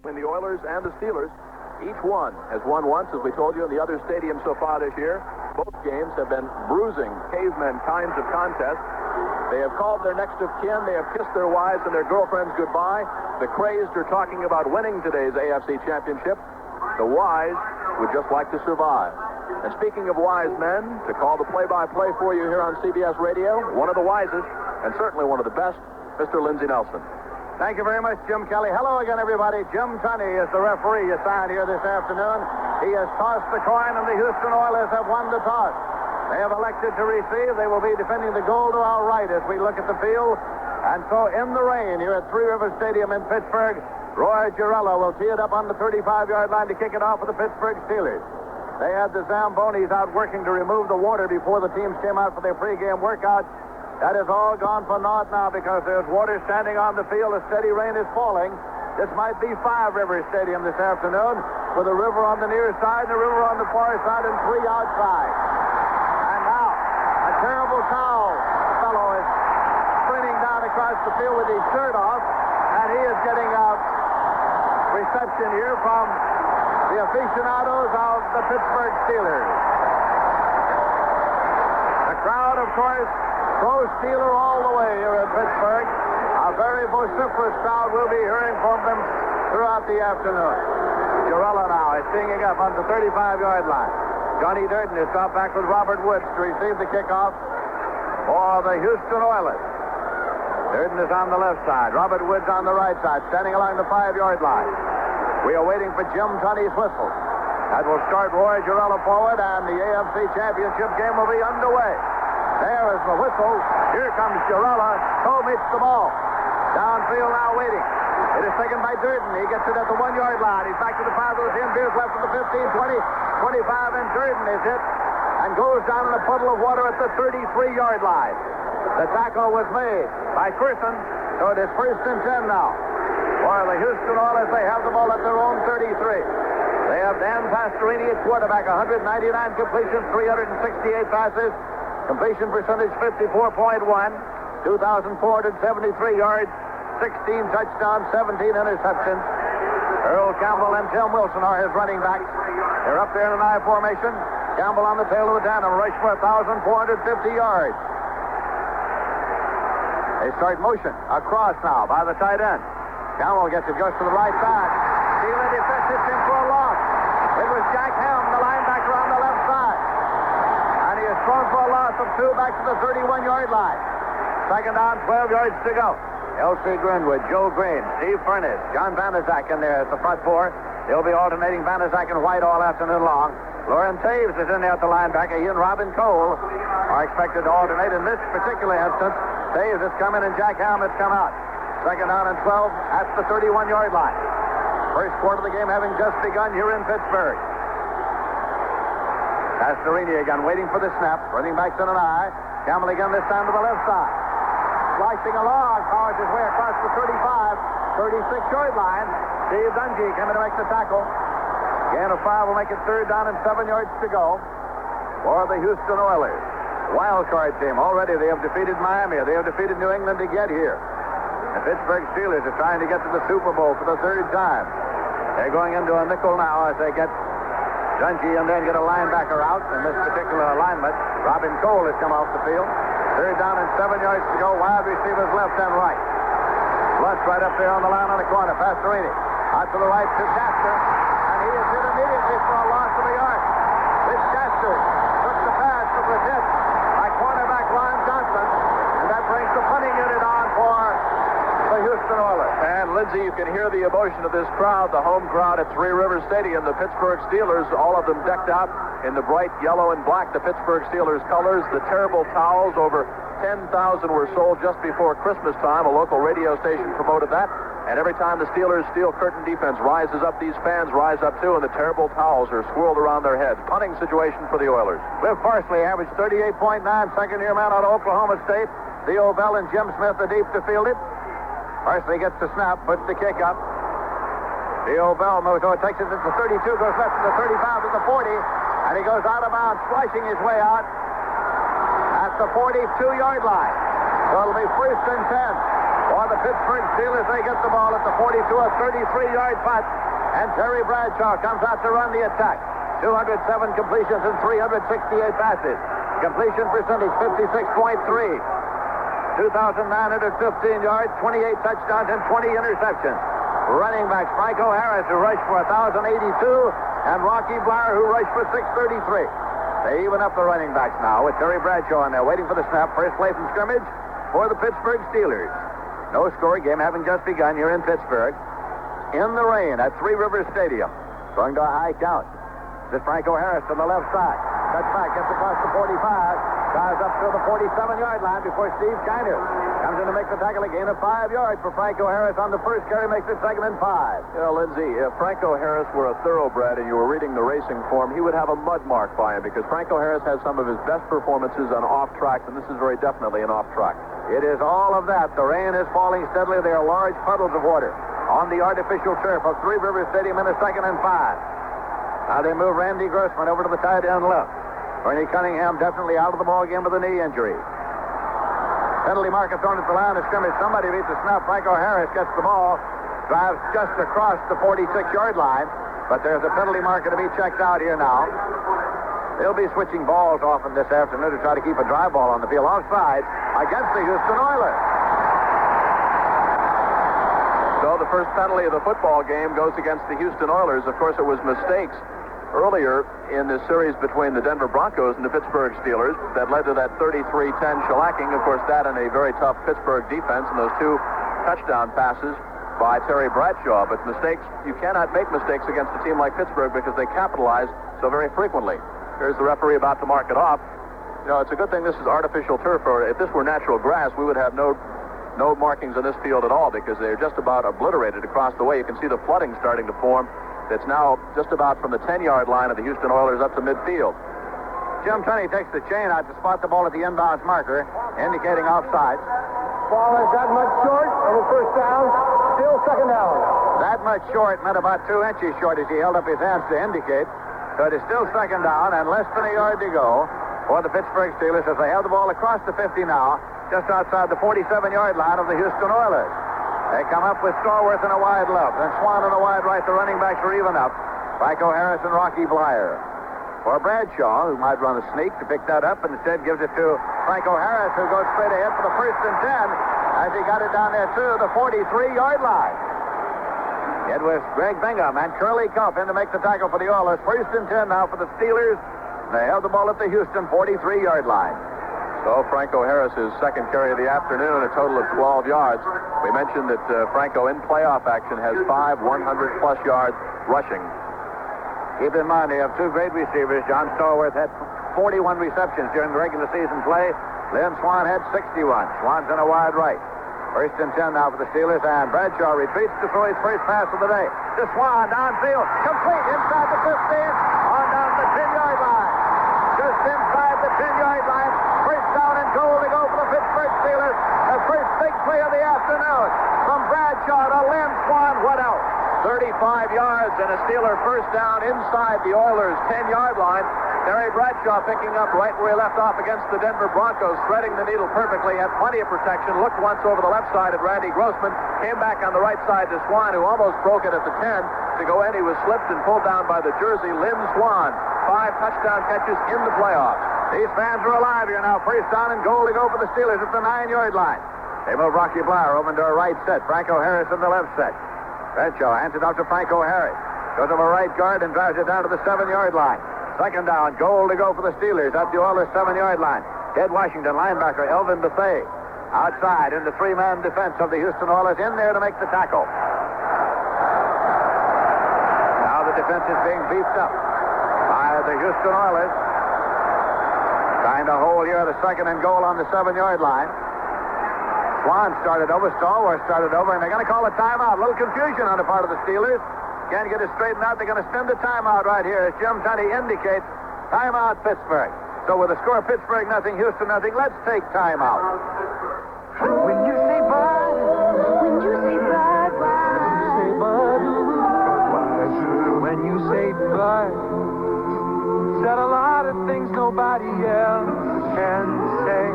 between the Oilers and the Steelers. Each one has won once, as we told you, in the other stadiums so far this year. Both games have been bruising, cavemen kinds of contests. They have called their next of kin. They have kissed their wives and their girlfriends goodbye. The crazed are talking about winning today's AFC Championship. The wise would just like to survive. And speaking of wise men, to call the play-by-play for you here on CBS Radio, one of the wisest, and certainly one of the best, Mr. Lindsey Nelson. Thank you very much, Jim Kelly. Hello again, everybody. Jim Tunney is the referee assigned here this afternoon. He has tossed the coin, and the Houston Oilers have won the toss. They have elected to receive. They will be defending the goal to our right as we look at the field. And so in the rain here at Three Rivers Stadium in Pittsburgh, Roy Girello will tee it up on the 35-yard line to kick it off for the Pittsburgh Steelers. They had the Zambonis out working to remove the water before the teams came out for their pregame workout. That has all gone for naught now because there's water standing on the field. A steady rain is falling. This might be Five Rivers Stadium this afternoon with a river on the near side and a river on the far side and three outside. And now, a terrible towel fellow is sprinting down across the field with his shirt off, and he is getting reception here from the aficionados of the Pittsburgh Steelers. The crowd, of course, pro-Steeler all the way here in Pittsburgh. A very vociferous crowd. Will be hearing from them throughout the afternoon. Girello now is singing up on the 35-yard line. Johnny Durden is dropped back with Robert Woods to receive the kickoff for the Houston Oilers. Durden is on the left side. Robert Woods on the right side, standing along the 5-yard line. We are waiting for Jim Tunney's whistle. That will start Roy Girello forward, and the AFC Championship game will be underway. There is the whistle. Here comes Girello. Cole meets the ball. Downfield now waiting. It is taken by Durden. He gets it at the 1-yard line. He's back to the 5 to the 10. Beers left to the 15, 20, 25, and Durden is hit and goes down in a puddle of water at the 33-yard line. The tackle was made by Curson, so it is 1st and 10 now. For the Houston Oilers, they have the ball at their own 33. They have Dan Pastorini at quarterback, 199 completions, 368 passes. Completion percentage 54.1, 2,473 yards, 16 touchdowns, 17 interceptions. Earl Campbell and Tim Wilson are his running backs. They're up there in an I formation. Campbell on the tail of the tandem, rush for 1,450 yards. They start motion across now by the tight end. Campbell gets it just to the right side. Steeler defense hits him for a loss. It was Jack Helm, the linebacker, on the left side. And he is thrown for a loss of 2 back to the 31-yard line. Second down, 12 yards to go. L.C. Greenwood, Joe Green, Steve Furness, John Vanderzack in there at the front four. They'll be alternating Vanderzack and White all afternoon long. Lauren Taves is in there at the linebacker. He and Robin Cole are expected to alternate. In this particular instance, Taves has come in and Jack Helm has come out. Second down and 12 at the 31-yard line. First quarter of the game having just begun here in Pittsburgh. Pastorini again waiting for the snap. Running backs in an eye. Campbell again this time to the left side. Slicing along, powers his way across the 36-yard line. Steve Dungy coming to make the tackle. Gain of 5 will make it 3rd down and 7 yards to go for the Houston Oilers. Wild card team. Already they have defeated Miami. They have defeated New England to get here. The Pittsburgh Steelers are trying to get to the Super Bowl for the 3rd time. They're going into a nickel now as they get Dungy and then get a linebacker out. In this particular alignment, Robin Cole has come off the field. 3rd down and 7 yards to go. Wide receivers left and right. Lutz right up there on the line on the corner. Pastorini out to the right to Chester. And he is hit immediately for a loss of a yard. This Chester took the pass but was hit by cornerback Ron Johnson. And that brings the punting unit on for the Houston Oilers. And Lindsey, you can hear the emotion of this crowd, the home crowd at Three Rivers Stadium. The Pittsburgh Steelers, all of them decked out in the bright yellow and black, the Pittsburgh Steelers colors. The terrible towels, over 10,000 were sold just before Christmas time. A local radio station promoted that. And every time the Steelers' steel curtain defense rises up, these fans rise up too, and the terrible towels are swirled around their heads. Punting situation for the Oilers. Cliff Parsley averaged 38.9, second-year man out of Oklahoma State. Theo Bell and Jim Smith are deep to field it. Parsley gets the snap, puts the kick up. Theo Bell moves over, takes it to the 32, goes left to the 35 to the 40, and he goes out of bounds, slicing his way out at the 42-yard line. So it'll be 1st and 10. For the Pittsburgh Steelers, they get the ball at the 42, a 33-yard punt. And Terry Bradshaw comes out to run the attack. 207 completions and 368 passes. Completion percentage, 56.3. 2,915 yards, 28 touchdowns, and 20 interceptions. Running backs, Franco Harris, who rushed for 1,082, and Rocky Bleier, who rushed for 633. They even up the running backs now with Terry Bradshaw in there waiting for the snap. First play from scrimmage for the Pittsburgh Steelers. No score, game having just begun here in Pittsburgh. In the rain at Three Rivers Stadium. Going to a high count. This is Franco Harris to the left side. Cuts back, gets across the 45. Drives up to the 47-yard line before Steve Kiner comes in to make the tackle. A gain of 5 yards for Franco Harris on the first carry, makes it 2nd and 5. You know, Lindsey, if Franco Harris were a thoroughbred and you were reading the racing form, he would have a mud mark by him because Franco Harris has some of his best performances on off tracks, and this is very definitely an off track. It is all of that. The rain is falling steadily. There are large puddles of water on the artificial turf of Three Rivers Stadium in a 2nd and 5. Now they move Randy Grossman over to the tight end left. Bernie Cunningham definitely out of the ball game with a knee injury. Penalty marker thrown at the line of scrimmage. Somebody beats the snap. Franco Harris gets the ball, drives just across the 46-yard line, but there's a penalty marker to be checked out here now. They'll be switching balls often this afternoon to try to keep a dry ball on the field. Offside against the Houston Oilers. So the first penalty of the football game goes against the Houston Oilers. Of course, it was mistakes earlier in this series between the Denver Broncos and the Pittsburgh Steelers that led to that 33-10 shellacking. Of course, that and a very tough Pittsburgh defense and those 2 touchdown passes by Terry Bradshaw. But mistakes, you cannot make mistakes against a team like Pittsburgh because they capitalize so very frequently. Here's the referee about to mark it off. You know, it's a good thing this is artificial turf, or if this were natural grass, we would have no markings on this field at all because they're just about obliterated across the way. You can see the flooding starting to form. It's now just about from the 10-yard line of the Houston Oilers up to midfield. Jim Tunney takes the chain out to spot the ball at the inbounds marker, indicating offside. Ball is that much short of a first down, still 2nd down. That much short meant about 2 inches short as he held up his hands to indicate. So it is still 2nd down and less than a yard to go for the Pittsburgh Steelers as they have the ball across the 50 now, just outside the 47-yard line of the Houston Oilers. They come up with Stallworth in a wide left, and Swan in a wide right. The running backs are even up. Franco Harris and Rocky Bleier. For Bradshaw, who might run a sneak to pick that up, and instead gives it to Franco Harris, who goes straight ahead for the 1st and 10, as he got it down there to the 43-yard line. It was Greg Bingham and Curly Cuff in to make the tackle for the Oilers. 1st and 10 now for the Steelers. They have the ball at the Houston 43-yard line. So Franco Harris, his 2nd carry of the afternoon, a total of 12 yards. We mentioned that Franco in playoff action has 5 100-plus yards rushing. Keep in mind, they have 2 great receivers. John Stallworth had 41 receptions during the regular season play. Lynn Swan had 61. Swan's in a wide right. 1st and 10 now for the Steelers, and Bradshaw retreats to throw his first pass of the day. To Swan, downfield, complete inside the 15, on down the 10-yard line. Just inside the 10-yard line. First down and goal to go for the Pittsburgh Steelers. The first big play of the afternoon. From Bradshaw to Lynn Swan. What else? 35 yards and a Steeler first down inside the Oilers' 10-yard line. Terry Bradshaw picking up right where he left off against the Denver Broncos, threading the needle perfectly, had plenty of protection, looked once over the left side at Randy Grossman, came back on the right side to Swan, who almost broke it at the 10. To go in, he was slipped and pulled down by the jersey, Lynn Swan. 5 touchdown catches in the playoffs. These fans are alive here now. First down and goal to go for the Steelers at the 9-yard line. They move Rocky Bleier over to a right set. Franco Harris in the left set. Bradshaw hands it off to Franco Harris. Goes over right guard and drives it down to the 7-yard line. 2nd down, goal to go for the Steelers at the Oilers' 7-yard line. Ted Washington, linebacker, Elvin Bethea. Outside in the 3-man defense of the Houston Oilers, in there to make the tackle. Now the defense is being beefed up by the Houston Oilers. Trying to hold here at a 2nd and goal on the 7-yard line. Swan started over, Stallworth started over, and they're going to call a timeout. A little confusion on the part of the Steelers. Can't get it straightened out. They're going to spend a timeout right here, as Jim Tunney indicates. Timeout, Pittsburgh. So with the score, Pittsburgh nothing, Houston nothing. Let's take timeout. When you say bye, when you say bye, when you say bye, said a lot of things nobody else can say.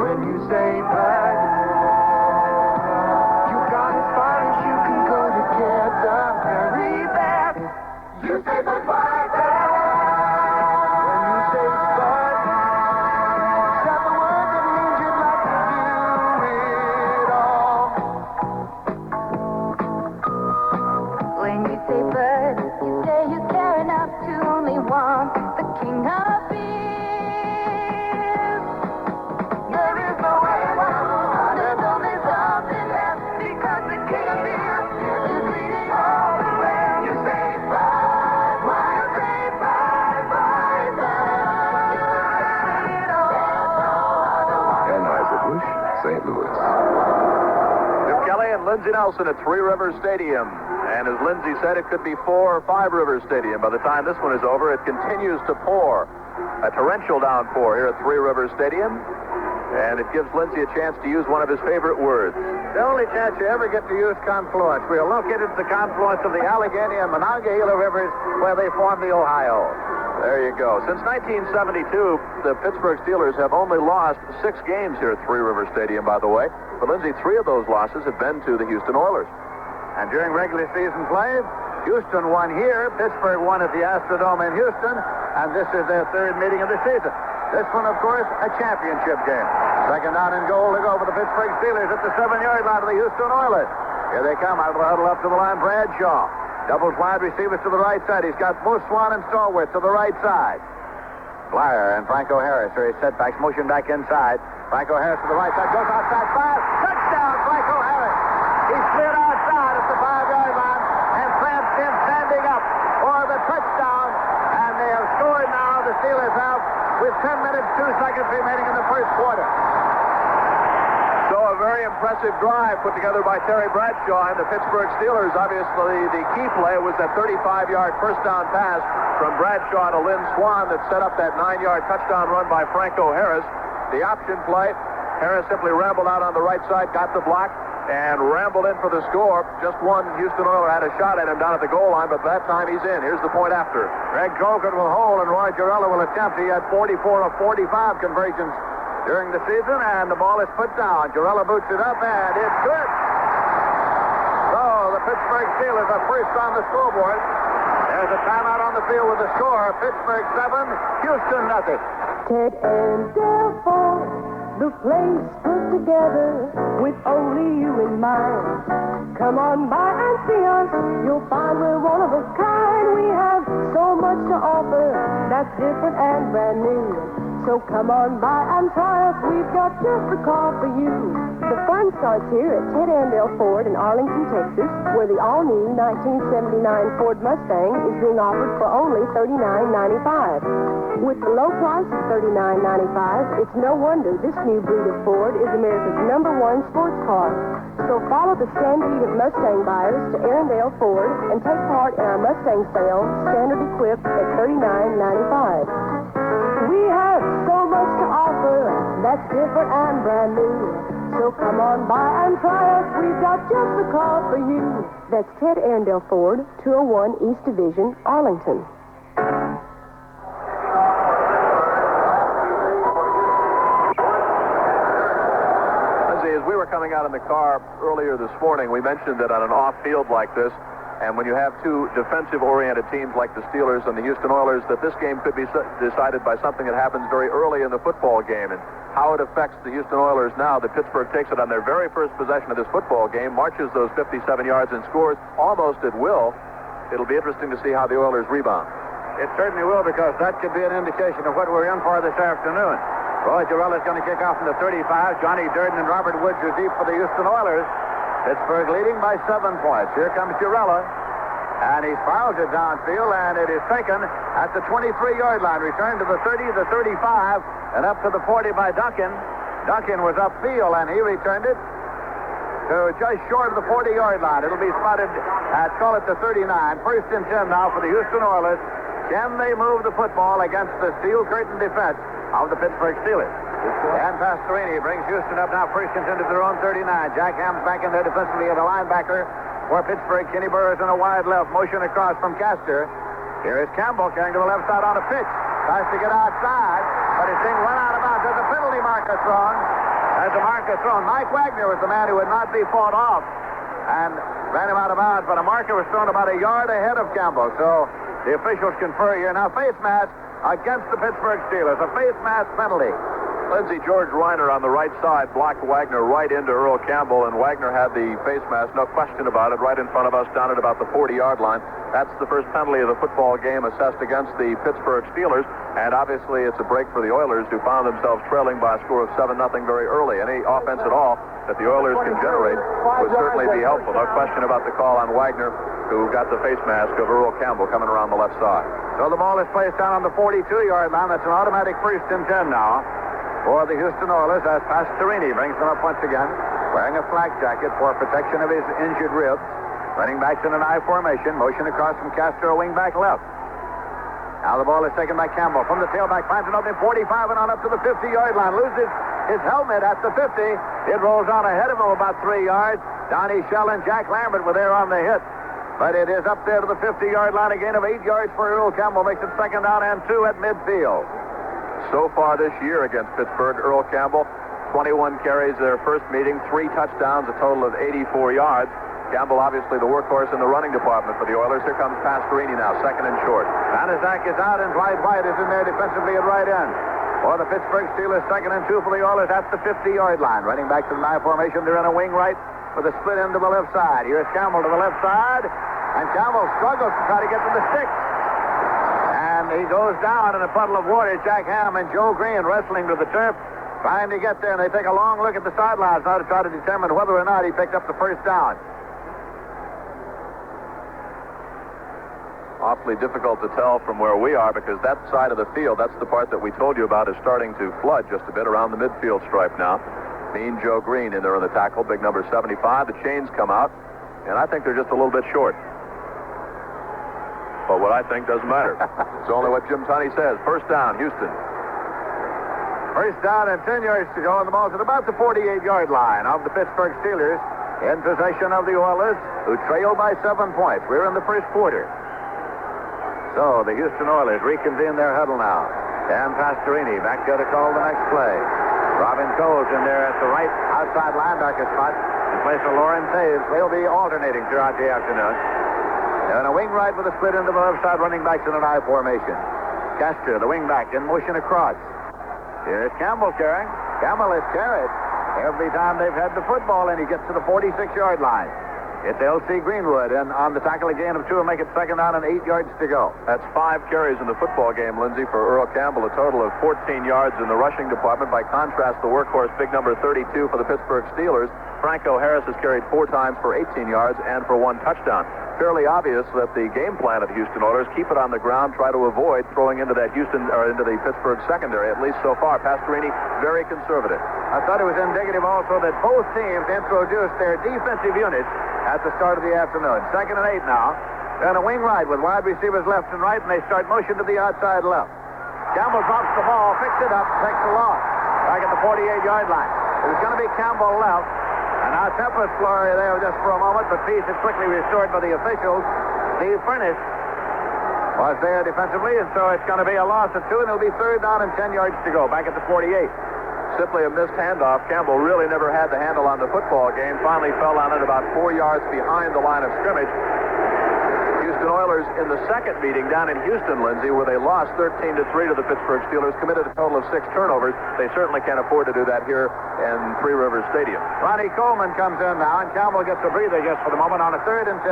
When you say bye, You say Budweiser. When you say Bud, is that the word that means you'd like to do it all? When you say Bud, you say you care enough to only want the king of beer. There is no way out. There's only something left because the king of beer is leading all the way. You say Bud, why you say Budweiser? Anheuser-Busch, St. Louis. Jim Kelly and Lindsey Nelson at Three Rivers Stadium. And as Lindsey said, it could be 4 or 5 Rivers Stadium by the time this one is over. It continues to pour. A torrential downpour here at Three Rivers Stadium. And it gives Lindsey a chance to use one of his favorite words. The only chance you ever get to use confluence. We are located at the confluence of the Allegheny and Monongahela Rivers where they form the Ohio. There you go. Since 1972, the Pittsburgh Steelers have only lost 6 games here at Three Rivers Stadium, by the way. But, Lindsey, 3 of those losses have been to the Houston Oilers. And during regular season play, Houston won here, Pittsburgh won at the Astrodome in Houston, and this is their 3rd meeting of the season. This one, of course, a championship game. 2nd down and goal to go for the Pittsburgh Steelers at the 7-yard line of the Houston Oilers. Here they come out of the huddle up to the line. Bradshaw doubles wide receivers to the right side. He's got both Swan and Stallworth to the right side. Blyer and Franco Harris are his setbacks. Motion back inside. Franco Harris to the right side. Goes outside. Fire. Touchdown, Franco Harris. He slid outside at the 5-yard line and Framp's in standing up for the touchdown. And they have scored now. The Steelers have with 10 minutes, 2 seconds remaining in the first quarter. So a very impressive drive put together by Terry Bradshaw and the Pittsburgh Steelers. Obviously, the key play was that 35-yard first down pass from Bradshaw to Lynn Swan that set up that 9-yard touchdown run by Franco Harris. The option play, Harris simply rambled out on the right side, got the block, and rambled in for the score. Just one Houston Oiler had a shot at him down at the goal line, but that time he's in. Here's the point after. Greg Colgan will hold, and Roy Girella will attempt. He had 44 of 45 conversions during the season, and the ball is put down. Girella boots it up, and it's good. So the Pittsburgh Steelers are first on the scoreboard. There's a timeout on the field with the score. Pittsburgh 7, Houston nothing. Ted and Dale Ford, the place put together with only you in mind. Come on by and see us. You'll find we're one of a kind. We have so much to offer that's different and brand new. So come on by and try us. We've got just the car for you. The fun starts here at Ted Andale Ford in Arlington, Texas, where the all-new 1979 Ford Mustang is being offered for only $39.95. With the low price of $39.95, it's no wonder this new breed of Ford is America's #1 sports car. So follow the stampede of Mustang buyers to Arendale Ford and take part in our Mustang sale, standard equipped at $39.95. We have so much to offer that's different and brand new. So come on by and try us. We've got just the car for you. That's Ted Arendale Ford, 201 East Division, Arlington. Lindsey, as we were coming out in the car earlier this morning, we mentioned that on an off field like this, and when you have 2 defensive-oriented teams like the Steelers and the Houston Oilers, that this game could be decided by something that happens very early in the football game. And how it affects the Houston Oilers now that Pittsburgh takes it on their very first possession of this football game, marches those 57 yards and scores almost at will. It'll be interesting to see how the Oilers rebound. It certainly will, because that could be an indication of what we're in for this afternoon. Roy Girella's going to kick off from the 35. Johnny Durden and Robert Woods are deep for the Houston Oilers. Pittsburgh leading by 7 points. Here comes Girella, and he fouls it downfield, and it is taken at the 23-yard line. Returned to the 30, the 35, and up to the 40 by Duncan. Duncan was upfield, and he returned it to just short of the 40-yard line. It'll be spotted at, call it the 39. First and 10 now for the Houston Oilers. Can they move the football against the steel curtain defense of the Pittsburgh Steelers? Dan Pastorini brings Houston up now, first and 10 to their own 39. Jack Ham's back in there defensively at the linebacker for Pittsburgh. Kenny Burris in a wide left, motion across from Castor. Here is Campbell carrying to the left side on a pitch. Tries to get outside, but it's being run out of bounds. There's a penalty marker thrown. There's a marker thrown. Mike Wagner was the man who would not be fought off and ran him out of bounds, but a marker was thrown about a yard ahead of Campbell. So The officials confer here. Now, face mask against the Pittsburgh Steelers. A face mask penalty. Lindsey, George Reiner on the right side blocked Wagner right into Earl Campbell, and Wagner had the face mask, no question about it, right in front of us down at about the 40-yard line. That's the first penalty of the football game assessed against the Pittsburgh Steelers, and obviously it's a break for the Oilers, who found themselves trailing by a score of 7-0 very early. Any offense at all that the Oilers can generate would certainly be helpful. No question about the call on Wagner, who got the face mask of Earl Campbell coming around the left side. So the ball is placed down on the 42-yard line. That's an automatic 1st and 10 now for the Houston Oilers, as Pastorini brings them up once again, wearing a flak jacket for protection of his injured ribs. Running backs in an I formation, motion across from Castro, wing back left. Now the ball is taken by Campbell from the tailback, finds an opening 45 and on up to the 50-yard line. Loses his helmet at the 50. It rolls on ahead of him about 3 yards. Donnie Shell and Jack Lambert were there on the hit. But it is up there to the 50-yard line, a gain of 8 yards for Earl Campbell. Makes it 2nd down and 2 at midfield. So far this year against Pittsburgh, Earl Campbell, 21 carries their first meeting, 3 touchdowns, a total of 84 yards. Campbell, obviously the workhorse in the running department for the Oilers. Here comes Pastorini now, 2nd and short. Vanizak is out, and Clyde White is in there defensively at right end. For the Pittsburgh Steelers, 2nd and 2 for the Oilers at the 50-yard line. Running back to the I formation, they're in a wing right with a split end to the left side. Here's Campbell to the left side, and Campbell struggles to try to get to the stick. And he goes down in a puddle of water. Jack Ham and Joe Green wrestling to the turf, trying to get there, and they take a long look at the sidelines now to try to determine whether or not he picked up the first down. Awfully difficult to tell from where we are, because that side of the field, that's the part that we told you about, is starting to flood just a bit around the midfield stripe now. Mean Joe Green in there on the tackle, big number 75. The chains come out, and I think they're just a little bit short. But what I think doesn't matter. It's only what Jim Tunney says. First down, Houston. First down and 10 yards to go, and the ball's at about the 48-yard line of the Pittsburgh Steelers, in possession of the Oilers, who trail by 7 points. We're in the first quarter. So the Houston Oilers reconvene their huddle now. Dan Pastorini back there to call the next play. Robin Coles in there at the right outside linebacker spot in place of Lauren Taves. They'll be alternating throughout the afternoon. And a wing right with a split into the left side, running backs in an I formation. Castro, the wing back, in motion across. Here's Campbell carrying. Campbell has carried every time they've had the football, and he gets to the 46-yard line. It's L.C. Greenwood, and on the tackle, a gain of 2 will make it 2nd down and 8 yards to go. That's 5 carries in the football game, Lindsey, for Earl Campbell, a total of 14 yards in the rushing department. By contrast, the workhorse, big number 32 for the Pittsburgh Steelers, Franco Harris, has carried 4 times for 18 yards and for 1 touchdown. Fairly obvious that the game plan of the Houston Oilers, keep it on the ground, try to avoid throwing into that Houston or into the Pittsburgh secondary, at least so far. Pastorini, very conservative. I thought it was indicative also that both teams introduced their defensive units at the start of the afternoon. 2nd and 8 now. They're in a wing right with wide receivers left and right, and they start motion to the outside left. Campbell drops the ball, picks it up, takes the loss. Back at the 48-yard line. It was going to be Campbell left. And now Tempest flurry there just for a moment, but peace is quickly restored by the officials. Steve Furniss was there defensively, and so it's going to be a loss of 2, and it'll be 3rd down and 10 yards to go. Back at the 48. Simply a missed handoff. Campbell really never had the handle on the football game. Finally fell on it about 4 yards behind the line of scrimmage. Houston Oilers in the second meeting down in Houston, Lindsey, where they lost 13-3 to the Pittsburgh Steelers, committed a total of 6 turnovers. They certainly can't afford to do that here in Three Rivers Stadium. Ronnie Coleman comes in now, and Campbell gets a breather just for the moment on a 3rd and 10.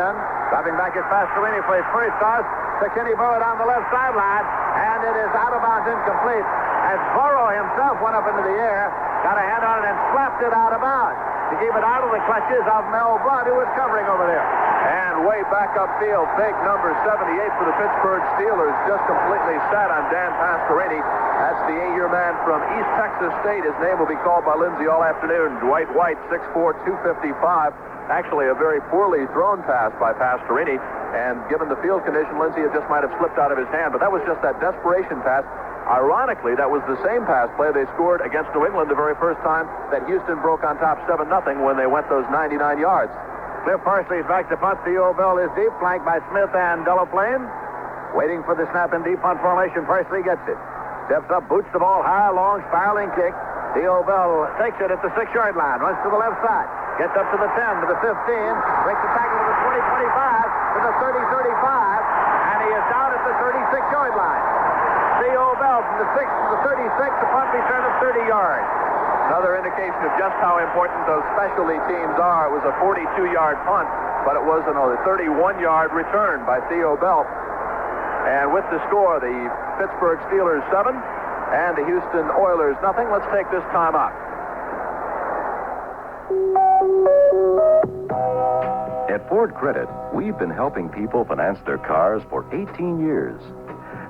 Dropping back his Pastorini plays first toss to Kenny Burrow down the left sideline, and it is out of bounds, incomplete, as Burrow himself went up into the air, got a hand on it, and slapped it out of bounds to keep it out of the clutches of Mel Blunt, who was covering over there. And way back upfield, big number 78 for the Pittsburgh Steelers, just completely sat on Dan Pastorini. That's the 8-year man from East Texas State. His name will be called by Lindsey all afternoon. Dwight White, 6'4", 255. Actually, a very poorly thrown pass by Pastorini. And given the field condition, Lindsey, it just might have slipped out of his hand. But that was just that desperation pass. Ironically, that was the same pass play they scored against New England the very first time that Houston broke on top 7-0 when they went those 99 yards. Cliff Parsley's back to punt. Theo Bell is deep, flanked by Smith and Delaplane. Waiting for the snap in deep punt formation. Parsley gets it. Steps up, boots the ball high, long, spiraling kick. Theo Bell takes it at the 6-yard line, runs to the left side, gets up to the 10, to the 15, breaks the tackle to the 20-25, to the 30-35, and and he is down at the 36-yard line. C.O. Bell from the 6 to the 36, a punt return of 30 yards. Another indication of just how important those specialty teams are. It was a 42-yard punt, but it was another 31-yard return by Theo Bell. And with the score, the Pittsburgh Steelers 7 and the Houston Oilers nothing. Let's take this time out. At Ford Credit, we've been helping people finance their cars for 18 years.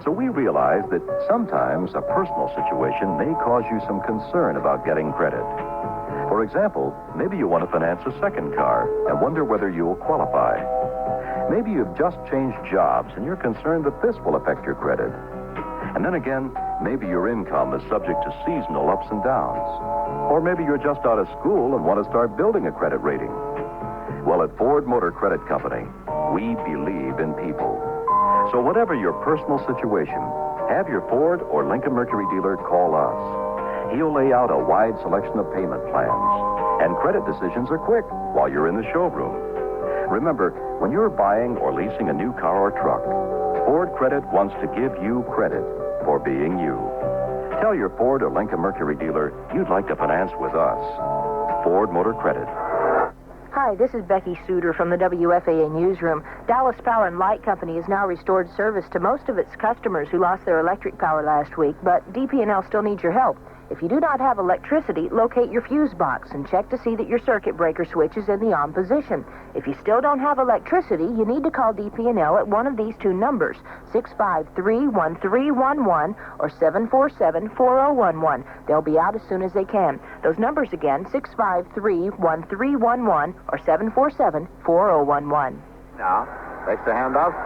So we realize that sometimes a personal situation may cause you some concern about getting credit. For example, maybe you want to finance a second car and wonder whether you'll qualify. Maybe you've just changed jobs and you're concerned that this will affect your credit. And then again, maybe your income is subject to seasonal ups and downs. Or maybe you're just out of school and want to start building a credit rating. Well, at Ford Motor Credit Company, we believe in people. So whatever your personal situation, have your Ford or Lincoln Mercury dealer call us. He'll lay out a wide selection of payment plans, and credit decisions are quick while you're in the showroom. Remember, when you're buying or leasing a new car or truck, Ford Credit wants to give you credit for being you. Tell your Ford or Lincoln Mercury dealer you'd like to finance with us. Ford Motor Credit. Hi, this is Becky Suter from the WFAA Newsroom. Dallas Power and Light Company has now restored service to most of its customers who lost their electric power last week, but DP&L still needs your help. If you do not have electricity, locate your fuse box and check to see that your circuit breaker switch is in the on position. If you still don't have electricity, you need to call DP&L at one of these two numbers, 653-1311 or 747-4011. They'll be out as soon as they can. Those numbers again, 653-1311 or 747-4011. Now, takes the handoff.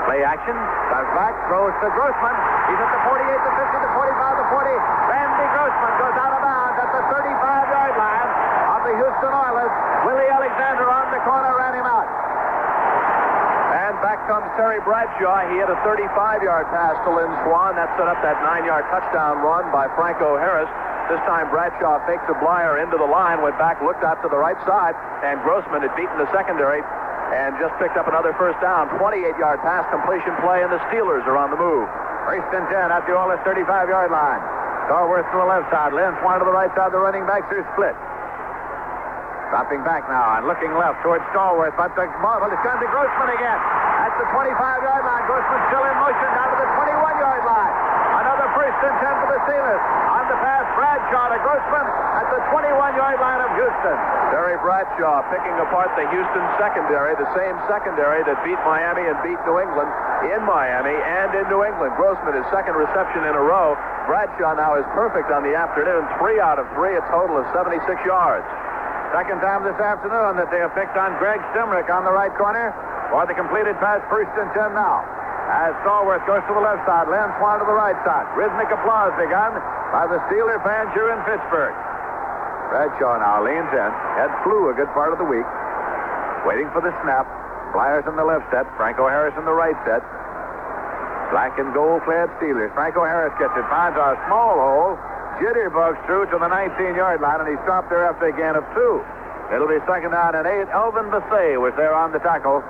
Play action. Comes back. Throws to Grossman. He's at the 48, the 50, the 45, the 40. Randy Grossman goes out of bounds at the 35-yard line of the Houston Oilers. Willie Alexander on the corner ran him out. And back comes Terry Bradshaw. He had a 35-yard pass to Lynn Swan. That set up that 9-yard touchdown run by Franco Harris. This time Bradshaw faked to Blyer into the line, went back, looked out to the right side, and Grossman had beaten the secondary and just picked up another first down. 28-yard pass completion play, and the Steelers are on the move. First and 10 at the Oilers 35-yard line. Starworth to the left side. Lynn Swan to the right side. The running backs are split. Dropping back now and looking left towards Starworth, but the ball is going to Grossman again. At the 25-yard line. Grossman still in motion down to the 21-yard line. Another first and 10 for the Steelers. On the pass, Bradshaw to Grossman at the 21-yard line of Houston. Terry Bradshaw picking apart the Houston secondary, the same secondary that beat Miami and beat New England in Miami and in New England. Grossman, his second reception in a row. Bradshaw now is perfect on the afternoon. 3 out of 3, a total of 76 yards. Second time this afternoon that they have picked on Greg Stimrick on the right corner for the completed pass. First and 10 now. As Stallworth goes to the left side, Lynn Swan to the right side. Rhythmic applause begun by the Steeler fans here in Pittsburgh. Bradshaw now leans in. Had flu a good part of the week. Waiting for the snap. Flyers in the left set. Franco Harris in the right set. Black and gold clad Steelers. Franco Harris gets it. Finds a small hole. Jitterbugs through to the 19-yard line, and he stopped there after a gain of 2. It'll be second down and 8. Elvin Bethea was there on the tackle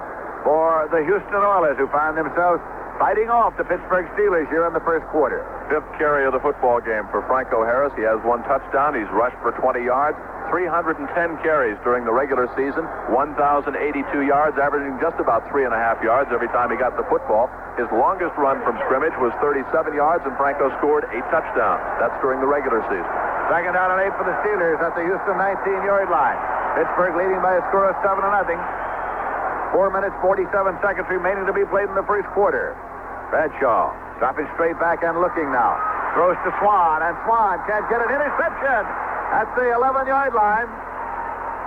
for the Houston Oilers, who find themselves fighting off the Pittsburgh Steelers here in the first quarter. 5th carry of the football game for Franco Harris. He has 1 touchdown. He's rushed for 20 yards. 310 carries during the regular season. 1,082 yards, averaging just about 3.5 yards every time he got the football. His longest run from scrimmage was 37 yards, and Franco scored 8 touchdowns. That's during the regular season. Second down and 8 for the Steelers at the Houston 19-yard line. Pittsburgh leading by a score of 7-0. 4 minutes, 47 seconds remaining to be played in the first quarter. Bradshaw dropping straight back and looking now. Throws to Swan, and Swan can't get an interception at the 11-yard line.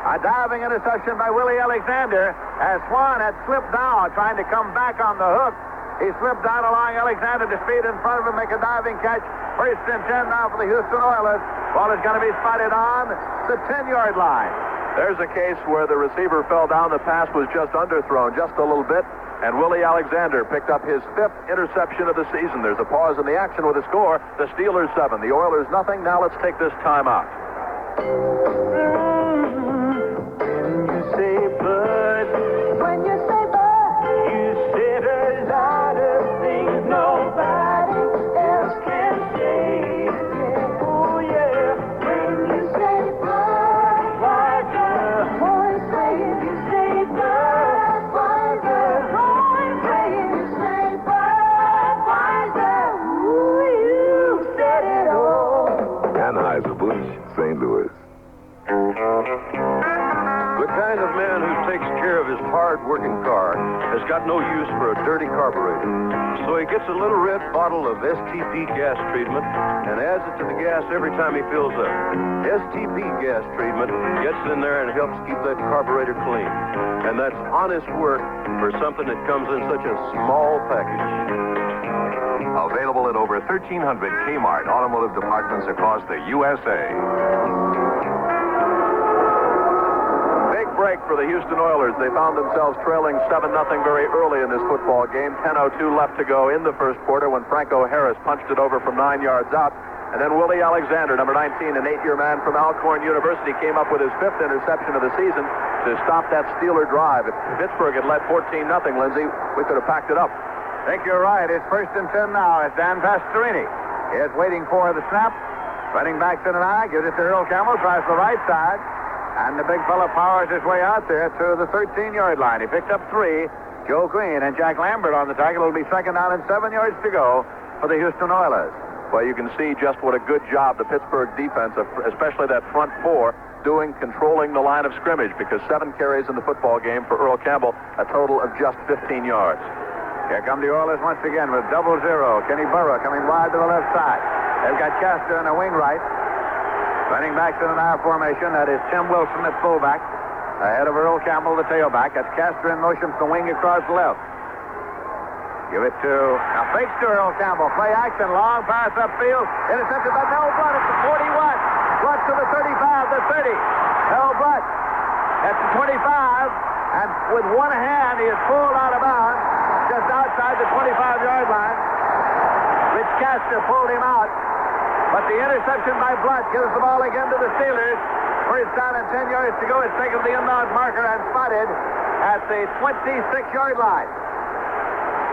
A diving interception by Willie Alexander as Swan had slipped down trying to come back on the hook. He slipped down along Alexander to speed in front of him, make a diving catch. First and 10 now for the Houston Oilers. Ball is going to be spotted on the 10-yard line. There's a case where the receiver fell down. The pass was just underthrown just a little bit, and Willie Alexander picked up his 5th interception of the season. There's a pause in the action with a score. The Steelers 7, the Oilers nothing. Now let's take this time out. When you say bud, When you say bud, you said a lot of got no use for a dirty carburetor. So he gets a little red bottle of STP gas treatment and adds it to the gas every time he fills up. STP gas treatment gets in there and helps keep that carburetor clean. And that's honest work for something that comes in such a small package. Available at over 1,300 Kmart automotive departments across the USA. Big break for the Houston Oilers. They found themselves trailing 7-0 very early in this football game. 10:02 left to go in the first quarter when Franco Harris punched it over from 9 yards out. And then Willie Alexander, number 19, an 8-year man from Alcorn University, came up with his 5th interception of the season to stop that Steeler drive. If Pittsburgh had led 14-0, Lindsey, we could have packed it up. I think you're right. It's 1st and 10 now. It's Dan Pastorini. He is waiting for the snap. Running back to the eye, gives it to Earl Campbell, tries the right side. And the big fella powers his way out there to the 13-yard line. He picked up 3. Joe Green and Jack Lambert on the tackle. It'll be 2nd down and 7 yards to go for the Houston Oilers. Well, you can see just what a good job the Pittsburgh defense, especially that front 4, doing controlling the line of scrimmage, because 7 carries in the football game for Earl Campbell, a total of just 15 yards. Here come the Oilers once again with 0-0. Kenny Burrow coming wide to the left side. They've got Castor in the wing right. Running back to an R formation. That is Tim Wilson at fullback. Ahead of Earl Campbell, the tailback. That's Castor in motion from the wing across the left. Give it to... Now fakes to Earl Campbell. Play action. Long pass upfield. Intercepted by Mel Blunt at the 41. Blunt to the 35, the 30. Mel Blunt at the 25. And with one hand, he is pulled out of bounds just outside the 25-yard line. Rich Castor pulled him out. But the interception by Blunt gives the ball again to the Steelers. First down and 10 yards to go. It's taken the inbound marker and spotted at the 26-yard line.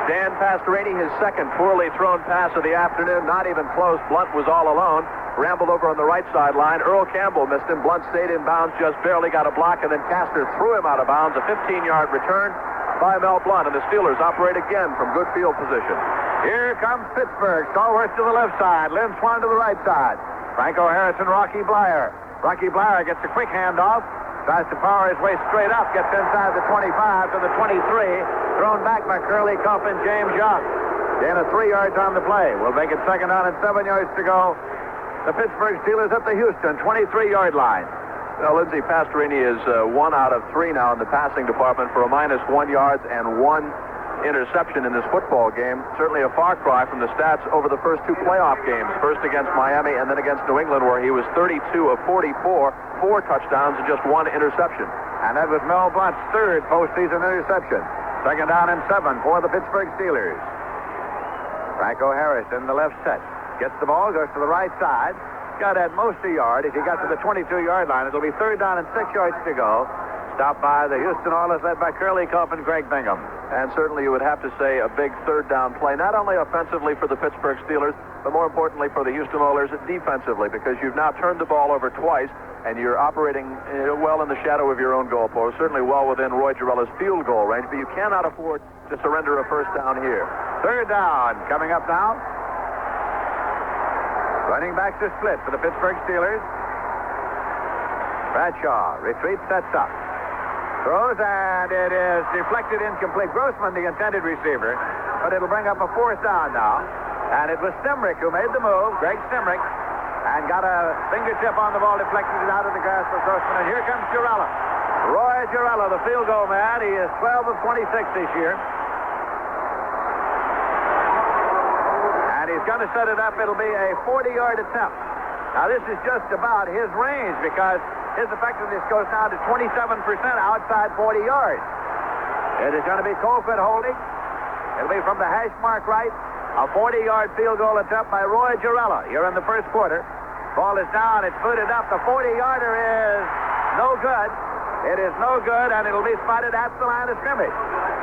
Dan Pastorini, his second poorly thrown pass of the afternoon. Not even close. Blunt was all alone. Rambled over on the right sideline. Earl Campbell missed him. Blunt stayed in bounds, just barely got a block, and then Castor threw him out of bounds. A 15-yard return by Mel Blunt, and the Steelers operate again from good field position. Here comes Pittsburgh. Stallworth to the left side. Lynn Swan to the right side. Franco Harris and Rocky Blyer. Rocky Blyer gets a quick handoff. Tries to power his way straight up. Gets inside the 25 to the 23. Thrown back by Curly Cuff and James Young. Gain of 3 yards on the play. We'll make it 2nd down and 7 yards to go. The Pittsburgh Steelers at the Houston 23-yard line. Now, Lindsey, Pastorini is 1 out of 3 now in the passing department for a -1 yards and 1 interception in this football game. Certainly a far cry from the stats over the first 2 playoff games. First against Miami and then against New England, where he was 32 of 44, 4 touchdowns and just 1 interception. And that was Mel Blunt's 3rd postseason interception. 2nd down and 7 for the Pittsburgh Steelers. Franco Harris in the left set. Gets the ball, goes to the right side. Got at most a yard. If he got to the 22-yard line, it'll be 3rd down and 6 yards to go. Stopped by the Houston Oilers, led by Curly Cuff and Greg Bingham. And certainly you would have to say a big 3rd down play, not only offensively for the Pittsburgh Steelers, but more importantly for the Houston Oilers defensively, because you've now turned the ball over twice, and you're operating well in the shadow of your own goal post, certainly well within Roy Girella's field goal range, but you cannot afford to surrender a 1st down here. 3rd down coming up now. Running back to split for the Pittsburgh Steelers. Bradshaw retreats, sets up. Throws, and it is deflected incomplete. Grossman, the intended receiver, but it'll bring up a 4th down now. And it was Stemrick who made the move, Greg Stemrick, and got a fingertip on the ball, deflected it out of the grasp of Grossman. And here comes Girella. Roy Girella, the field goal man. He is 12 of 26 this year. And he's going to set it up. It'll be a 40-yard attempt. Now, this is just about his range because his effectiveness goes down to 27% outside 40 yards. It is going to be Colquitt holding. It'll be from the hash mark right. A 40-yard field goal attempt by Roy Girella here in the first quarter. Ball is down. It's booted up. The 40-yarder is no good. It is no good, and it'll be spotted at the line of scrimmage.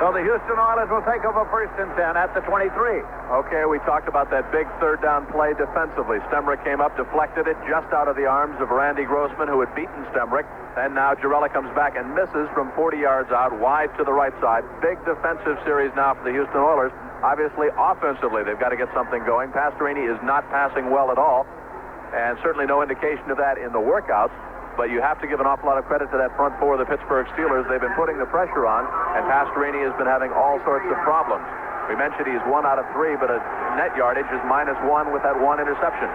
So the Houston Oilers will take over 1st and 10 at the 23. Okay, we talked about that big 3rd down play defensively. Stemrick came up, deflected it just out of the arms of Randy Grossman, who had beaten Stemrick. And now Girella comes back and misses from 40 yards out, wide to the right side. Big defensive series now for the Houston Oilers. Obviously, offensively, they've got to get something going. Pastorini is not passing well at all, and certainly no indication of that in the workouts. but you have to give an awful lot of credit to that front four of the Pittsburgh Steelers. They've been putting the pressure on, and Pastorini has been having all sorts of problems. We mentioned he's 1 out of 3, but a net yardage is -1 with that one interception.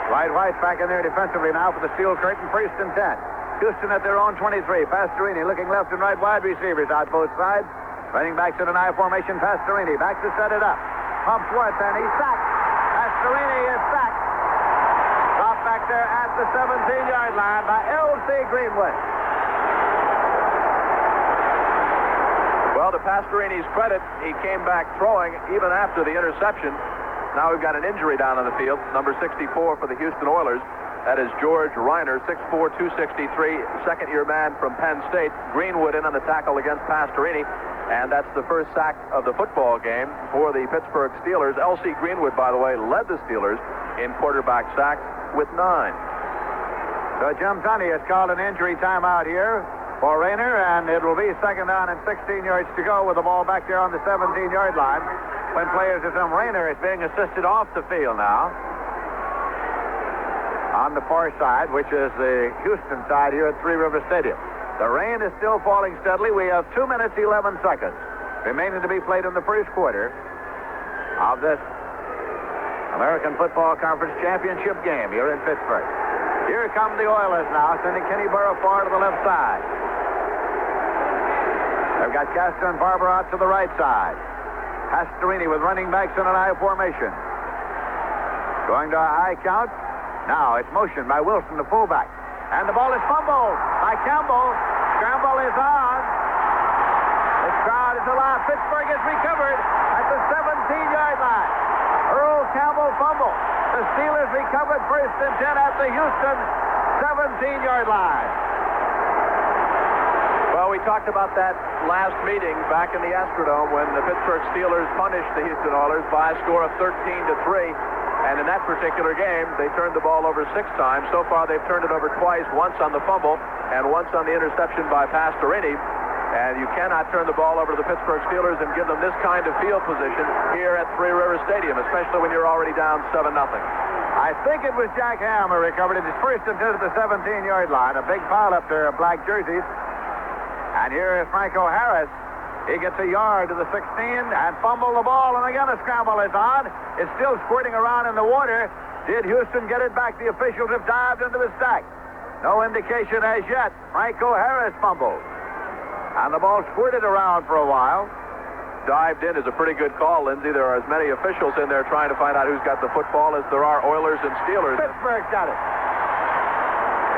Dwight White back in there defensively now for the Steel Curtain, 1st and 10. Houston at their own 23. Pastorini looking left and right, wide receivers out both sides. Running backs in an I formation. Pastorini back to set it up. Pumps once, and he's sacked. Pastorini is sacked. Dropped back there at the 17-yard line by L.C. Greenwood. Well, to Pastorini's credit, he came back throwing even after the interception. Now we've got an injury down on the field. Number 64 for the Houston Oilers. That is George Reiner, 6'4", 263, second-year man from Penn State. Greenwood in on the tackle against Pastorini. And that's the first sack of the football game for the Pittsburgh Steelers. L.C. Greenwood, by the way, led the Steelers in quarterback sacks with 9. So Jim Tunney has called an injury timeout here for Reiner, and it will be 2nd down and 16 yards to go with the ball back there on the 17-yard line. When players assume Reiner is being assisted off the field now on the far side, which is the Houston side here at Three River Stadium. The rain is still falling steadily. We have 2 minutes, 11 seconds remaining to be played in the first quarter of this American Football Conference Championship game here in Pittsburgh. Here come the Oilers now, sending Kenny Burrow far to the left side. They've got Castro and Barber out to the right side. Pastorini with running backs in an I formation. Going to a high count. Now it's motion by Wilson, the fullback. And the ball is fumbled by Campbell. Scramble is on. The crowd is alive. Pittsburgh is recovered at the 17-yard line. Earl Campbell fumble. The Steelers recovered 1st and 10 at the Houston 17-yard line. Well, we talked about that last meeting back in the Astrodome when the Pittsburgh Steelers punished the Houston Oilers by a score of 13-3. And in that particular game, they turned the ball over 6 times. So far, they've turned it over twice, once on the fumble and once on the interception by Pastorini. And you cannot turn the ball over to the Pittsburgh Steelers and give them this kind of field position here at Three River Stadium, especially when you're already down 7-0. I think it was Jack Ham who recovered it. His 1st and 10 at the 17-yard line. A big pile up there of black jerseys. And here is Franco Harris. He gets a yard to the 16 and fumble the ball, and again a scramble is on. It's still squirting around in the water. Did Houston get it back? The officials have dived into the stack. No indication as yet. Franco Harris fumbled. And the ball squirted around for a while. Dived in is a pretty good call, Lindsey. There are as many officials in there trying to find out who's got the football as there are Oilers and Steelers. Pittsburgh got it.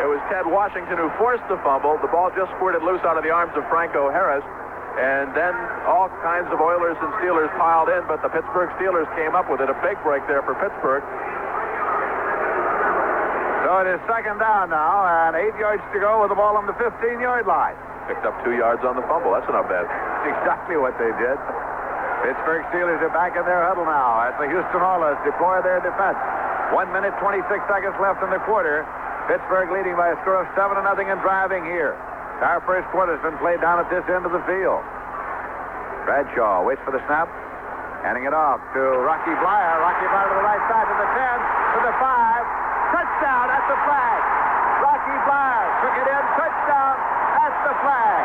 It was Ted Washington who forced the fumble. The ball just squirted loose out of the arms of Franco Harris. And then all kinds of Oilers and Steelers piled in, but the Pittsburgh Steelers came up with it. A big break there for Pittsburgh. So it is 2nd down now, and 8 yards to go with the ball on the 15-yard line. Picked up 2 yards on the fumble. That's not bad. That's exactly what they did. Pittsburgh Steelers are back in their huddle now as the Houston Oilers deploy their defense. 1 minute, 26 seconds left in the quarter. Pittsburgh leading by a score of 7-0 and driving here. Our first quarter has been played down at this end of the field. Bradshaw waits for the snap. Handing it off to Rocky Blyer. Rocky Blyer to the right side to the 10, to the 5. Touchdown at the flag. Rocky Blyer took it in. Touchdown at the flag.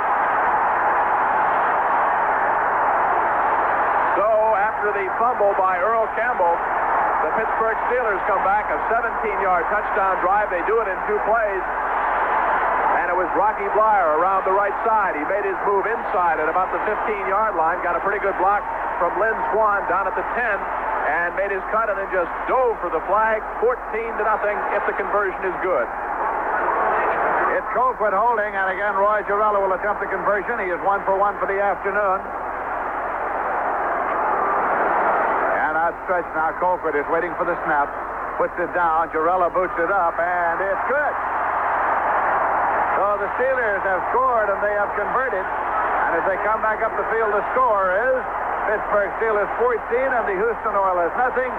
So after the fumble by Earl Campbell, the Pittsburgh Steelers come back. A 17-yard touchdown drive. They do it in 2 plays. And it was Rocky Blyer around the right side. He made his move inside at about the 15-yard line. Got a pretty good block from Lynn Swan down at the 10 and made his cut and then just dove for the flag. 14-0 if the conversion is good. It's Colquitt holding, and again Roy Girella will attempt the conversion. He is 1 for 1 for the afternoon. And outstretched now. Colquitt is waiting for the snap. Puts it down. Girella boots it up, and it's good. So the Steelers have scored and they have converted. And as they come back up the field, the score is Pittsburgh Steelers 14 and the Houston Oilers nothing.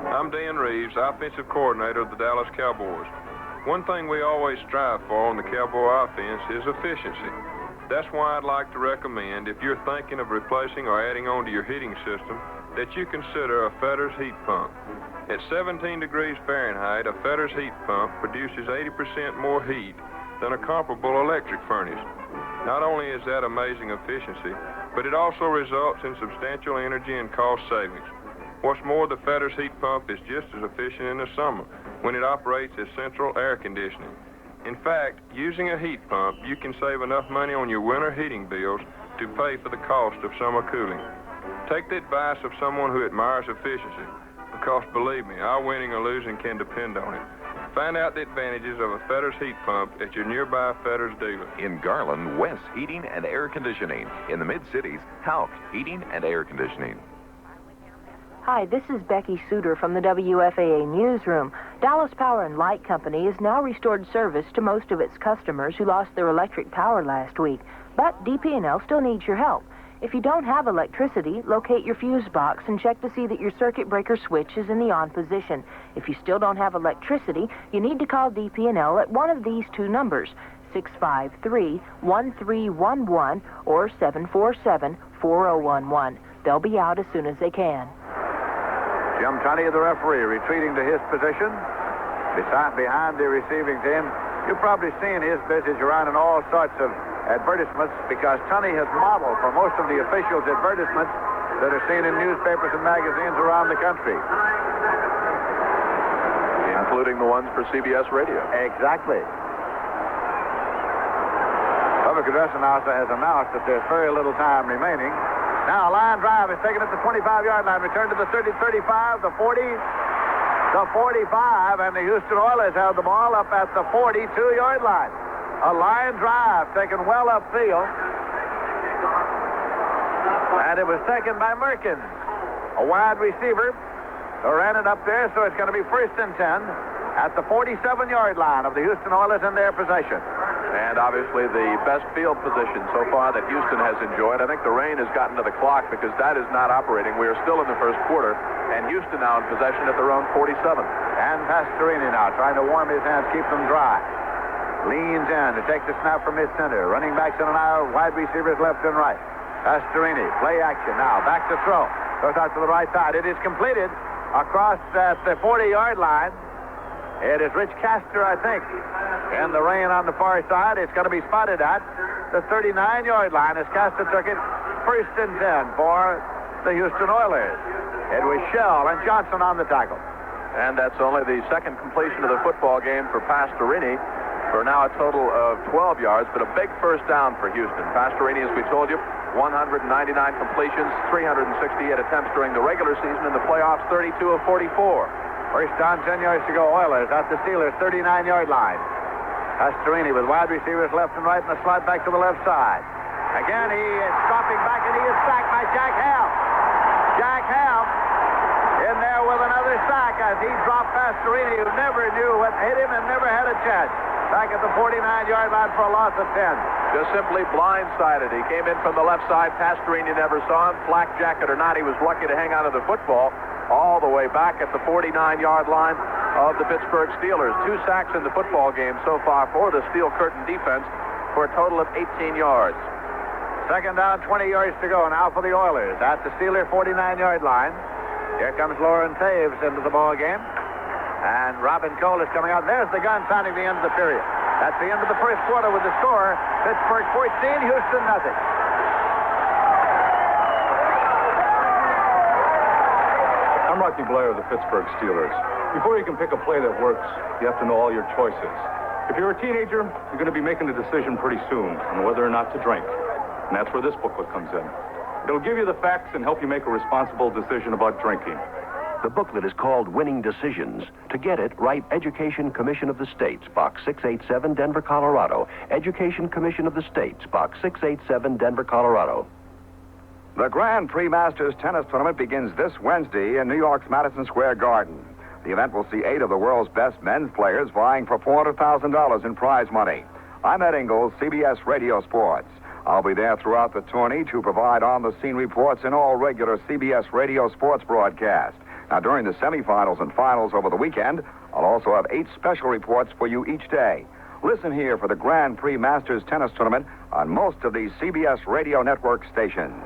I'm Dan Reeves, offensive coordinator of the Dallas Cowboys. One thing we always strive for on the Cowboy offense is efficiency. That's why I'd like to recommend, if you're thinking of replacing or adding on to your heating system, that you consider a Fetter's heat pump. At 17 degrees Fahrenheit, a Fetter's heat pump produces 80% more heat than a comparable electric furnace. Not only is that amazing efficiency, but it also results in substantial energy and cost savings. What's more, the Fetter's heat pump is just as efficient in the summer when it operates as central air conditioning. In fact, using a heat pump, you can save enough money on your winter heating bills to pay for the cost of summer cooling. Take the advice of someone who admires efficiency, because believe me, our winning or losing can depend on it. Find out the advantages of a Fetter's heat pump at your nearby Fetter's dealer. In Garland, West Heating and Air Conditioning. In the mid-cities, Hauk Heating and Air Conditioning. Hi, this is Becky Suter from the WFAA Newsroom. Dallas Power and Light Company has now restored service to most of its customers who lost their electric power last week. But DP&L still needs your help. If you don't have electricity, locate your fuse box and check to see that your circuit breaker switch is in the on position. If you still don't have electricity, you need to call DP&L at one of these two numbers, 653-1311 or 747-4011. They'll be out as soon as they can. Jim Tunney, the referee, retreating to his position behind the receiving team. You've probably seen his visage around in all sorts of advertisements because Tunney has modeled for most of the officials' advertisements that are seen in newspapers and magazines around the country. Including the ones for CBS Radio. Exactly. Public address announcer has announced that there's very little time remaining. Now, a line drive is taken at the 25-yard line. Return to the 30, 35, the 40, the 45, and the Houston Oilers have the ball up at the 42-yard line. A line drive taken well upfield. And it was taken by Merkins, a wide receiver who ran it up there, so it's going to be 1st and 10 at the 47-yard line of the Houston Oilers in their possession. And obviously the best field position so far that Houston has enjoyed. I think the rain has gotten to the clock because that is not operating. We are still in the first quarter, and Houston now in possession at their own 47. And Pastorini now trying to warm his hands, keep them dry. Leans in to take the snap from his center. Running backs in an hour, wide receivers left and right. Pastorini, play action now. Back to throw. Goes out to the right side. It is completed across at the 40-yard line. It is Rich Castor, I think. In the rain on the far side, it's going to be spotted at the 39-yard line as Castor took it 1st and 10 for the Houston Oilers. It was Shell and Johnson on the tackle. And that's only the second completion of the football game for Pastorini for now a total of 12 yards, but a big first down for Houston. Pastorini, as we told you, 199 completions, 368 attempts during the regular season. In the playoffs, 32 of 44. First down, 10 yards to go. Oilers at the Steelers' 39-yard line. Pastorini with wide receivers left and right and the slot back to the left side. Again, he is dropping back and he is sacked by Jack Hale. Jack Hale in there with another sack as he dropped Pastorini, who never knew what hit him and never had a chance. Back at the 49-yard line for a loss of 10. Just simply blindsided. He came in from the left side. Pastorini never saw him. Flak jacket or not, he was lucky to hang on to the football all the way back at the 49-yard line of the Pittsburgh Steelers. 2 sacks in the football game so far for the Steel Curtain defense for a total of 18 yards. Second down, 20 yards to go now for the Oilers at the Steeler 49-yard line. Here comes Lauren Taves into the ball game. And Robin Cole is coming out. There's the gun sounding the end of the period. That's the end of the first quarter with the score. Pittsburgh 14, Houston nothing. I'm Rocky Blair of the Pittsburgh Steelers. Before you can pick a play that works, you have to know all your choices. If you're a teenager, you're going to be making a decision pretty soon on whether or not to drink. And that's where this booklet comes in. It'll give you the facts and help you make a responsible decision about drinking. The booklet is called Winning Decisions. To get it, write Education Commission of the States, Box 687, Denver, Colorado. Education Commission of the States, Box 687, Denver, Colorado. The Grand Prix Masters Tennis Tournament begins this Wednesday in New York's Madison Square Garden. The event will see 8 of the world's best men's players vying for $400,000 in prize money. I'm Ed Ingles, CBS Radio Sports. I'll be there throughout the tourney to provide on-the-scene reports in all regular CBS Radio Sports broadcasts. Now, during the semifinals and finals over the weekend, I'll also have 8 special reports for you each day. Listen here for the Grand Prix Masters Tennis Tournament on most of these CBS Radio Network stations.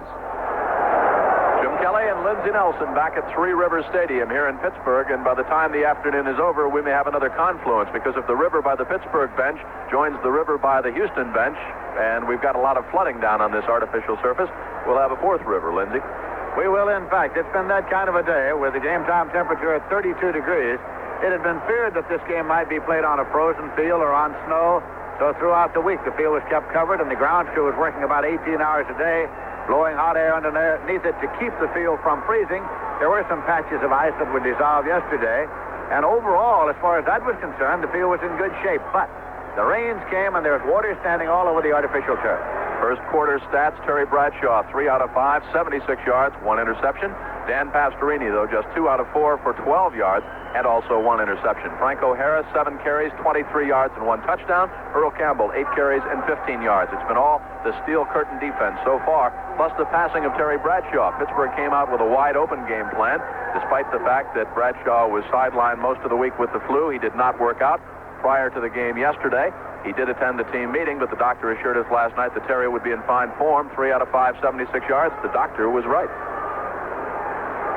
Jim Kelly and Lindsey Nelson back at Three Rivers Stadium here in Pittsburgh, and by the time the afternoon is over, we may have another confluence, because if the river by the Pittsburgh bench joins the river by the Houston bench, and we've got a lot of flooding down on this artificial surface, we'll have a fourth river, Lindsey. We will, in fact. It's been that kind of a day with the game time temperature at 32 degrees. It had been feared that this game might be played on a frozen field or on snow, so throughout the week the field was kept covered, and the ground crew was working about 18 hours a day, blowing hot air underneath it to keep the field from freezing. There were some patches of ice that would dissolve yesterday, and overall, as far as that was concerned, the field was in good shape. But the rains came, and there's water standing all over the artificial turf. First quarter stats, Terry Bradshaw, 3 out of 5, 76 yards, 1 interception. Dan Pastorini, though, just 2 out of 4 for 12 yards and also 1 interception. Franco Harris, 7 carries, 23 yards and 1 touchdown. Earl Campbell, 8 carries and 15 yards. It's been all the steel curtain defense so far, plus the passing of Terry Bradshaw. Pittsburgh came out with a wide-open game plan, despite the fact that Bradshaw was sidelined most of the week with the flu. He did not work out prior to the game yesterday. He did attend the team meeting, but the doctor assured us last night that Terry would be in fine form. 3 out of 5, 76 yards. The doctor was right.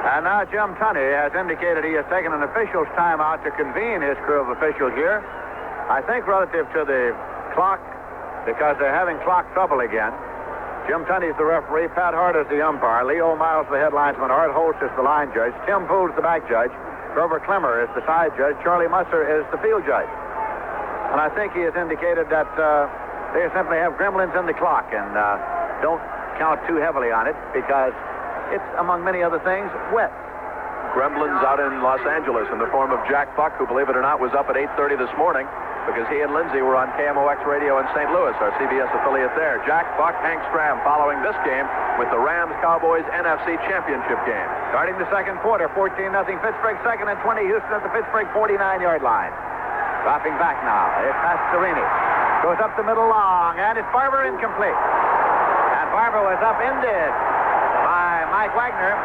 And now Jim Tunney has indicated he has taken an official's timeout to convene his crew of officials here. I think relative to the clock, because they're having clock trouble again. Jim Tunney's the referee. Pat Hart is the umpire. Leo Miles, the head linesman. Art Holtz is the line judge. Tim Poole's the back judge. Grover Clemmer is the side judge. Charlie Musser is the field judge. And I think he has indicated that they simply have gremlins in the clock and don't count too heavily on it because it's, among many other things, wet. Gremlins out in Los Angeles in the form of Jack Buck, who, believe it or not, was up at 8:30 this morning because he and Lindsey were on KMOX radio in St. Louis, our CBS affiliate there. Jack Buck, Hank Stram following this game with the Rams-Cowboys NFC Championship game. Starting the second quarter, 14-0 Pittsburgh, 2nd and 20, Houston at the Pittsburgh 49-yard line. Dropping back now. It's Pastorini. Goes up the middle long, and it's Barber incomplete. And Barber was upended by Mike Wagner,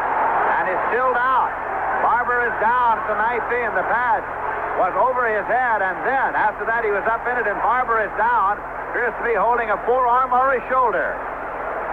and is still down. Barber is down at the 19. The pass was over his head, and then after that he was upended, and Barber is down. Appears to be holding a forearm or a shoulder.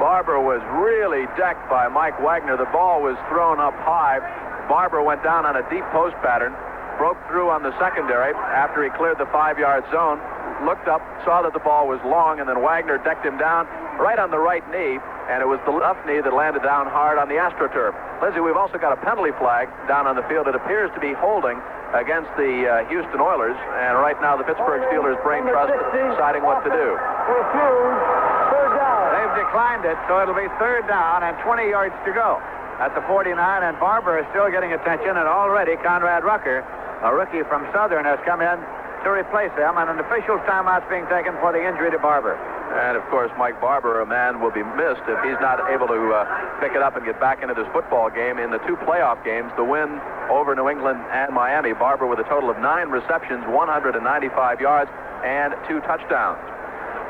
Barber was really decked by Mike Wagner. The ball was thrown up high. Barber went down on a deep post pattern, broke through on the secondary after he cleared the 5-yard zone, looked up, saw that the ball was long, and then Wagner decked him down right on the right knee, and it was the left knee that landed down hard on the AstroTurf. Lindsey, we've also got a penalty flag down on the field. It appears to be holding against the Houston Oilers, and right now the Pittsburgh Steelers brain trust deciding what to do. Third down. They've declined it, so it'll be 3rd down and 20 yards to go at the 49, and Barber is still getting attention, and already Conrad Rucker, a rookie from Southern, has come in to replace him, and an official timeout's being taken for the injury to Barber. And, of course, Mike Barber, a man, will be missed if he's not able to pick it up and get back into this football game. In the 2 playoff games, the win over New England and Miami, Barber with a total of 9 receptions, 195 yards, and 2 touchdowns.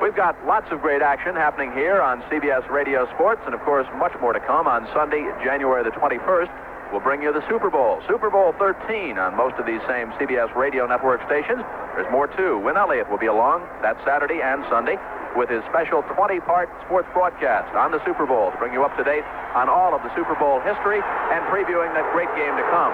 We've got lots of great action happening here on CBS Radio Sports, and, of course, much more to come on Sunday, January the 21st. We'll bring you the Super Bowl, Super Bowl 13 on most of these same CBS Radio Network stations. There's more, too. Win Elliott will be along that Saturday and Sunday with his special 20-part sports broadcast on the Super Bowl to bring you up to date on all of the Super Bowl history and previewing that great game to come.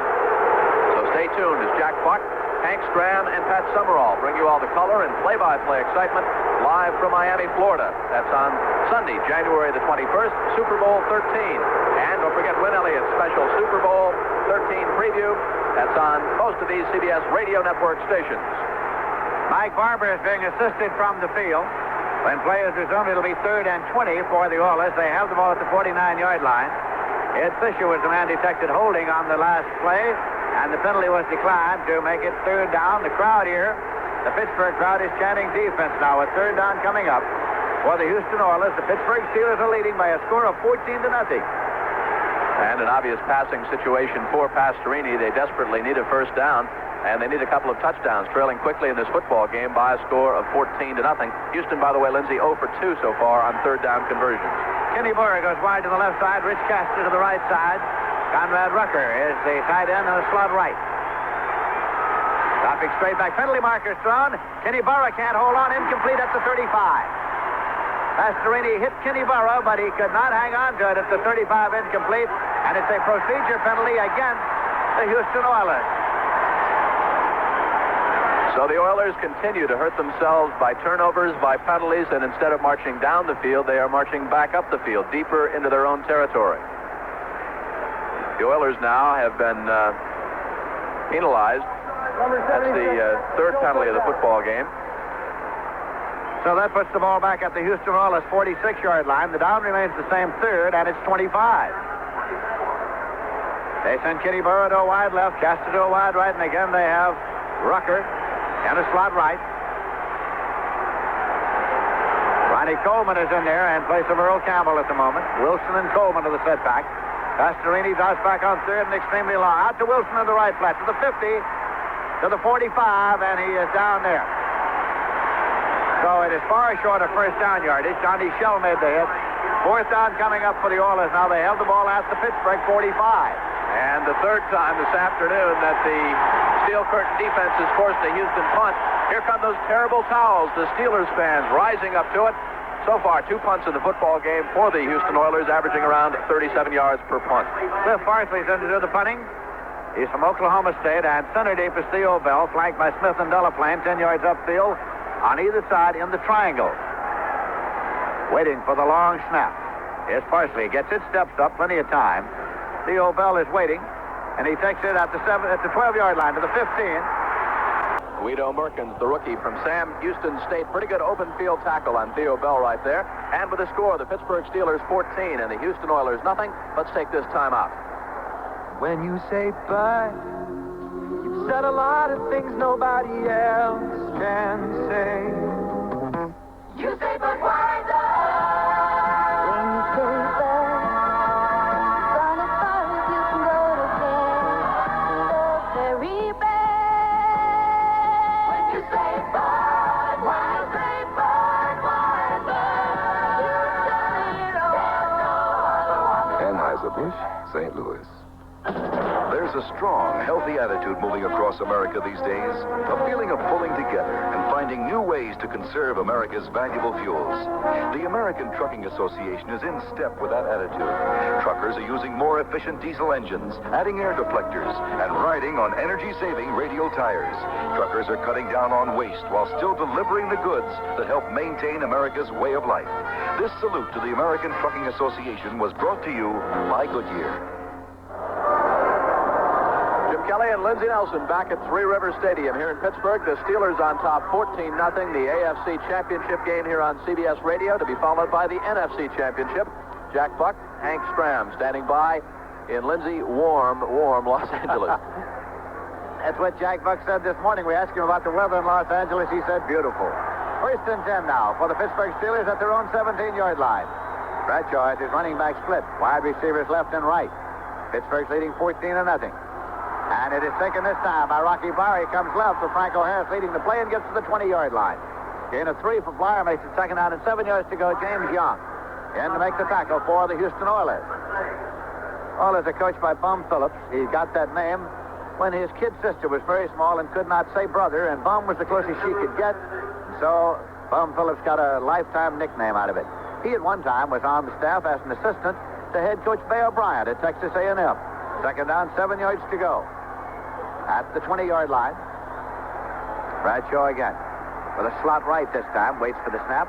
So stay tuned as Jack Buck, Hank Stram, and Pat Summerall bring you all the color and play-by-play excitement live from Miami, Florida. That's on Sunday, January the 21st, Super Bowl 13. And don't forget Win Elliott's special Super Bowl 13 preview. That's on most of these CBS Radio Network stations. Mike Barber is being assisted from the field. When play is resumed, it'll be 3rd and 20 for the Oilers. They have the ball at the 49-yard line. Ed Fisher was the man detected holding on the last play, and the penalty was declined to make it 3rd down. The crowd here, the Pittsburgh crowd, is chanting defense now with 3rd down coming up for the Houston Oilers. The Pittsburgh Steelers are leading by a score of 14-0. And an obvious passing situation for Pastorini. They desperately need a 1st down, and they need a couple of touchdowns, trailing quickly in this football game by a score of 14-0. Houston, by the way, Lindsey, 0 for 2 so far on 3rd down conversions. Kenny Burr goes wide to the left side. Rich Caster to the right side. Conrad Rucker is the tight end in the slot right. Dropping straight back. Penalty markers thrown. Kenny Burr can't hold on. Incomplete at the 35. Pastorini hit Kenny Burr, but he could not hang on to it at the 35, incomplete. And it's a procedure penalty against the Houston Oilers. So the Oilers continue to hurt themselves by turnovers, by penalties, and instead of marching down the field, they are marching back up the field, deeper into their own territory. The Oilers now have been penalized. That's the third penalty of the football game. So that puts the ball back at the Houston Oilers 46-yard line. The down remains the same, third, and it's 25. They send Kitty Burrow to a wide left, Castro to a wide right, and again they have Rucker in a slot right. Ronnie Coleman is in there in place of Earl Campbell at the moment. Wilson and Coleman to the setback. Pastorini drops back on third and extremely long. Out to Wilson in the right flat, to the 50, to the 45, and he is down there. So it is far short of first down yardage. Johnny Shell made the hit. Fourth down coming up for the Oilers. Now they held the ball at the Pittsburgh 45. And the third time this afternoon that the Steel Curtain defense has forced a Houston punt. Here come those terrible towels. The Steelers fans rising up to it. So far, 2 punts in the football game for the Houston Oilers, averaging around 37 yards per punt. Cliff Barkley's in to do the punting. He's from Oklahoma State, and center deep is Theo Bell, flanked by Smith and Delaplane, 10 yards upfield on either side in the triangle. Waiting for the long snap. Here's Parsley. Gets it, steps up, plenty of time. Theo Bell is waiting, and he takes it at the 12-yard line to the 15. Guido Merkins, the rookie from Sam Houston State. Pretty good open field tackle on Theo Bell right there. And with the score, the Pittsburgh Steelers 14 and the Houston Oilers nothing. Let's take this time out. When you say bye, you've said a lot of things nobody else can say. You say, but why though? When you say bye, gone as far as you can go to bed. The very best. When you say bye, why say bye, why bye? You tell it all. Anheuser-Busch, St. Louis. There's a strong, healthy attitude moving across America these days. A feeling of pulling together and finding new ways to conserve America's valuable fuels. The American Trucking Association is in step with that attitude. Truckers are using more efficient diesel engines, adding air deflectors, and riding on energy-saving radial tires. Truckers are cutting down on waste while still delivering the goods that help maintain America's way of life. This salute to the American Trucking Association was brought to you by Goodyear. Jim Kelly and Lindsey Nelson back at Three Rivers Stadium here in Pittsburgh. The Steelers on top 14-0. The AFC Championship game here on CBS Radio to be followed by the NFC Championship. Jack Buck, Hank Stram standing by in Lindsey, warm Los Angeles. That's what Jack Buck said this morning. We asked him about the weather in Los Angeles. He said, beautiful. First and 10 now for the Pittsburgh Steelers at their own 17-yard line. Bradshaw has his running back split. Wide receivers left and right. Pittsburgh's leading 14-0. And it is taken this time by Rocky Blyer. He comes left for Franco Harris leading the play and gets to the 20-yard line. Gain of 3 for Blyer, makes it second down and 7 yards to go. James Young in to make the tackle for the Houston Oilers. Oilers are coached by Bum Phillips. He got that name when his kid sister was very small and could not say brother, and Bum was the closest she could get. So Bum Phillips got a lifetime nickname out of it. He at one time was on the staff as an assistant to head coach Bay O'Brien at Texas A&M. Second down, 7 yards to go. At the 20-yard line. Bradshaw again. With a slot right this time. Waits for the snap.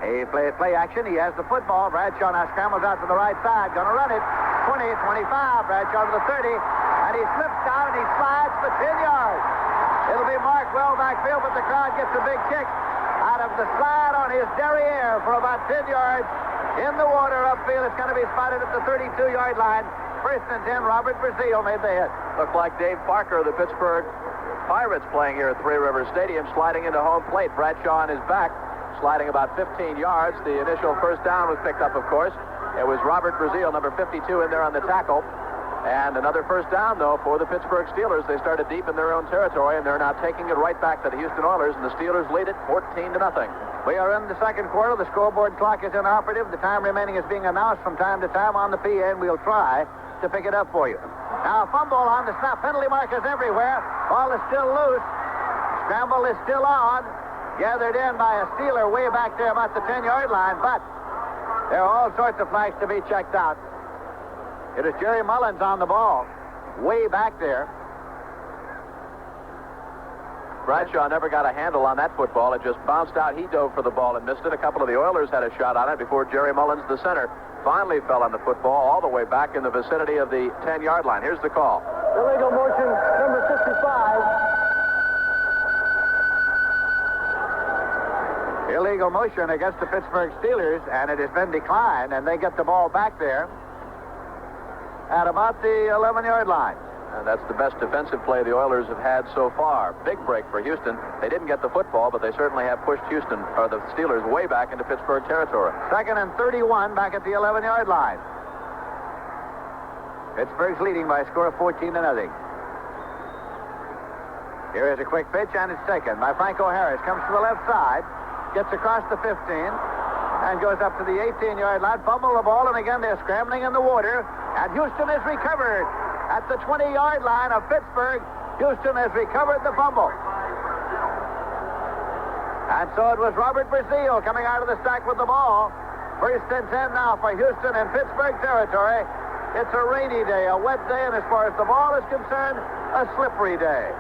He plays play action. He has the football. Bradshaw now scrambles out to the right side. Gonna run it. 20, 25. Bradshaw to the 30. And he slips down and he slides for 10 yards. It'll be marked well backfield, but the crowd gets a big kick out of the slide on his derriere for about 10 yards. In the water upfield. It's going to be spotted at the 32-yard line. First and 10, Robert Brazil made the hit. Looked like Dave Parker, the Pittsburgh Pirates, playing here at Three Rivers Stadium, sliding into home plate. Bradshaw on his back, sliding about 15 yards. The initial first down was picked up, of course. It was Robert Brazil, number 52, in there on the tackle. And another first down, though, for the Pittsburgh Steelers. They started deep in their own territory, and they're now taking it right back to the Houston Oilers, and the Steelers lead it 14-0. We are in the second quarter. The scoreboard clock is inoperative. The time remaining is being announced from time to time on the PA, and we'll try to pick it up for you. Now, fumble on the snap. Penalty markers everywhere. Ball is still loose. Scramble is still on. Gathered in by a Steeler way back there about the 10-yard line, but there are all sorts of flags to be checked out. It is Jerry Mullins on the ball, way back there. Bradshaw never got a handle on that football. It just bounced out. He dove for the ball and missed it. A couple of the Oilers had a shot on it before Jerry Mullins, the center, finally fell on the football all the way back in the vicinity of the 10-yard line. Here's the call. Illegal motion, number 55. Illegal motion against the Pittsburgh Steelers, and it has been declined, and they get the ball back there at about the 11-yard line. And that's the best defensive play the Oilers have had so far. Big break for Houston. They didn't get the football, but they certainly have pushed the Steelers way back into Pittsburgh territory. 2nd and 31 back at the 11-yard line. Pittsburgh's leading by a score of 14-0. Here is a quick pitch, and it's taken by Franco Harris. Comes to the left side, gets across the 15, and goes up to the 18-yard line. Fumble the ball, and again they're scrambling in the water, and Houston is recovered. At the 20-yard line of Pittsburgh, Houston has recovered the fumble. And so it was Robert Brazile coming out of the stack with the ball. 1st and 10 now for Houston in Pittsburgh territory. It's a rainy day, a wet day, and as far as the ball is concerned, a slippery day.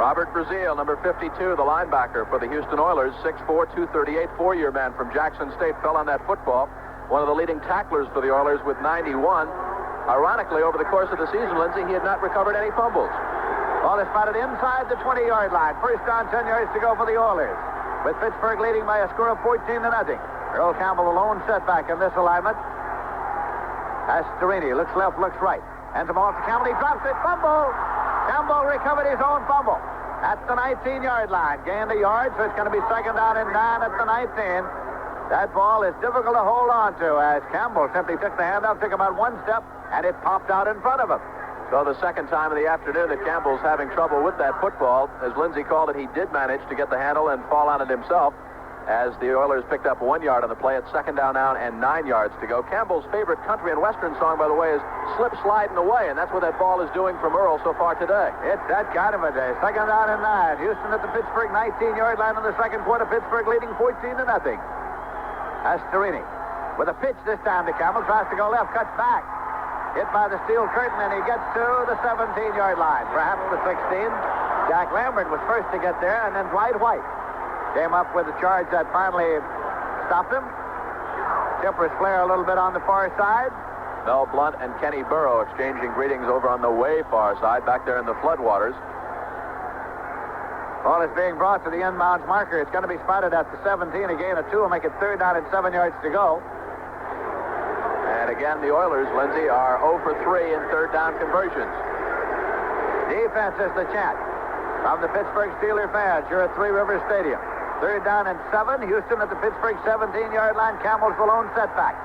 Robert Brazile, number 52, the linebacker for the Houston Oilers, 6'4", 238, four-year man from Jackson State, fell on that football. One of the leading tacklers for the Oilers with 91. Ironically, over the course of the season, Lindsey, he had not recovered any fumbles. Ball is spotted inside the 20-yard line. 1st down, 10 yards to go for the Oilers, with Pittsburgh leading by a score of 14-0. Earl Campbell, the lone setback in this alignment. Pastorini looks left, looks right. Hands the ball to Campbell. He drops it. Fumble. Campbell recovered his own fumble at the 19-yard line. Gained a yard, so it's going to be 2nd down and 9 at the 19. That ball is difficult to hold on to as Campbell simply took the handoff, took about one step, and it popped out in front of him. So the second time of the afternoon that Campbell's having trouble with that football. As Lindsey called it, he did manage to get the handle and fall on it himself as the Oilers picked up 1 yard on the play at 2nd down now and 9 yards to go. Campbell's favorite country and western song, by the way, is Slip Sliding Away, and that's what that ball is doing from Earl so far today. It's that kind of a day. 2nd down and 9. Houston at the Pittsburgh 19-yard line in the second quarter. Pittsburgh leading 14-0. Pastorini with a pitch this time to Campbell. Tries to go left, cuts back. Hit by the steel curtain, and he gets to the 17-yard line, perhaps the 16. Jack Lambert was first to get there, and then Dwight White came up with a charge that finally stopped him. Tippers flare a little bit on the far side. Mel Blunt and Kenny Burrow exchanging greetings over on the way far side, back there in the floodwaters. Ball is being brought to the inbounds marker. It's going to be spotted at the 17. A gain of 2 will make it 3rd down and 7 yards to go. And again, the Oilers, Lindsey, are 0 for 3 in 3rd down conversions. Defense is the chant from the Pittsburgh Steelers fans here at Three Rivers Stadium. 3rd down and 7. Houston at the Pittsburgh 17-yard line. Campbell's the lone setback.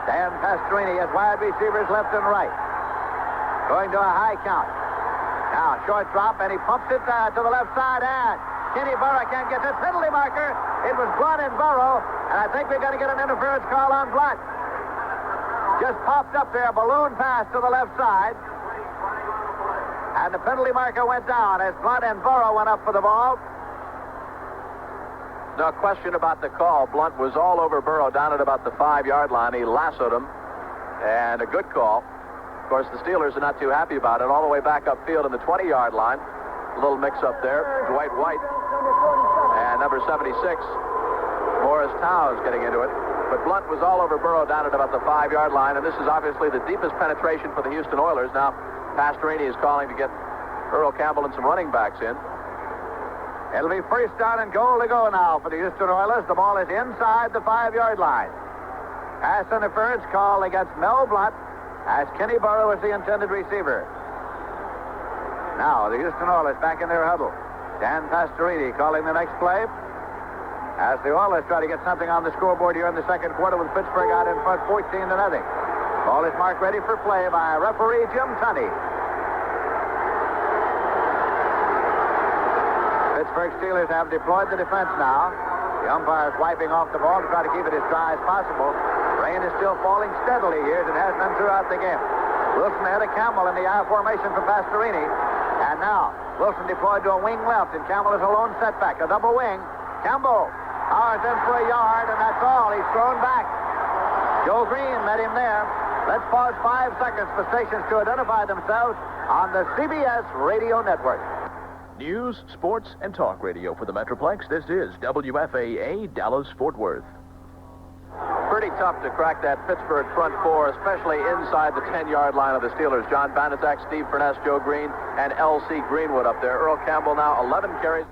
Dan Pastorini has wide receivers left and right. Going to a high count. Now, short drop, and he pumps it to the left side, and Kenny Burrow can't get the penalty marker. It was Blunt and Burrow, and I think we're going to get an interference call on Blunt. Just popped up there, a balloon pass to the left side. And the penalty marker went down as Blunt and Burrow went up for the ball. No question about the call. Blunt was all over Burrow down at about the 5-yard line. He lassoed him, and a good call. Of course, the Steelers are not too happy about it. All the way back upfield in the 20-yard line. A little mix-up there. Dwight White and number 76, Morris Towns getting into it. But Blunt was all over Burrow down at about the 5-yard line, and this is obviously the deepest penetration for the Houston Oilers. Now, Pastorini is calling to get Earl Campbell and some running backs in. It'll be 1st down and goal to go now for the Houston Oilers. The ball is inside the 5-yard line. Pass interference call against Mel Blunt as Kenny Burrow is the intended receiver. Now, the Houston Oilers back in their huddle. Dan Pastorini calling the next play as the Oilers try to get something on the scoreboard here in the second quarter with Pittsburgh out in front 14-0. Ball is marked ready for play by referee Jim Tunney. Pittsburgh Steelers have deployed the defense now. The umpire is wiping off the ball to try to keep it as dry as possible. Rain is still falling steadily here as it has been throughout the game. Wilson ahead of Campbell in the I formation for Pastorini. And now, Wilson deployed to a wing left, and Campbell is a lone setback, a double wing. Campbell powers in for a yard, and that's all. He's thrown back. Joe Green met him there. Let's pause 5 seconds for stations to identify themselves on the CBS Radio Network. News, sports, and talk radio for the Metroplex. This is WFAA Dallas-Fort Worth. Pretty tough to crack that Pittsburgh front four, especially inside the 10-yard line of the Steelers. John Banaszak, Steve Furness, Joe Green, and L.C. Greenwood up there. Earl Campbell now 11 carries,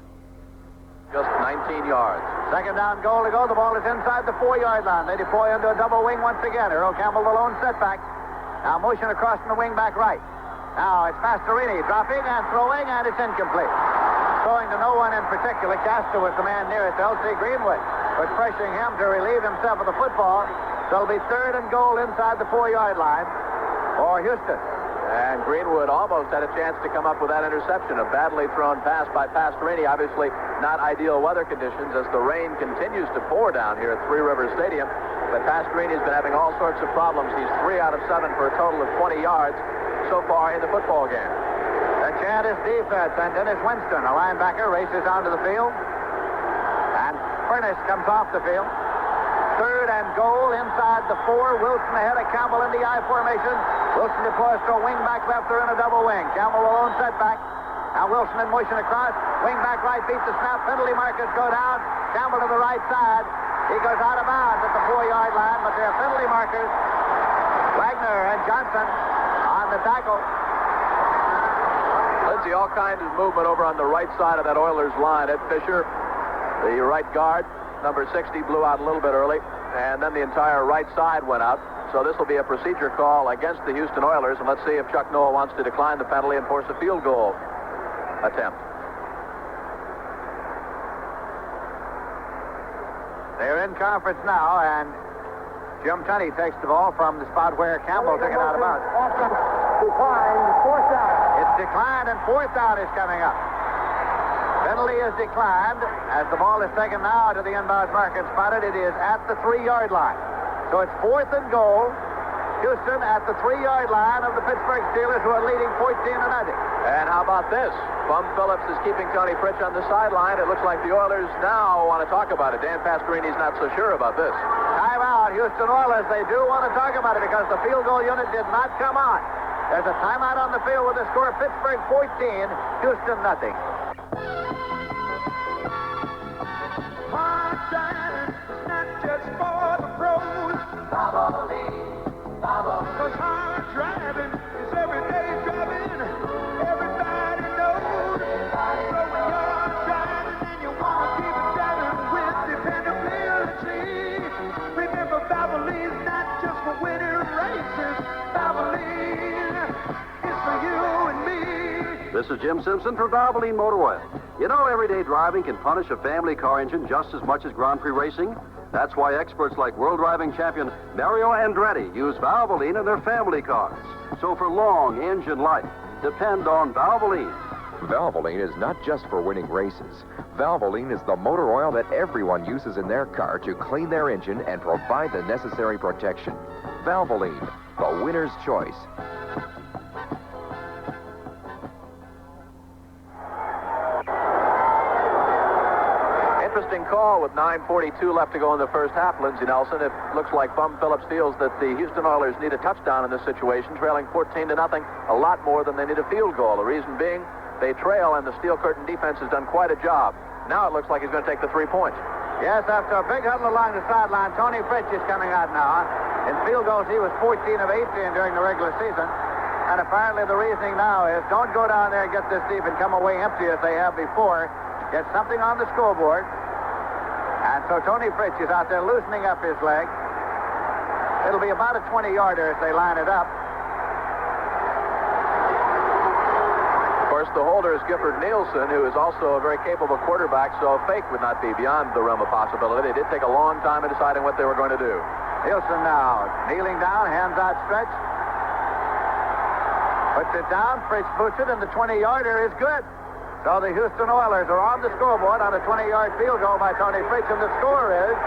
just 19 yards. Second down, goal to go. The ball is inside the 4-yard line. They deploy into a double wing once again. Earl Campbell, the lone setback. Now motion across from the wing back right. Now it's Pastorini dropping and throwing, and it's incomplete. Throwing to no one in particular. Castro was the man nearest to L.C. Greenwood, but pressuring him to relieve himself of the football. So it'll be third and goal inside the 4-yard line for Houston. And Greenwood almost had a chance to come up with that interception. A badly thrown pass by Pastorini. Obviously not ideal weather conditions as the rain continues to pour down here at Three Rivers Stadium. But Pastorini's been having all sorts of problems. He's 3 out of 7 for a total of 20 yards so far in the football game. The chant is defense, and Dennis Winston, a linebacker, races onto the field. And Furness comes off the field. Third and goal inside the 4. Wilson ahead of Campbell in the I formation. Wilson deploys to a wing back left. They're in a double wing. Campbell alone setback. Now Wilson in motion across. Wing back right beats the snap. Penalty markers go down. Campbell to the right side. He goes out of bounds at the 4-yard line, but there are penalty markers. Wagner and Johnson on the tackle. Lindsey, all kinds of movement over on the right side of that Oilers line. Ed Fisher, the right guard, number 60, blew out a little bit early, and then the entire right side went out. So this will be a procedure call against the Houston Oilers, and let's see if Chuck Noll wants to decline the penalty and force a field goal attempt. They're in conference now, and Jim Tunney takes the ball from the spot where Campbell took it out of bounds. Declined, 4th down. It's declined, and 4th down is coming up. Penalty is declined as the ball is taken now to the inbound mark and spotted. It is at the 3-yard line. So it's 4th and goal. Houston at the 3-yard line of the Pittsburgh Steelers, who are leading 14-0. And how about this? Bum Phillips is keeping Tony Fritsch on the sideline. It looks like the Oilers now want to talk about it. Dan Pastorini's not so sure about this. Timeout, Houston Oilers. They do want to talk about it because the field goal unit did not come on. There's a timeout on the field with the score: Pittsburgh 14, Houston nothing. Hard driving is not just for the pros. Because hard driving is everyday driving. Everybody knows. So when you're driving and you want to keep it driving with dependability, remember Valvoline's not just for winning races. Valvoline is for you and me. This is Jim Simpson for Valvoline Motor Oil. You know, everyday driving can punish a family car engine just as much as Grand Prix racing. That's why experts like world driving champion Mario Andretti use Valvoline in their family cars. So for long engine life, depend on Valvoline. Valvoline is not just for winning races. Valvoline is the motor oil that everyone uses in their car to clean their engine and provide the necessary protection. Valvoline, the winner's choice. Interesting call with 9:42 left to go in the first half, Lindsey Nelson. It looks like Bum Phillips feels that the Houston Oilers need a touchdown in this situation, trailing 14-0, a lot more than they need a field goal. The reason being, they trail, and the Steel Curtain defense has done quite a job. Now it looks like he's going to take the 3 points. Yes, after a big huddle along the sideline, Tony Fritsch is coming out now. In field goals, he was 14 of 18 during the regular season. And apparently the reasoning now is don't go down there and get this deep and come away empty as they have before. Get something on the scoreboard. And so Tony Fritsch is out there loosening up his leg. It'll be about a 20-yarder as they line it up. Of course, the holder is Gifford Nielsen, who is also a very capable quarterback, so a fake would not be beyond the realm of possibility. They did take a long time in deciding what they were going to do. Nielsen now kneeling down, hands outstretched. Puts it down, Fritsch puts it, and the 20-yarder is good. So the Houston Oilers are on the scoreboard on a 20-yard field goal by Tony Fritsch, and the score is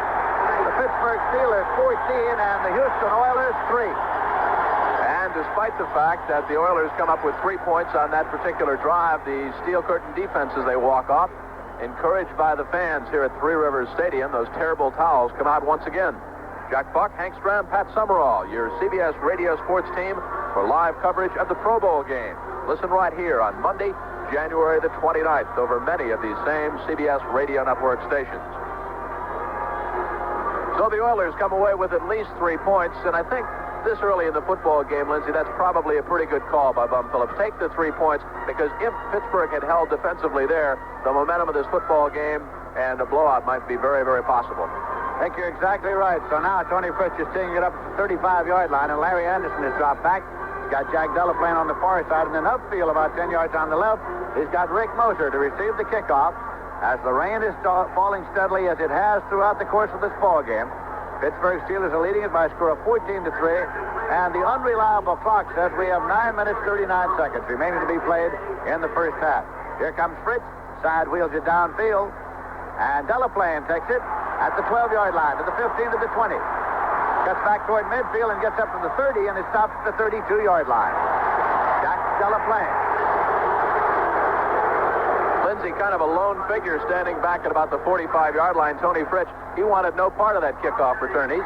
the Pittsburgh Steelers 14 and the Houston Oilers 3. And despite the fact that the Oilers come up with 3 points on that particular drive, the Steel Curtain defense, as they walk off, encouraged by the fans here at Three Rivers Stadium, those terrible towels come out once again. Jack Buck, Hank Stram, Pat Summerall, your CBS Radio Sports team for live coverage of the Pro Bowl game. Listen right here on Monday, January the 29th, over many of these same CBS Radio Network stations. So the Oilers come away with at least 3 points, and I think this early in the football game, Lindsey, that's probably a pretty good call by Bum Phillips. Take the 3 points, because if Pittsburgh had held defensively there, the momentum of this football game and a blowout might be very, very possible. I think you're exactly right. So now Tony Fritz is taking it up to the 35-yard line, and Larry Anderson has dropped back. He's got Jack Delaplane on the far side, and then upfield about 10 yards on the left, he's got Rick Moser to receive the kickoff. As the rain is falling steadily as it has throughout the course of this ball game, Pittsburgh Steelers are leading it by a score of 14-3, and the unreliable clock says we have 9 minutes, 39 seconds remaining to be played in the first half. Here comes Fritz, side wheels it downfield, and Delaplane takes it at the 12-yard line, to the 15, to the 20. Gets back toward midfield and gets up to the 30, and it stops at the 32-yard line. Jack Delaplane. Lindsey, kind of a lone figure standing back at about the 45-yard line. Tony Fritz, he wanted no part of that kickoff return. He's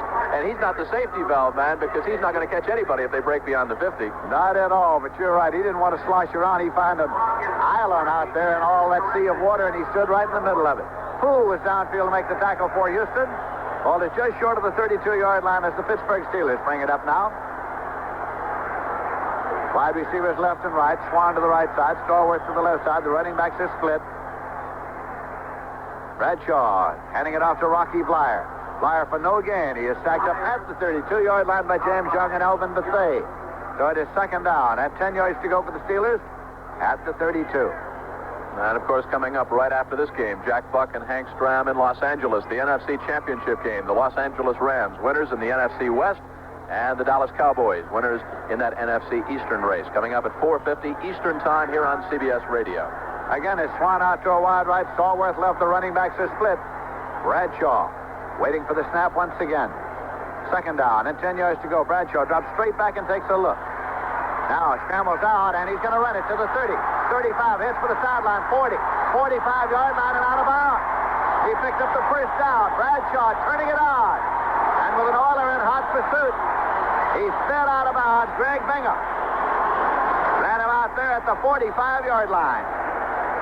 not the safety valve man, because he's not going to catch anybody if they break beyond the 50. Not at all, but you're right. He didn't want to slosh around. He found an island out there in all that sea of water, and he stood right in the middle of it. Poole was downfield to make the tackle for Houston. Ball is just short of the 32-yard line as the Pittsburgh Steelers bring it up now. Wide receivers left and right. Swan to the right side. Stallworth to the left side. The running backs are split. Bradshaw handing it off to Rocky Blyer. Blyer for no gain. He is sacked up at the 32-yard line by James Young and Elvin Bethea. So it is second down and 10 yards to go for the Steelers at the 32. And, of course, coming up right after this game, Jack Buck and Hank Stram in Los Angeles, the NFC Championship game. The Los Angeles Rams, winners in the NFC West, and the Dallas Cowboys, winners in that NFC Eastern race. Coming up at 4:50 Eastern time here on CBS Radio. Again, it's Swan out to a wide right. Stallworth left. The running backs are split. Bradshaw waiting for the snap once again. Second down and 10 yards to go. Bradshaw drops straight back and takes a look. Now scrambles out, and he's going to run it to the 30, 35, hits for the sideline, 40, 45-yard line, and out of bounds. He picked up the first down. Bradshaw turning it on. And with an Oiler in hot pursuit, he sped out of bounds. Greg Bingham ran him out there at the 45-yard line.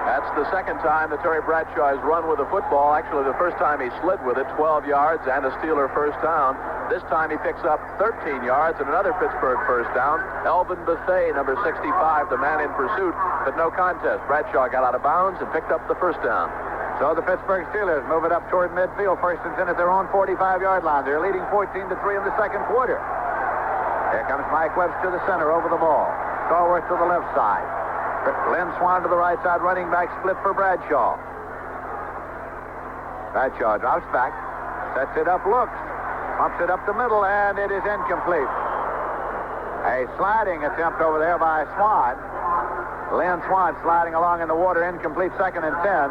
That's the second time that Terry Bradshaw has run with the football. Actually, the first time he slid with it, 12 yards and a Steeler first down. This time he picks up 13 yards and another Pittsburgh first down. Elvin Bethea, number 65, the man in pursuit, but no contest. Bradshaw got out of bounds and picked up the first down. So the Pittsburgh Steelers move it up toward midfield. First and 10 at their own 45-yard line. They're leading 14-3 in the second quarter. Here comes Mike Webster to the center over the ball. Stallworth to the left side. Lynn Swan to the right side. Running back split for Bradshaw. Bradshaw drops back. Sets it up, looks. Pumps it up the middle, and it is incomplete. A sliding attempt over there by Swan. Lynn Swan sliding along in the water, incomplete, second and 10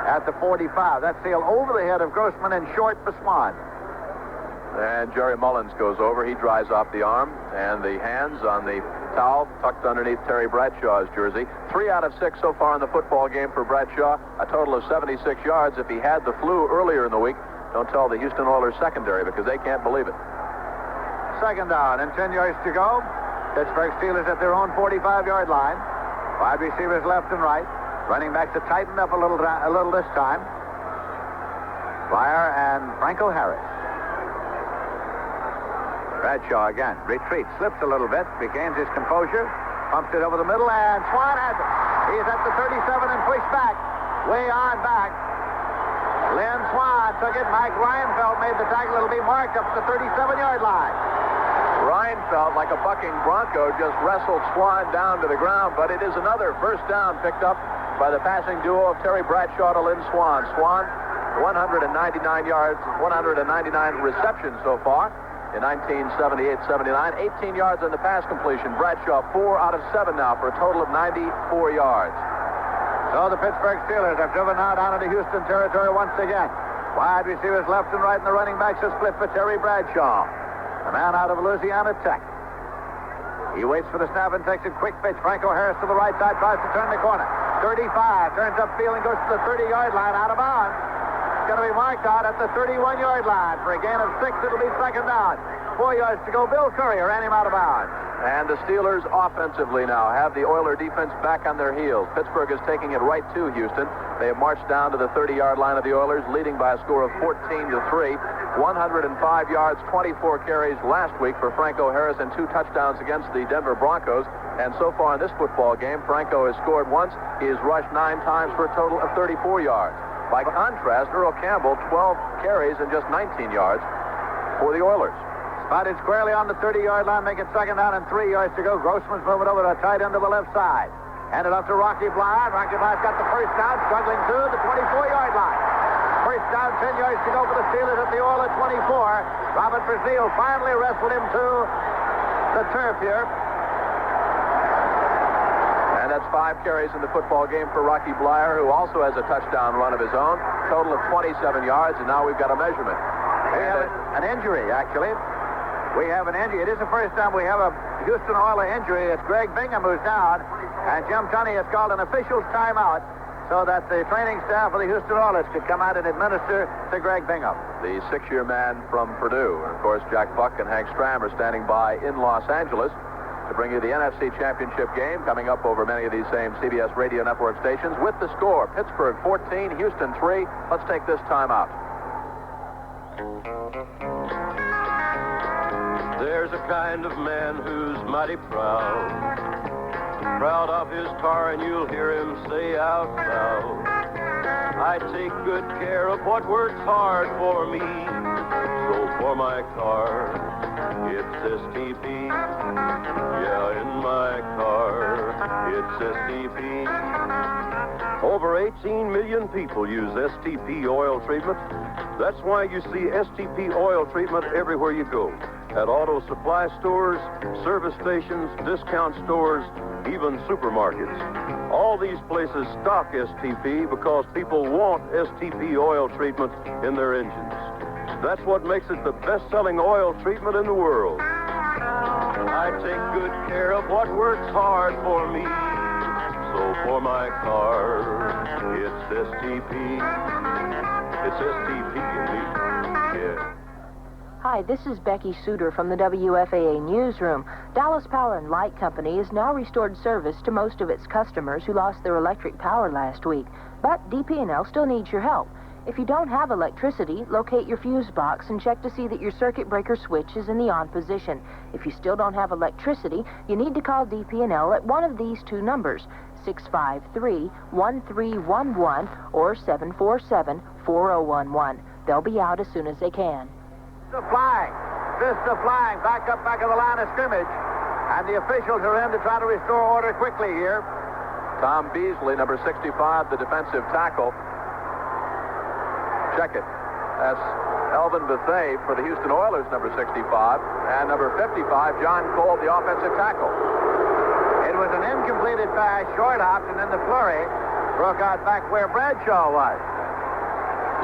at the 45. That's sailed over the head of Grossman and short for Swan. And Jerry Mullins goes over. He dries off the arm and the hands on the towel tucked underneath Terry Bradshaw's jersey. 3 out of 6 so far in the football game for Bradshaw. A total of 76 yards. If he had the flu earlier in the week, don't tell the Houston Oilers secondary because they can't believe it. Second down and 10 yards to go. Pittsburgh Steelers at their own 45-yard line. Wide receivers left and right. Running backs have tightened up a little this time. Blyer and Franco Harris. Bradshaw again. Retreats, slips a little bit, regains his composure, pumps it over the middle, and Swan has it. He's at the 37 and pushed back. Way on back. Lynn Swan took it. Mike Reinfeldt made the tackle. It'll be marked up to the 37-yard line. Reinfeldt, like a bucking bronco, just wrestled Swan down to the ground, but it is another first down picked up by the passing duo of Terry Bradshaw to Lynn Swan. Swan, 199 yards, 199 receptions so far in 1978-79. 18 yards on the pass completion. Bradshaw, 4 out of 7 now for a total of 94 yards. So the Pittsburgh Steelers have driven out onto Houston territory once again. Wide receivers left and right, and the running backs are split for Terry Bradshaw, the man out of Louisiana Tech. He waits for the snap and takes a quick pitch. Franco Harris to the right side, tries to turn the corner. 35, turns upfield and goes to the 30-yard line, out of bounds. going to be marked out at the 31-yard line. For a gain of 6, it'll be second down. 4 yards to go. Bill Curry ran him out of bounds. And the Steelers offensively now have the Oiler defense back on their heels. Pittsburgh is taking it right to Houston. They have marched down to the 30-yard line of the Oilers, leading by a score of 14-3. 105 yards, 24 carries last week for Franco Harris and 2 touchdowns against the Denver Broncos. And so far in this football game, Franco has scored once. He has rushed 9 times for a total of 34 yards. By contrast, Earl Campbell, 12 carries and just 19 yards for the Oilers. Spotted squarely on the 30-yard line, making second down and 3 yards to go. Grossman's moving over to a tight end to the left side. Handed up to Rocky Blythe. Rocky Blythe's got the first down, struggling to the 24-yard line. First down, 10 yards to go for the Steelers at the Oiler 24. Robert Brazil finally wrestled him to the turf here. And that's 5 carries in the football game for Rocky Bleier, who also has a touchdown run of his own. Total of 27 yards, and now we've got a measurement. We have an injury, actually. We have an injury. It is the first time we have a Houston Oiler injury. It's Greg Bingham who's down, and Jim Tunney has called an official's timeout so that the training staff of the Houston Oilers could come out and administer to Greg Bingham. The 6-year man from Purdue. And of course, Jack Buck and Hank Stram are standing by in Los Angeles to bring you the NFC Championship game coming up over many of these same CBS Radio Network stations with the score. Pittsburgh 14, Houston 3. Let's take this timeout. There's a kind of man who's mighty proud. Proud of his car, and you'll hear him say out loud, I take good care of what works hard for me. So for my car, it's STP. Yeah, in my car, it's STP. Over 18 million people use STP oil treatment. That's why you see STP oil treatment everywhere you go. At auto supply stores, service stations, discount stores, even supermarkets. All these places stock STP because people want STP oil treatment in their engines. That's what makes it the best-selling oil treatment in the world. I take good care of what works hard for me. So for my car, it's STP. It's STP in me. Yeah. Hi, this is Becky Suter from the WFAA Newsroom. Dallas Power and Light Company has now restored service to most of its customers who lost their electric power last week. But DP&L still needs your help. If you don't have electricity, locate your fuse box and check to see that your circuit breaker switch is in the on position. If you still don't have electricity, you need to call DP&L at one of these 2 numbers, 653-1311 or 747-4011. They'll be out as soon as they can. Fists are flying. Back of the line of scrimmage. And the officials are in to try to restore order quickly here. Tom Beasley, number 65, the defensive tackle. Check it. That's Elvin Bethea for the Houston Oilers, number 65. And number 55, John Cole, the offensive tackle. It was an incompleted pass, short hopped, and then the flurry broke out back where Bradshaw was.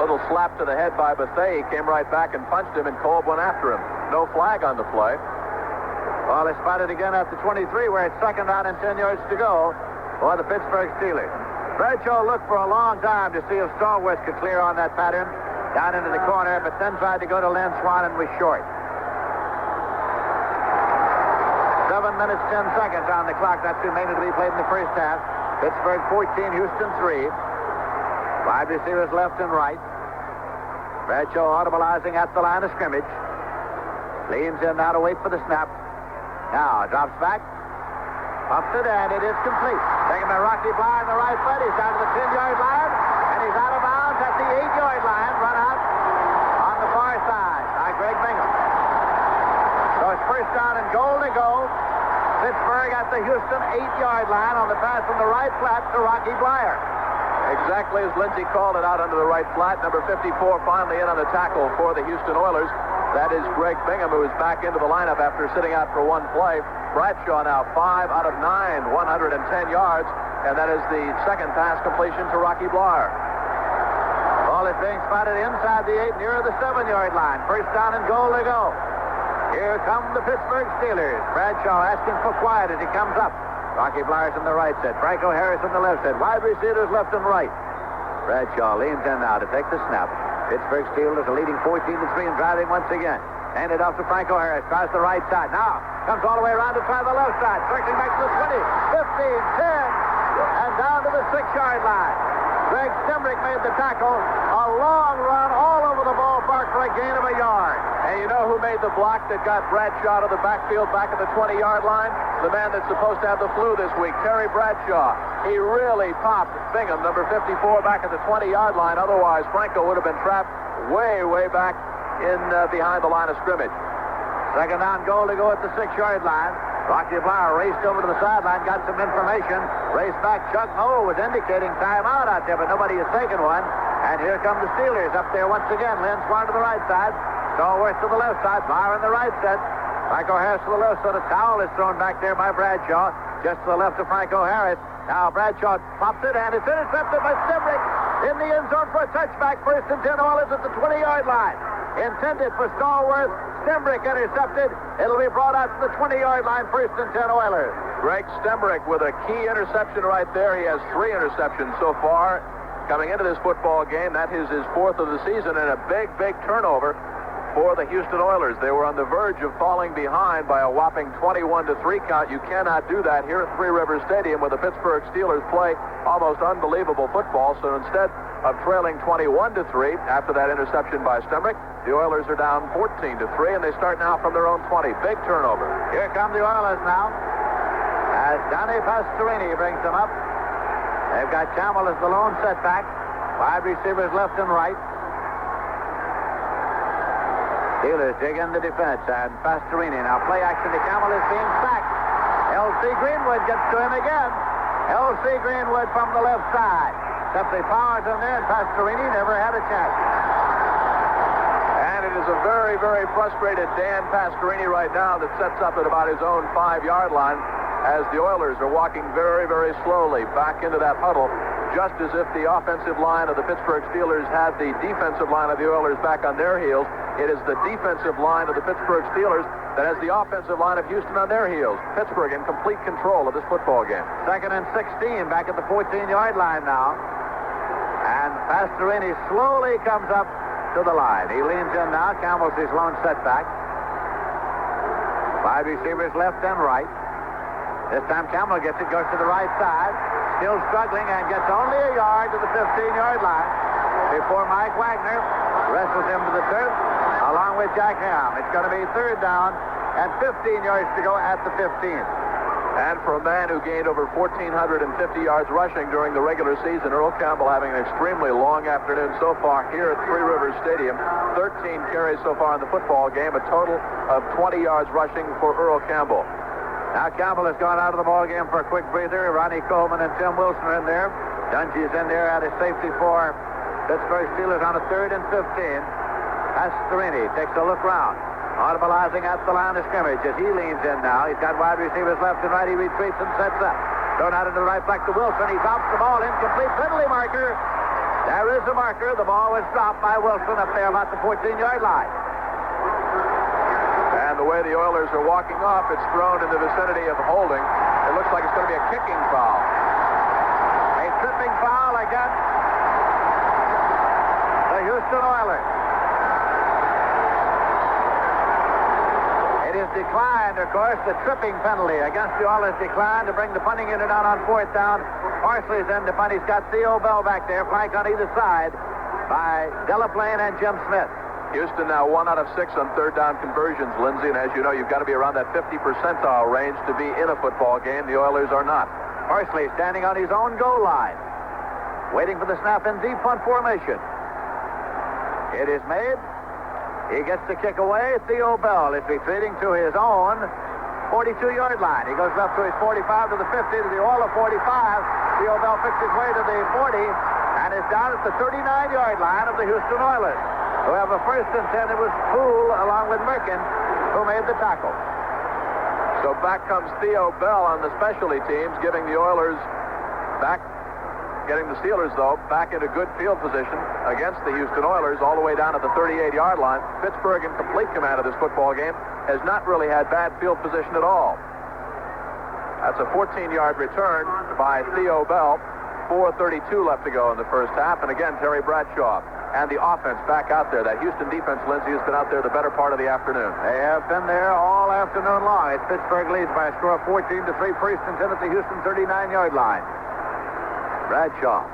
Little slap to the head by Bethea. He came right back and punched him, and Kolb went after him. No flag on the play. Well, they spotted again at the 23, where it's second down and 10 yards to go for the Pittsburgh Steelers. Bradshaw looked for a long time to see if Stallworth could clear on that pattern down into the corner, but then tried to go to Lynn Swan and was short. 7 minutes, 10 seconds on the clock. That's remaining to be played in the first half. Pittsburgh 14, Houston 3. 5 receivers left and right. Bradshaw audibilizing at the line of scrimmage. Leans in now to wait for the snap. Now drops back. Pumps it, and it is complete. Taken by Rocky Blythe on the right foot. He's down to the 10-yard line, and he's out of bounds at the 8-yard line. Run out on the far side by Greg Bingham. So it's first down and goal to go. Pittsburgh at the Houston 8-yard line on the pass from the right flat to Rocky Bleier. Exactly as Lindsey called it, out under the right flat. Number 54 finally in on the tackle for the Houston Oilers. That is Greg Bingham, who is back into the lineup after sitting out for one play. Bradshaw now 5 out of 9, 110 yards. And that is the second pass completion to Rocky Bleier. Ball is being spotted inside the 8, near the 7-yard line. First down and goal to go. Here come the Pittsburgh Steelers. Bradshaw asking for quiet as he comes up. Rocky Bleier's in the right set. Franco Harris in the left set. Wide receivers left and right. Bradshaw leans in now to take the snap. Pittsburgh Steelers are leading 14-3 and driving once again. Handed off to Franco Harris. Tries the right side. Now comes all the way around to try the left side. Circling back to the 20, 15, 10, and down to the 6-yard line. Greg Stemrick made the tackle. A long run all over the ballpark for a gain of a yard. And you know who made the block that got Bradshaw to the backfield back at the 20-yard line? The man that's supposed to have the flu this week, Terry Bradshaw. He really popped Bingham, number 54, back at the 20-yard line. Otherwise, Franco would have been trapped way, way back in behind the line of scrimmage. Second down goal to go at the 6-yard line. Rocky Blau raced over to the sideline, got some information. Raced back. Chuck Moe was indicating timeout out there, but nobody has taken one. And here come the Steelers up there once again. Lynn Swan to the right side. Stallworth to the left side. Bauer in the right set. Franco Harris to the left, so the towel is thrown back there by Bradshaw. Just to the left of Franco Harris. Now Bradshaw pops it, and it's intercepted by Stemrick in the end zone for a touchback. First and 10 Oilers at the 20-yard line. Intended for Stallworth. Stemrick intercepted. It'll be brought out to the 20-yard line. First and 10 Oilers. Greg Stemrick with a key interception right there. He has 3 interceptions so far coming into this football game. That is his 4th of the season, and a big, big turnover for the Houston Oilers. They were on the verge of falling behind by a whopping 21-3 count. You cannot do that here at Three Rivers Stadium where the Pittsburgh Steelers play almost unbelievable football. So instead of trailing 21-3 after that interception by Stemrick, the Oilers are down 14-3, and they start now from their own 20. Big turnover. Here come the Oilers now as Donnie Pastorini brings them up. They've got Campbell as the lone setback. Wide receivers left and right. Steelers dig in the defense, and Pastorini. Now play action to Campbell is being sacked. L.C. Greenwood gets to him again. L.C. Greenwood from the left side. Simply powers him there, and Pastorini never had a chance. And it is a very, very frustrated Dan Pastorini right now that sets up at about his own 5-yard line as the Oilers are walking very, very slowly back into that huddle, just as if the offensive line of the Pittsburgh Steelers had the defensive line of the Oilers back on their heels. It is the defensive line of the Pittsburgh Steelers that has the offensive line of Houston on their heels. Pittsburgh in complete control of this football game. Second and 16 back at the 14-yard line now. And Pastorini slowly comes up to the line. He leans in now. Campbell's his lone setback. 5 receivers left and right. This time Campbell gets it, goes to the right side. Still struggling and gets only a yard to the 15-yard line before Mike Wagner wrestles him to the turf along with Jack Ham. It's going to be 3rd down and 15 yards to go at the 15th. And for a man who gained over 1,450 yards rushing during the regular season, Earl Campbell having an extremely long afternoon so far here at Three Rivers Stadium. 13 carries so far in the football game, a total of 20 yards rushing for Earl Campbell. Now Campbell has gone out of the ball game for a quick breather. Ronnie Coleman and Tim Wilson are in there. Dungy's in there at his safety for Pittsburgh Steelers on a 3rd and 15. Pastorini takes a look round, audibilizing at the line of scrimmage as he leans in now. He's got wide receivers left and right. He retreats and sets up. Thrown out into the right back to Wilson. He drops the ball. Incomplete. Penalty marker. There is a marker. The ball was dropped by Wilson up there about the 14-yard line. And the way the Oilers are walking off, it's thrown in the vicinity of holding. It looks like it's going to be a kicking foul. A tripping foul against the Houston Oilers. It is declined, of course. The tripping penalty against the Oilers declined to bring the punting unit on 4th down. Parsley's in to punt. He's got Theo Bell back there, flanked on either side by Delaplane and Jim Smith. Houston now 1 out of 6 on 3rd down conversions, Lindsey, and as you know, you've got to be around that 50 percentile range to be in a football game. The Oilers are not. Parsley standing on his own goal line, waiting for the snap in deep punt formation. It is made. He gets the kick away. Theo Bell is retreating to his own 42-yard line. He goes up to his 45 to the 50 to the Oiler 45. Theo Bell picks his way to the 40 and is down at the 39-yard line of the Houston Oilers, who have a 1st and 10. It was Poole along with Merkin who made the tackle. So back comes Theo Bell on the specialty teams, giving the Oilers back, getting the Steelers, though, back into good field position against the Houston Oilers all the way down at the 38-yard line. Pittsburgh in complete command of this football game has not really had bad field position at all. That's a 14-yard return by Theo Bell 4:32 left to go in the first half. And again, Terry Bradshaw and the offense back out there. That Houston defense, Lindsey, has been out there the better part of the afternoon. They have been there all afternoon long. It's Pittsburgh leads by a score of 14-3. First and 10 at the Houston 39-yard line. Bradshaw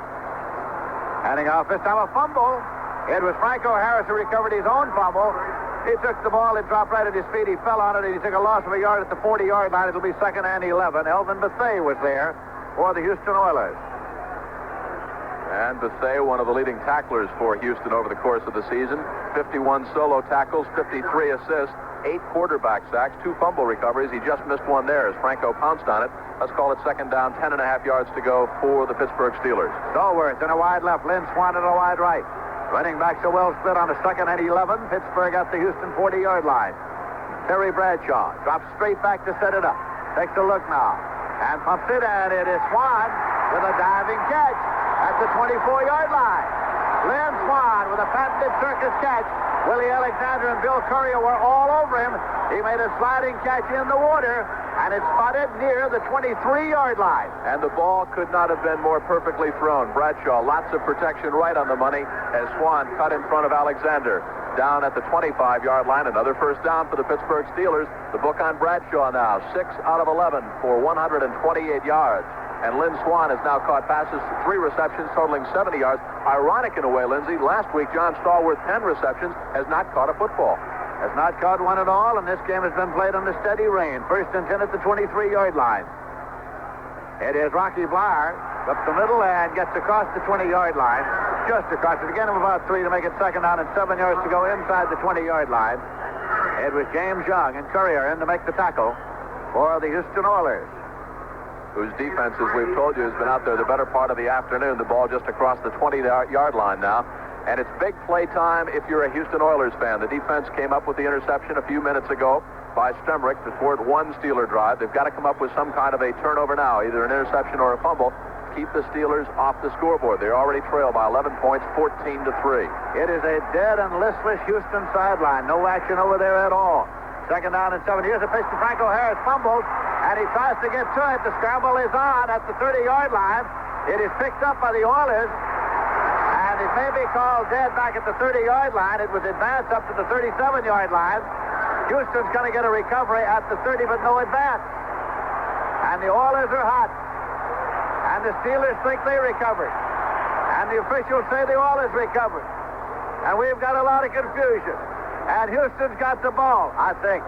handing off, this time a fumble. It was Franco Harris who recovered his own fumble. He took the ball, it dropped right at his feet. He fell on it, and he took a loss of a yard at the 40-yard line. It'll be 2nd and 11. Elvin Bethea was there for the Houston Oilers. And Bethea, one of the leading tacklers for Houston over the course of the season. 51 solo tackles, 53 assists, 8 quarterback sacks, 2 fumble recoveries. He just missed one there as Franco pounced on it. Let's call it 2nd down, 10.5 yards to go for the Pittsburgh Steelers. Stallworth in a wide left, Lynn Swan in a wide right. Running backs are well split on a 2nd and 11. Pittsburgh at the Houston 40-yard line. Terry Bradshaw drops straight back to set it up. Takes a look now and pumps it, and it is Swan with a diving catch at the 24-yard line. Lynn Swan with a patented circus catch. Willie Alexander and Bill Courier were all over him. He made a sliding catch in the water, and it's spotted near the 23-yard line. And the ball could not have been more perfectly thrown. Bradshaw, lots of protection right on the money as Swan cut in front of Alexander. Down at the 25-yard line, another first down for the Pittsburgh Steelers. The book on Bradshaw now, 6 out of 11 for 128 yards. And Lynn Swan has now caught passes, 3 receptions, totaling 70 yards. Ironic in a way, Lindsey, last week John Stallworth, 10 receptions, has not caught a football. Has not caught one at all, and this game has been played under steady rain. 1st and 10 at the 23-yard line. It is Rocky Blyer up the middle and gets across the 20-yard line. Just across it. Again of about 3 to make it 2nd down and 7 yards to go inside the 20-yard line. It was James Young and Courier in to make the tackle for the Houston Oilers. Whose defense, as we've told you, has been out there the better part of the afternoon. The ball just across the 20-yard line now. And it's big play time if you're a Houston Oilers fan. The defense came up with the interception a few minutes ago by Stemrick to thwart one Steeler drive. They've got to come up with some kind of a turnover now, either an interception or a fumble. Keep the Steelers off the scoreboard. They already trail by 11 points, 14-3. It is a dead and listless Houston sideline. No action over there at all. 2nd down and 7. Here's a pitch to Franco Harris. Fumbled, and he tries to get to it. The scramble is on at the 30-yard line. It is picked up by the Oilers, and it may be called dead back at the 30-yard line. It was advanced up to the 37-yard line. Houston's going to get a recovery at the 30, but no advance. And the Oilers are hot. And the Steelers think they recovered. And the officials say the Oilers recovered. And we've got a lot of confusion. And Houston's got the ball, I think.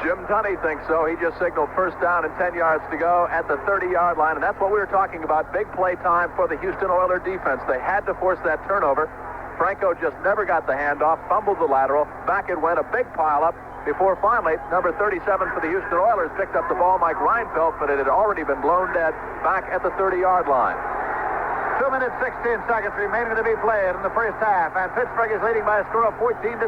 Jim Tunney thinks so. He just signaled first down and 10 yards to go at the 30-yard line. And that's what we were talking about. Big play time for the Houston Oilers defense. They had to force that turnover. Franco just never got the handoff, fumbled the lateral. Back it went, a big pileup before finally number 37 for the Houston Oilers picked up the ball, Mike Reinfeldt, but it had already been blown dead back at the 30-yard line. 2 minutes, 16 seconds remaining to be played in the first half, and Pittsburgh is leading by a score of 14-3.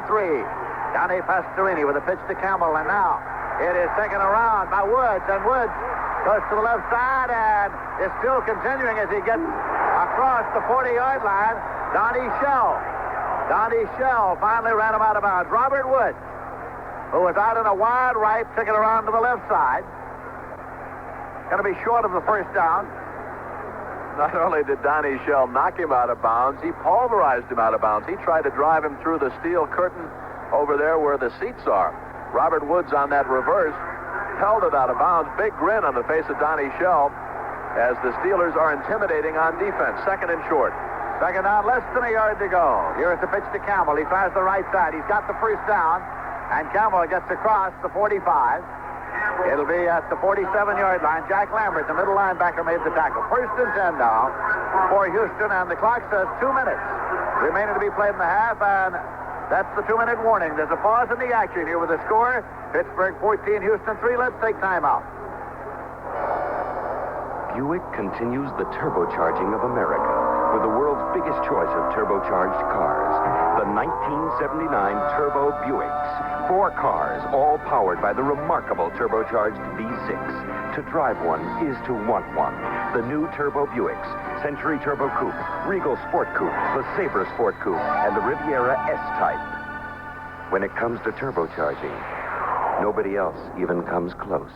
Donnie Pastorini with a pitch to Campbell, and now it is taken around by Woods, and Woods goes to the left side and is still continuing as he gets across the 40-yard line. Donnie Shell finally ran him out of bounds. Robert Woods, who was out in a wide right, took it around to the left side. Going to be short of the first down. Not only did Donnie Shell knock him out of bounds, he pulverized him out of bounds. He tried to drive him through the steel curtain over there where the seats are. Robert Woods on that reverse held it out of bounds. Big grin on the face of Donnie Shell as the Steelers are intimidating on defense. 2nd and short. 2nd down, less than a yard to go. Here's the pitch to Campbell. He tries the right side. He's got the first down, and Campbell gets across the 45. It'll be at the 47-yard line. Jack Lambert, the middle linebacker, made the tackle. 1st and 10 now for Houston, and the clock says 2 minutes remaining to be played in the half, and that's the 2-minute warning. There's a pause in the action here with the score. Pittsburgh 14, Houston 3. Let's take time out. Buick continues the turbocharging of America with the world's biggest choice of turbocharged cars. The 1979 Turbo Buicks. 4 cars, all powered by the remarkable turbocharged V6. To drive one is to want one. The new Turbo Buicks, Century Turbo Coupe, Regal Sport Coupe, the Sabre Sport Coupe, and the Riviera S-Type. When it comes to turbocharging, nobody else even comes close.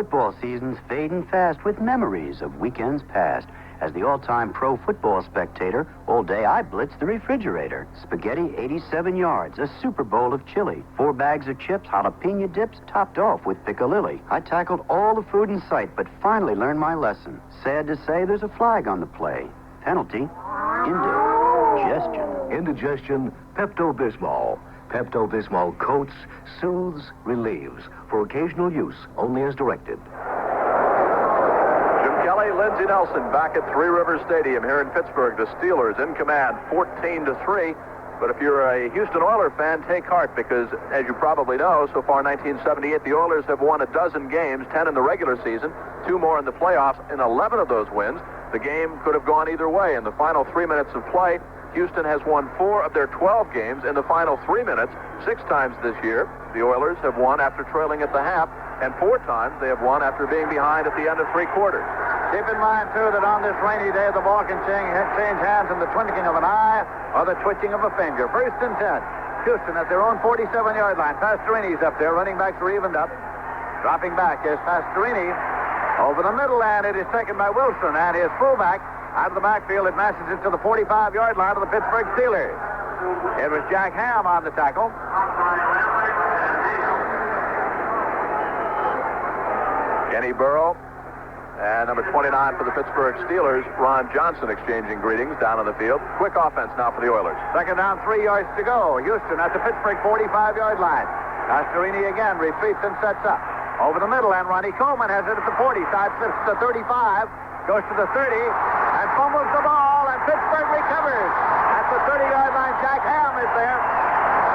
Football season's fading fast with memories of weekends past. As the all-time pro football spectator, all day I blitzed the refrigerator. Spaghetti, 87 yards, a Super Bowl of chili, 4 bags of chips, jalapeno dips, topped off with piccalilli. I tackled all the food in sight, but finally learned my lesson. Sad to say, there's a flag on the play. Penalty, indigestion. Indigestion, Pepto-Bismol. Pepto-Bismol coats, soothes, relieves. For occasional use, only as directed. Kelly, Lindsey Nelson back at Three Rivers Stadium here in Pittsburgh. The Steelers in command, 14-3. But if you're a Houston Oilers fan, take heart because, as you probably know, so far in 1978, the Oilers have won 12 games, 10 in the regular season, 2 more in the playoffs. In 11 of those wins, the game could have gone either way. In the final 3 minutes of play, Houston has won 4 of their 12 games in the final 3 minutes. 6 times this year, the Oilers have won after trailing at the half, and 4 times they have won after being behind at the end of 3 quarters. Keep in mind, too, that on this rainy day, the ball can change hands in the twinkling of an eye or the twitching of a finger. 1st and 10. Houston at their own 47-yard line. Pastorini's up there. Running backs are evened up. Dropping back is Pastorini. Over the middle, and it is taken by Wilson. And his fullback out of the backfield advances it to the 45-yard line of the Pittsburgh Steelers. It was Jack Ham on the tackle. Kenny Burrow. And number 29 for the Pittsburgh Steelers, Ron Johnson exchanging greetings down on the field. Quick offense now for the Oilers. 2nd down, 3 yards to go. Houston at the Pittsburgh 45-yard line. Pastorini again retreats and sets up. Over the middle, and Ronnie Coleman has it at the 40. Side flips to the 35, goes to the 30, and fumbles the ball, and Pittsburgh recovers. At the 30-yard line, Jack Ham is there.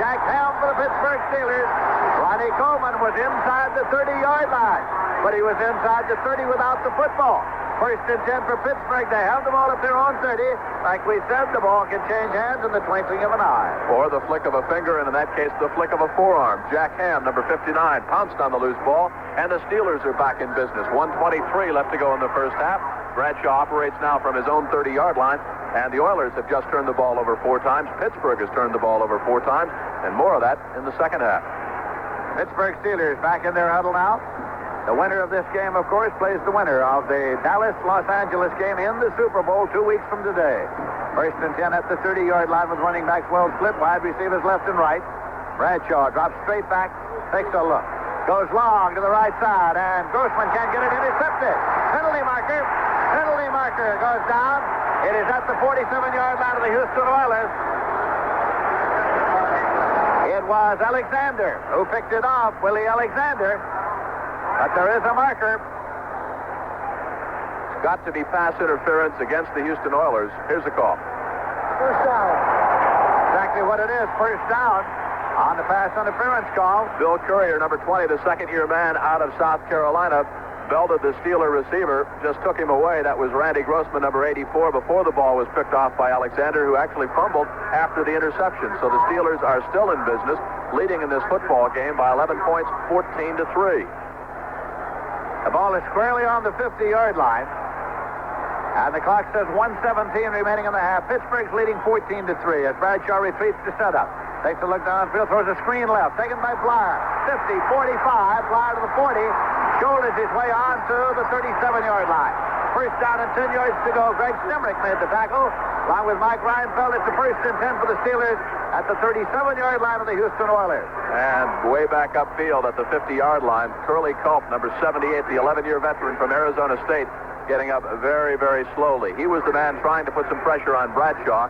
Jack Ham for the Pittsburgh Steelers. Ronnie Coleman was inside the 30-yard line, but he was inside the 30 without the football. 1st and 10 for Pittsburgh. They have the ball at their own 30. Like we said, the ball can change hands in the twinkling of an eye. Or the flick of a finger, and in that case, the flick of a forearm. Jack Ham, number 59, pounced on the loose ball, and the Steelers are back in business. 1:23 left to go in the first half. Bradshaw operates now from his own 30-yard line, and the Oilers have just turned the ball over 4 times. Pittsburgh has turned the ball over 4 times, and more of that in the second half. Pittsburgh Steelers back in their huddle now. The winner of this game, of course, plays the winner of the Dallas-Los Angeles game in the Super Bowl 2 weeks from today. 1st and 10 at the 30-yard line with running backs well split, wide receivers left and right. Bradshaw drops straight back, takes a look, goes long to the right side, and Grossman can't get it intercepted. Penalty marker goes down. It is at the 47-yard line of the Houston Oilers. It was Alexander who picked it off, Willie Alexander. But there is a marker. It's got to be pass interference against the Houston Oilers. Here's the call. First down. Exactly what it is. First down on the pass interference call. Bill Courier, number 20, the second-year man out of South Carolina, belted the Steeler receiver, just took him away. That was Randy Grossman, number 84, before the ball was picked off by Alexander, who actually fumbled after the interception. So the Steelers are still in business, leading in this football game by 11 points, 14-3. The ball is squarely on the 50-yard line. And the clock says 1:17 remaining in the half. Pittsburgh's leading 14-3 as Bradshaw retreats to set up. Takes a look downfield, throws a screen left. Taken by Flyer. 50, 45, Flyer to the 40. Shoulders his way on to the 37-yard line. First down and 10 yards to go. Greg Stemrick made the tackle. Along with Mike Reinfeld, it's the 1st and 10 for the Steelers at the 37-yard line of the Houston Oilers. And way back upfield at the 50-yard line, Curly Culp, number 78, the 11-year veteran from Arizona State, getting up very, very slowly. He was the man trying to put some pressure on Bradshaw,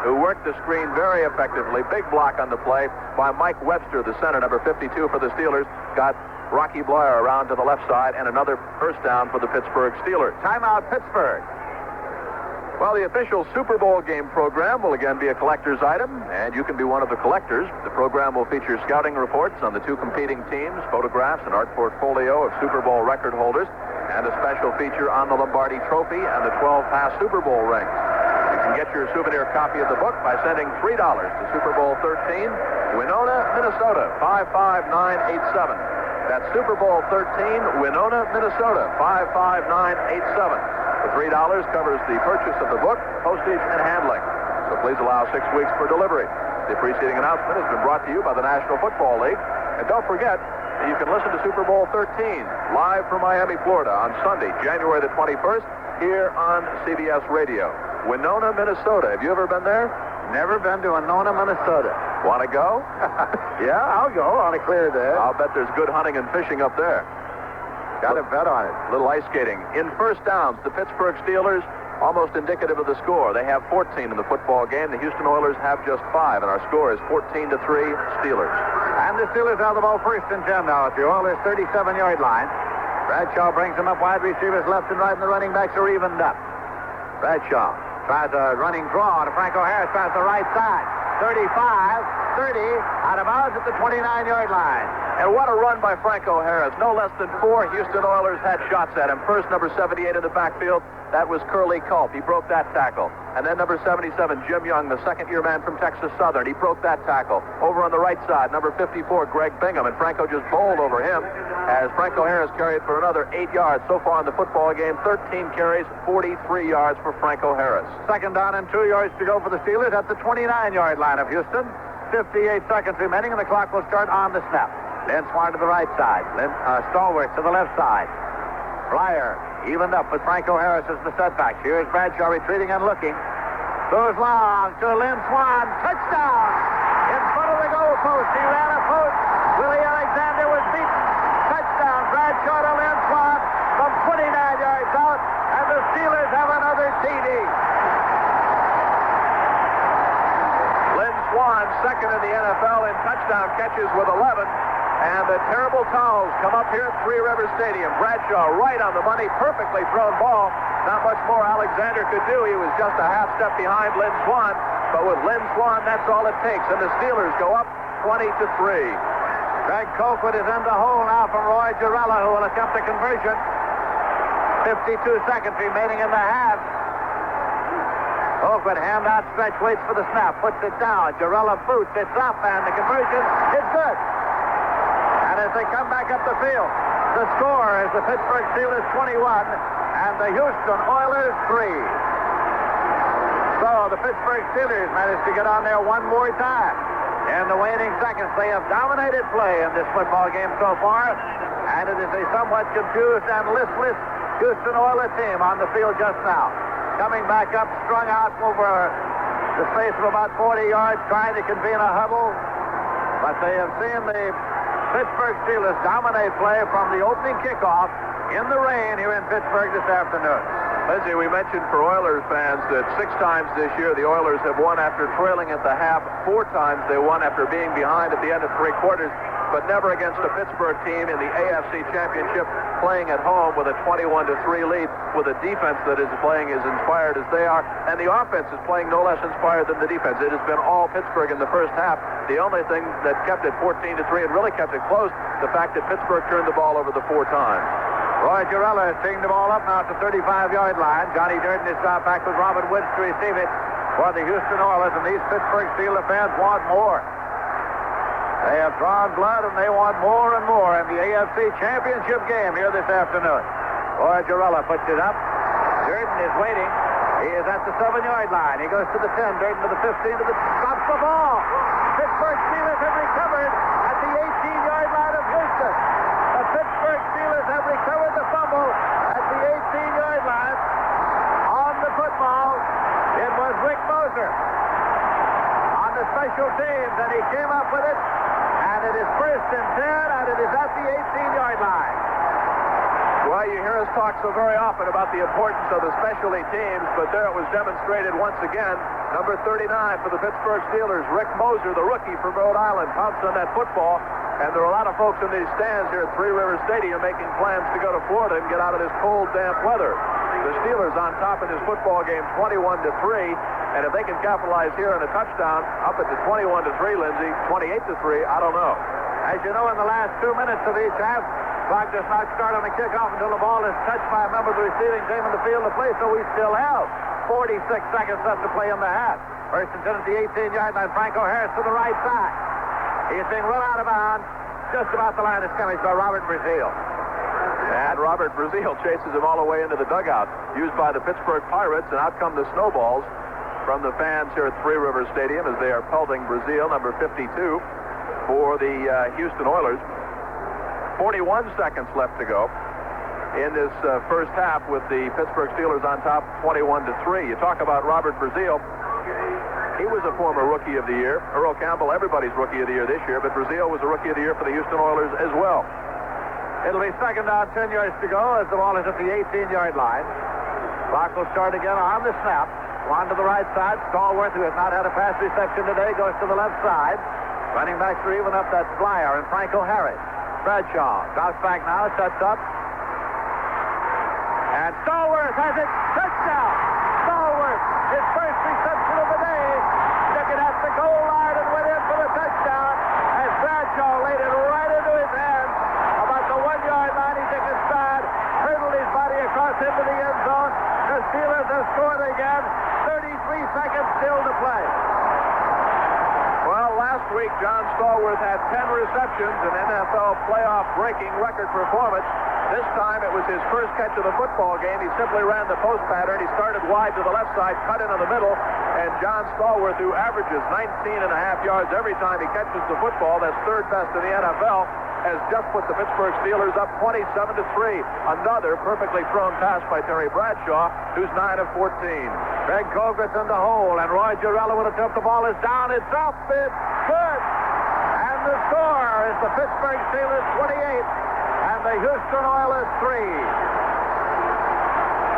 who worked the screen very effectively. Big block on the play by Mike Webster, the center, number 52 for the Steelers. Got Rocky Blair around to the left side, and another first down for the Pittsburgh Steelers. Timeout, Pittsburgh. Well, the official Super Bowl game program will again be a collector's item, and you can be one of the collectors. The program will feature scouting reports on the 2 competing teams, photographs, and art portfolio of Super Bowl record holders, and a special feature on the Lombardi Trophy and the 12-pass Super Bowl rings. You can get your souvenir copy of the book by sending $3 to Super Bowl 13, Winona, Minnesota, 55987. That's Super Bowl 13, Winona, Minnesota, 55987. The $3 covers the purchase of the book, postage, and handling. So please allow 6 weeks for delivery. The preceding announcement has been brought to you by the National Football League. And don't forget, And you can listen to Super Bowl 13 live from Miami, Florida on Sunday, January the 21st, here on CBS Radio. Winona, Minnesota. Have you ever been there? Never been to Winona, Minnesota. Want to go? Yeah, I'll go on a clear day. I'll bet there's good hunting and fishing up there. Got to bet on it. Little ice skating. In first downs, the Pittsburgh Steelers, almost indicative of the score. They have 14 in the football game. The Houston Oilers have just 5, and our score is 14-3 Steelers. And the Steelers have the ball first and 10 now at the Oilers' 37-yard line. Bradshaw brings them up wide receivers left and right, and the running backs are evened up. Bradshaw tries a running draw to Franco Harris, tries the right side. 35, 30, out of bounds at the 29-yard line. And what a run by Franco Harris. No less than 4 Houston Oilers had shots at him. First, number 78 in the backfield. That was Curly Culp. He broke that tackle. And then number 77, Jim Young, the second-year man from Texas Southern. He broke that tackle. Over on the right side, number 54, Greg Bingham. And Franco just bowled over him as Franco Harris carried for another 8 yards so far in the football game. 13 carries, 43 yards for Franco Harris. Second down and 2 yards to go for the Steelers at the 29-yard line of Houston. 58 seconds remaining, and the clock will start on the snap. Lynn Swan to the right side. Stallworth to the left side. Flyer evened up with Franco Harris as the setback. Here's Bradshaw retreating and looking. Goes long to Lynn Swan. Touchdown! In front of the goal post. He ran a post. Willie Alexander was beaten. Touchdown. Bradshaw to Lynn Swan from 29 yards out. And the Steelers have another TD. Lynn Swan, second in the NFL in touchdown catches with 11. And the terrible towels come up here at Three Rivers Stadium. Bradshaw right on the money, perfectly thrown ball. Not much more Alexander could do. He was just a half step behind Lynn Swan. But with Lynn Swan, that's all it takes. And the Steelers go up 20-3. Greg Colquitt is in the hole now from Roy Girella, who will attempt a conversion. 52 seconds remaining in the half. Colquitt, hand outstretched, waits for the snap, puts it down. Girella boots, it's up, and the conversion is good. And as they come back up the field, the score is the Pittsburgh Steelers 21 and the Houston Oilers 3. So the Pittsburgh Steelers managed to get on there one more time. In the waning seconds, they have dominated play in this football game so far, and it is a somewhat confused and listless Houston Oilers team on the field just now. Coming back up, strung out over the space of about 40 yards, trying to convene a huddle, but they have seen the Pittsburgh Steelers dominate play from the opening kickoff in the rain here in Pittsburgh this afternoon. Lindsey, we mentioned for Oilers fans that 6 times this year the Oilers have won after trailing at the half. 4 times they won after being behind at the end of 3 quarters, but never against a Pittsburgh team in the AFC Championship playing at home with a 21-3 lead, with a defense that is playing as inspired as they are, and the offense is playing no less inspired than the defense. It has been all Pittsburgh in the first half. The only thing that kept it 14-3 and really kept it close, the fact that Pittsburgh turned the ball over the 4 times. Roy Girella is taking the ball up now at the 35-yard line. Johnny Durden is dropped back with Robert Woods to receive it for the Houston Oilers, and these Pittsburgh Steelers fans want more. They have drawn blood, and they want more and more in the AFC Championship game here this afternoon. Roy Girella puts it up. Durden is waiting. He is at the 7-yard line. He goes to the 10, Durden to the 15, to the stops the ball. Pittsburgh Steelers have recovered at the 18-yard line of Houston. The Pittsburgh Steelers have recovered the fumble at the 18-yard line. On the football, it was Rick Moser on the special teams, and he came up with it. And it is first and 10, and it is at the 18-yard line. Well, you hear us talk so very often about the importance of the specialty teams, but there it was demonstrated once again. Number 39 for the Pittsburgh Steelers, Rick Moser, the rookie from Rhode Island, pounced on that football. And there are a lot of folks in these stands here at Three Rivers Stadium making plans to go to Florida and get out of this cold, damp weather. The Steelers on top in this football game, 21-3. And if they can capitalize here on a touchdown, up at the 21-3, Lindsey, 28-3, I don't know. As you know, in the last 2 minutes of each half, clock does not start on the kickoff until the ball is touched by a member of the receiving team in the field of play, so we still have 46 seconds left to play in the half. First and 10 at the 18-yard line. Franco Harris to the right side. He's being run out of bounds just about the line of scrimmage by Robert Brazil. And Robert Brazil chases him all the way into the dugout, used by the Pittsburgh Pirates, and out come the snowballs from the fans here at Three Rivers Stadium as they are pelting Brazil, number 52, for the Houston Oilers. 41 seconds left to go in this first half with the Pittsburgh Steelers on top 21-3. You talk about Robert Brazile. He was a former Rookie of the Year. Earl Campbell, everybody's Rookie of the Year this year, but Brazile was a Rookie of the Year for the Houston Oilers as well. It'll be second down, 10 yards to go as the ball is at the 18-yard line. Clock will start again on the snap. One to the right side. Stallworth, who has not had a pass reception today, goes to the left side. Running backs are even up that flyer, and Franco Harris. Bradshaw drops back now, sets up. And Stallworth has it. Touchdown! Stallworth, his first reception of the day. Took it at the goal line and went in for the touchdown as Bradshaw laid it right into his hands. About the 1-yard line, he took a stride, hurdled his body across into the end zone. The Steelers have scored again. 33 seconds still to play. Well, last week, John Stallworth had 10 receptions, an NFL playoff-breaking record performance. This time, it was his first catch of the football game. He simply ran the post pattern. He started wide to the left side, cut into the middle, and John Stallworth, who averages 19.5 yards every time he catches the football, that's third best in the NFL, has just put the Pittsburgh Steelers up 27-3. Another perfectly thrown pass by Terry Bradshaw, who's 9 of 14. Greg Colbert's in the hole, and Roy Girella with a tip. The ball is down. It's up. It's good. And the score is the Pittsburgh Steelers 28 and the Houston Oilers 3.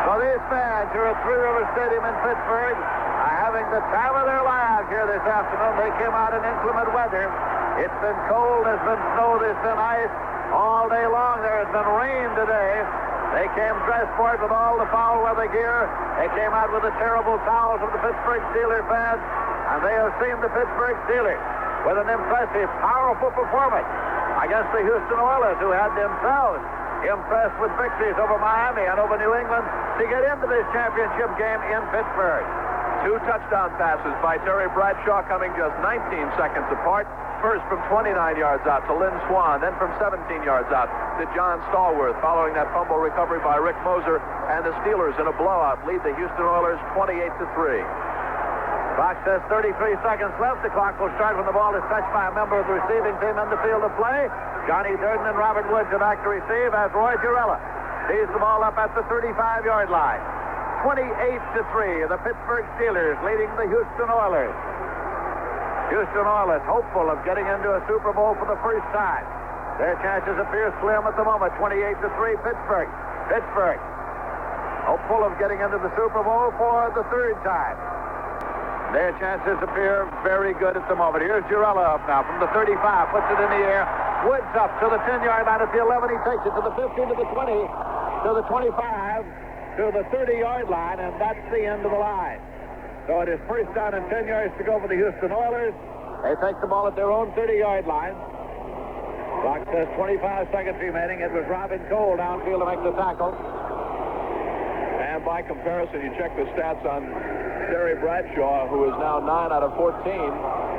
So these fans here at Three River Stadium in Pittsburgh are having the time of their lives here this afternoon. They came out in inclement weather. It's been cold, there's been snow, there's been ice all day long. There has been rain today. They came dressed for it with all the foul weather gear. They came out with the terrible towels of the Pittsburgh Steelers fans, and they have seen the Pittsburgh Steelers with an impressive, powerful performance against the Houston Oilers, who had themselves impressed with victories over Miami and over New England to get into this championship game in Pittsburgh. 2 touchdown passes by Terry Bradshaw coming just 19 seconds apart. First from 29 yards out to Lynn Swan, then from 17 yards out to John Stallworth, following that fumble recovery by Rick Moser, and the Steelers in a blowout lead the Houston Oilers 28-3. Clock says 33 seconds left. The clock will start when the ball is touched by a member of the receiving team in the field of play. Johnny Durden and Robert Woods are back to receive as Roy Girella tees the ball up at the 35-yard line. 28-3, the Pittsburgh Steelers leading the Houston Oilers. Houston Oilers hopeful of getting into a Super Bowl for the first time. Their chances appear slim at the moment. 28-3, Pittsburgh. Pittsburgh hopeful of getting into the Super Bowl for the third time. Their chances appear very good at the moment. Here's Girella up now from the 35, puts it in the air. Woods up to the 10-yard line at the 11. He takes it to the 15, to the 20, to the 25, to the 30-yard line, and that's the end of the line. So it is first down and 10 yards to go for the Houston Oilers. They take the ball at their own 30-yard line. Clock says 25 seconds remaining. It was Robin Cole downfield to make the tackle. And by comparison, you check the stats on Terry Bradshaw, who is now 9 out of 14,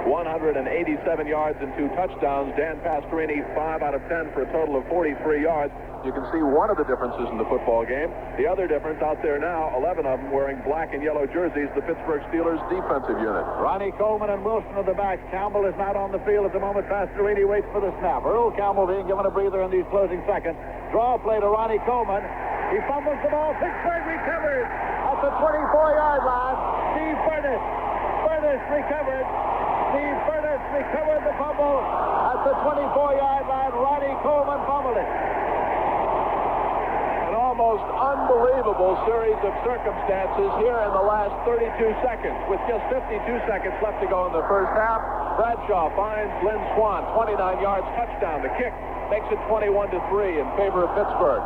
187 yards and 2 touchdowns. Dan Pastorini, 5 out of 10 for a total of 43 yards. You can see one of the differences in the football game. The other difference out there now, 11 of them wearing black and yellow jerseys, the Pittsburgh Steelers defensive unit. Ronnie Coleman and Wilson are the backs. Campbell is not on the field at the moment. Pastorini waits for the snap. Earl Campbell being given a breather in these closing seconds. Draw play to Ronnie Coleman. He fumbles the ball. Pittsburgh recovers at the 24-yard line. Steve Furnace recovered. Steve Furnace recovered the fumble at the 24-yard line. Ronnie Coleman fumbled it. Almost unbelievable series of circumstances here in the last 32 seconds. With just 52 seconds left to go in the first half, Bradshaw finds Lynn Swan, 29 yards, touchdown. The kick makes it 21-3 in favor of Pittsburgh.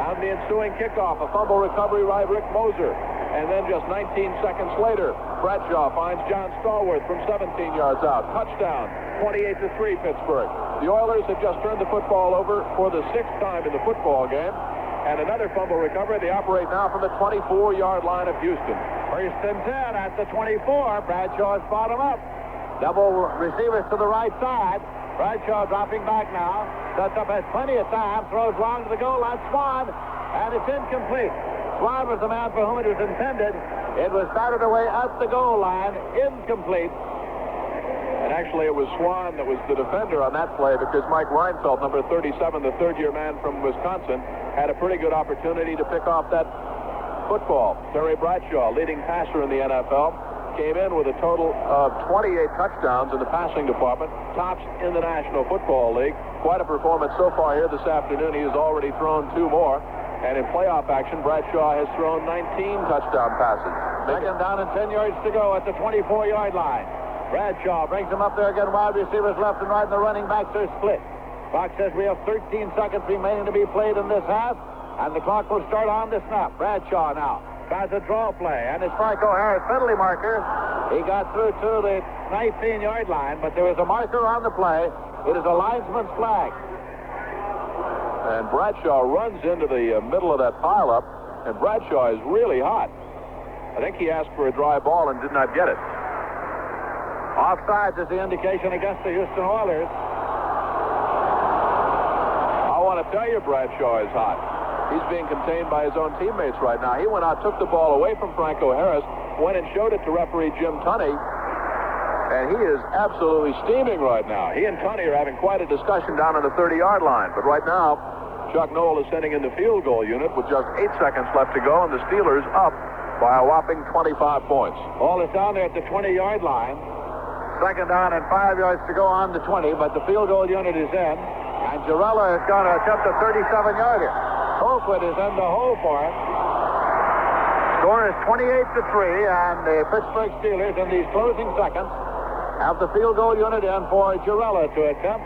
On the ensuing kickoff, a fumble recovery by Rick Moser. And then just 19 seconds later, Bradshaw finds John Stallworth from 17 yards out. Touchdown, 28-3 Pittsburgh. The Oilers have just turned the football over for the 6th time in the football game. And another fumble recovery. They operate now from the 24-yard line of Houston. First and 10 at the 24. Bradshaw's bottom up. Double receivers to the right side. Bradshaw dropping back now. Sets up, has plenty of time. Throws long to the goal line. Swan. And it's incomplete. Swan was the man for whom it was intended. It was batted away at the goal line. Incomplete. And actually, it was Swan that was the defender on that play because Mike Reinfeldt, number 37, the third-year man from Wisconsin, had a pretty good opportunity to pick off that football. Terry Bradshaw, leading passer in the NFL, came in with a total of 28 touchdowns in the passing department, tops in the National Football League. Quite a performance so far here this afternoon. He has already thrown 2 more. And in playoff action, Bradshaw has thrown 19 touchdown passes. Second down and 10 yards to go at the 24-yard line. Bradshaw brings him up there again. Wide receivers left and right, and the running backs are split. Clock says we have 13 seconds remaining to be played in this half, and the clock will start on the snap. Bradshaw now tries a draw play, and it's Franco Harris penalty marker. He got through to the 19-yard line, but there is a marker on the play. It is a linesman's flag. And Bradshaw runs into the middle of that pileup, and Bradshaw is really hot. I think he asked for a dry ball and did not get it. Offsides is the indication against the Houston Oilers. I want to tell you, Bradshaw is hot. He's being contained by his own teammates right now. He went out, took the ball away from Franco Harris, went and showed it to referee Jim Tunney, and he is absolutely steaming right now. He and Tunney are having quite a discussion down on the 30-yard line, but right now, Chuck Noll is sending in the field goal unit with just 8 seconds left to go, and the Steelers up by a whopping 25 points. Ball is down there at the 20-yard line. Second down and 5 yards to go on the 20, but the field goal unit is in, and Girella is going to attempt a 37-yarder. Colquitt is in the hole for it. Score is 28-3, and the Pittsburgh Steelers in these closing seconds have the field goal unit in for Girella to attempt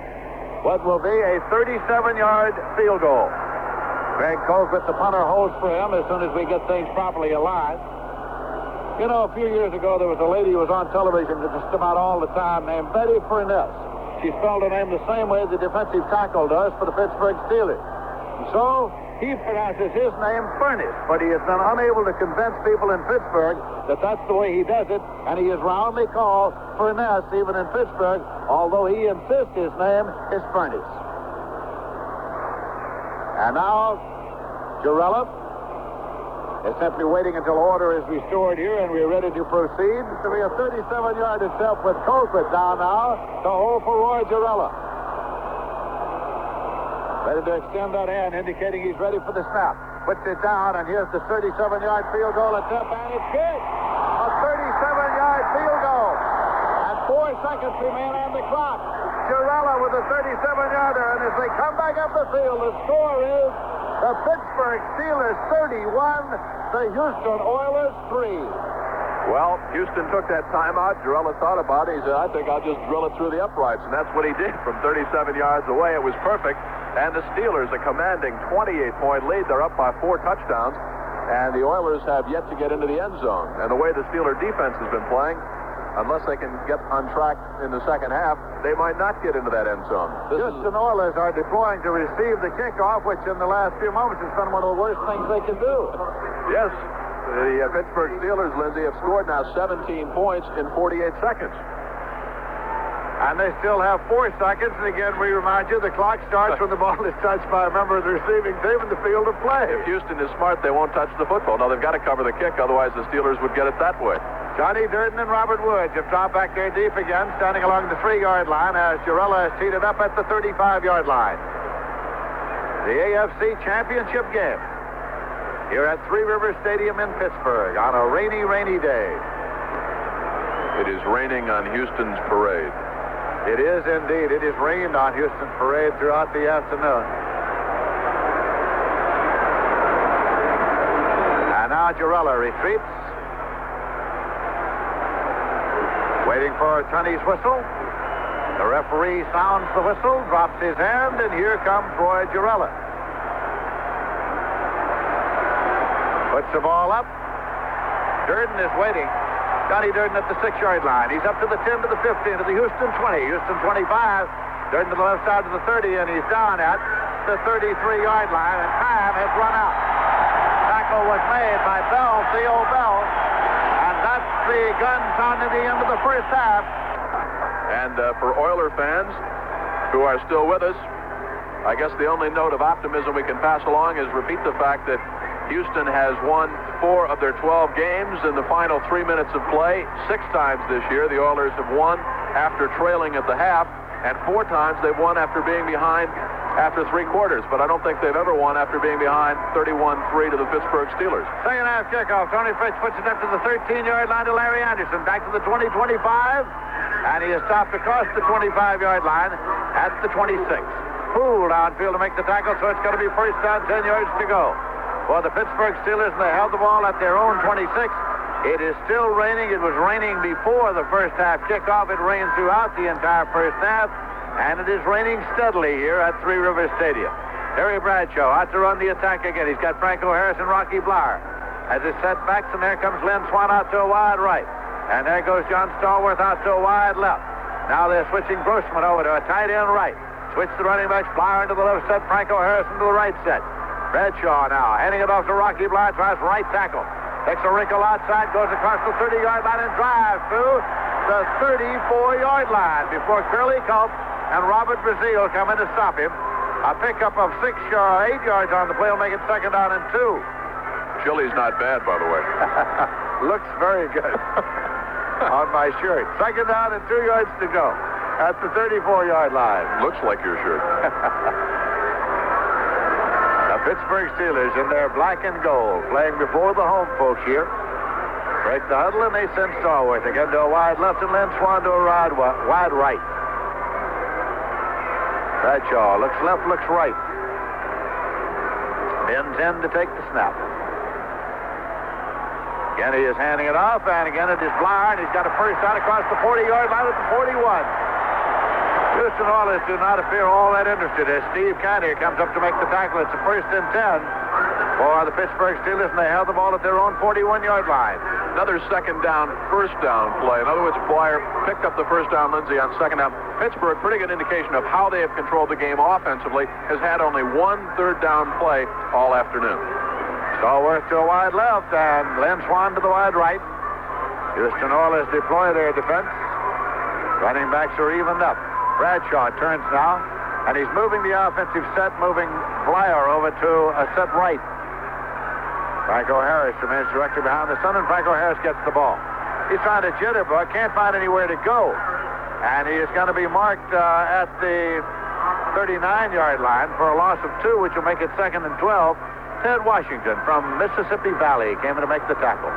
what will be a 37-yard field goal. Greg Colquitt, the punter, holds for him as soon as we get things properly aligned. You know, a few years ago, there was a lady who was on television just about all the time named Betty Furness. She spelled her name the same way the defensive tackle does for the Pittsburgh Steelers. And so, he pronounces his name Furness, but he has been unable to convince people in Pittsburgh that that's the way he does it, and he is roundly called Furness even in Pittsburgh, although he insists his name is Furness. And now, Girella is simply waiting until order is restored here, and we're ready to proceed. To be a 37-yard attempt with Colquitt down now to hold for Roy Girella. Ready to extend that hand, indicating he's ready for the snap. Puts it down, and here's the 37-yard field goal attempt, and it's good. A 37-yard field goal. And 4 seconds remain on the clock. Girella with a 37-yarder, and as they come back up the field, the score is the Pittsburgh Steelers 31, the Houston Oilers 3. Well, Houston took that timeout. Girella thought about it. He said, I think I'll just drill it through the uprights. And that's what he did from 37 yards away. It was perfect. And the Steelers, a commanding 28-point lead. They're up by 4 touchdowns. And the Oilers have yet to get into the end zone. And the way the Steeler defense has been playing, unless they can get on track in the second half, they might not get into that end zone. Houston Oilers are deploying to receive the kickoff, which in the last few moments has been one of the worst things they can do. Yes. The Pittsburgh Steelers, Lindsey, have scored now 17 points in 48 seconds. And they still have 4 seconds. And again, we remind you, the clock starts when the ball is touched by a member of the receiving team in the field of play. If Houston is smart, they won't touch the football. No, they've got to cover the kick, otherwise the Steelers would get it that way. Johnny Durden and Robert Woods have dropped back there deep again, standing along the 3-yard line as Girella is teed up at the 35-yard line. The AFC Championship game here at Three Rivers Stadium in Pittsburgh on a rainy, rainy day. It is raining on Houston's parade. It is indeed. It has rained on Houston's parade throughout the afternoon. And now Girella retreats. Waiting for Tunney's whistle. The referee sounds the whistle, drops his hand, and here comes Roy Girella. Puts the ball up. Durden is waiting. Johnny Durden at the 6-yard line. He's up to the 10, to the 15, to the Houston 20. Houston 25. Durden to the left side of the 30, and he's down at the 33-yard line, and time has run out. Tackle was made by Bell, Theo Bell, and that's the gun sound at the end of the first half. And for Oiler fans who are still with us, I guess the only note of optimism we can pass along is repeat the fact that Houston has won 4 of their 12 games in the final 3 minutes of play. 6 times this year, the Oilers have won after trailing at the half, and 4 times they've won after being behind after 3 quarters. But I don't think they've ever won after being behind 31-3 to the Pittsburgh Steelers. Second half kickoff. Tony Fritz puts it up to the 13-yard line to Larry Anderson. Back to the 20-25. And he is stopped across the 25-yard line at the 26. Poole downfield to make the tackle, so it's going to be first down, 10 yards to go. For the Pittsburgh Steelers, and they held the ball at their own 26. It is still raining. It was raining before the first half kickoff. It rained throughout the entire first half, and it is raining steadily here at Three Rivers Stadium. Terry Bradshaw out to run the attack again. He's got Franco Harris and Rocky Blyer. As it setbacks, and there comes Lynn Swan out to a wide right. And there goes John Stallworth out to a wide left. Now they're switching Grossman over to a tight end right. Switch the running backs. Blyer into the left set. Franco Harris into the right set. Bradshaw now handing it off to Rocky Blyer. Tries right tackle. Takes a wrinkle outside. Goes across the 30-yard line and drives through the 34-yard line before Curly Culp and Robert Brazil come in to stop him. A pickup of 6 or 8 yards on the play will make it second down and 2. Chili's not bad, by the way. Looks very good on my shirt. Second down and 2 yards to go at the 34-yard line. Looks like your shirt. The Pittsburgh Steelers in their black and gold, playing before the home folks here. Break the huddle, and they send Stallworth again to a wide left and Lynn Swan to a wide right. Bradshaw looks left, looks right. Bends in to take the snap. Again, he is handing it off, and again it is Blyer, and he's got a first down across the 40-yard line at the 41. Houston Oilers do not appear all that interested as Steve Cantor comes up to make the tackle. It's a first and 10 for the Pittsburgh Steelers, and they held the ball at their own 41-yard line. Another second down, first down play. In other words, Blyer picked up the first down, Lindsey, on second down. Pittsburgh, pretty good indication of how they have controlled the game offensively, has had only 1 third down play all afternoon. Stallworth to a wide left, and Lynn Swan to the wide right. Houston Oilers deploy their defense. Running backs are evened up. Bradshaw turns now, and he's moving the offensive set, moving Blyer over to a set right. Franco Harris remains directly behind the sun, and Franco Harris gets the ball. He's trying to jitterbug, can't find anywhere to go. And he is going to be marked at the 39-yard line for a loss of 2, which will make it second and 12. Ted Washington from Mississippi Valley came in to make the tackle.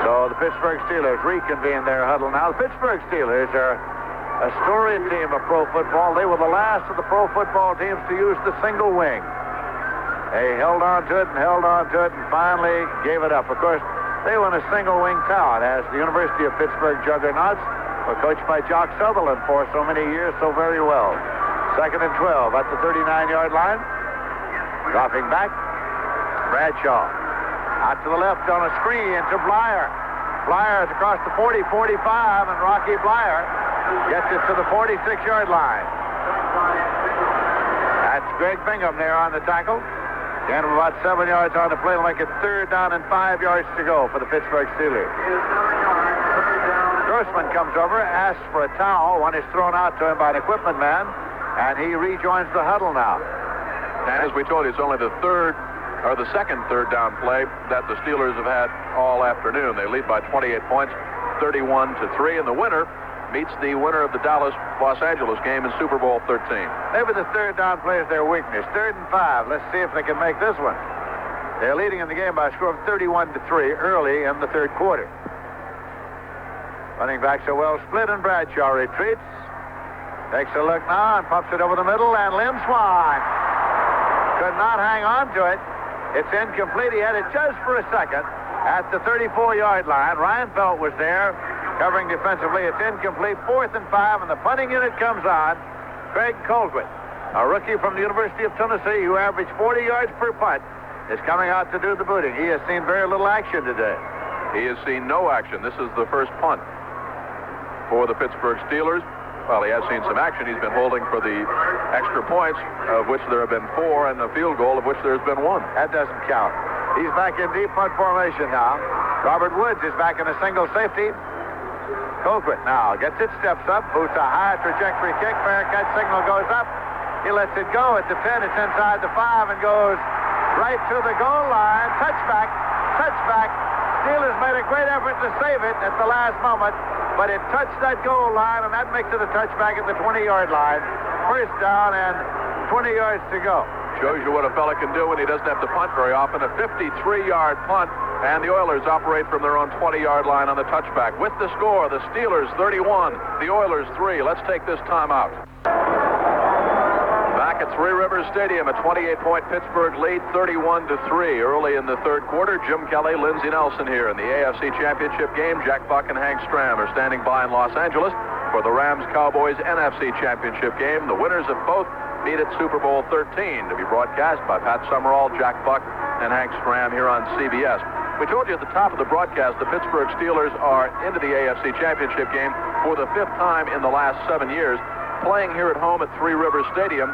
So the Pittsburgh Steelers reconvene their huddle now. The Pittsburgh Steelers are a storied team of pro football. They were the last of the pro football teams to use the single wing. They held on to it and finally gave it up. Of course, they were in a single wing town as the University of Pittsburgh Juggernauts were coached by Jock Sutherland for so many years so very well. Second and 12 at the 39-yard line. Dropping back, Bradshaw. Out to the left on a screen to Blyer. Blyer is across the 40, 45, and Rocky Blyer gets it to the 46-yard line. That's Greg Bingham there on the tackle. Again, about 7 yards on the play will make it third down and 5 yards to go for the Pittsburgh Steelers. Grossman comes over, asks for a towel. One is thrown out to him by an equipment man, and he rejoins the huddle now. And as we told you, it's only the second third down play that the Steelers have had all afternoon. They lead by 28 points, 31-3, and the winner meets the winner of the Dallas-Los Angeles game in Super Bowl 13. Maybe the third down play is their weakness. 3rd and 5. Let's see if they can make this one. They're leading in the game by a score of 31-3 early in the third quarter. Running backs are well split, and Bradshaw retreats. Takes a look now and pumps it over the middle, and Lynn Swan could not hang on to it. It's incomplete. He had it just for a second at the 34-yard line. Ryan Felt was there covering defensively. It's incomplete. 4th and 5, and the punting unit comes on. Craig Colquitt, a rookie from the University of Tennessee who averaged 40 yards per punt, is coming out to do the booting. He has seen very little action today. He has seen no action. This is the first punt for the Pittsburgh Steelers. Well, he has seen some action. He's been holding for the extra points, of which there have been 4, and a field goal, of which there's been 1. That doesn't count. He's back in deep punt formation now. Robert Woods is back in a single safety. Colquitt now gets it, steps up, boots a high trajectory kick. Fair catch signal goes up. He lets it go at the 10. It's inside the 5 and goes right to the goal line. Touchback. Steelers made a great effort to save it at the last moment, but it touched that goal line, and that makes it a touchback at the 20-yard line. First down and 20 yards to go. Shows you what a fella can do when he doesn't have to punt very often. A 53-yard punt, and the Oilers operate from their own 20-yard line on the touchback. With the score, the Steelers 31, the Oilers 3. Let's take this timeout. Back at Three Rivers Stadium, a 28-point Pittsburgh lead, 31-3. Early in the third quarter, Jim Kelly, Lindsey Nelson here in the AFC Championship game. Jack Buck and Hank Stram are standing by in Los Angeles for the Rams-Cowboys NFC Championship game. The winners of both meet at Super Bowl 13 to be broadcast by Pat Summerall, Jack Buck, and Hank Stram here on CBS. We told you at the top of the broadcast the Pittsburgh Steelers are into the AFC Championship game for the 5th time in the last 7 years, playing here at home at Three Rivers Stadium.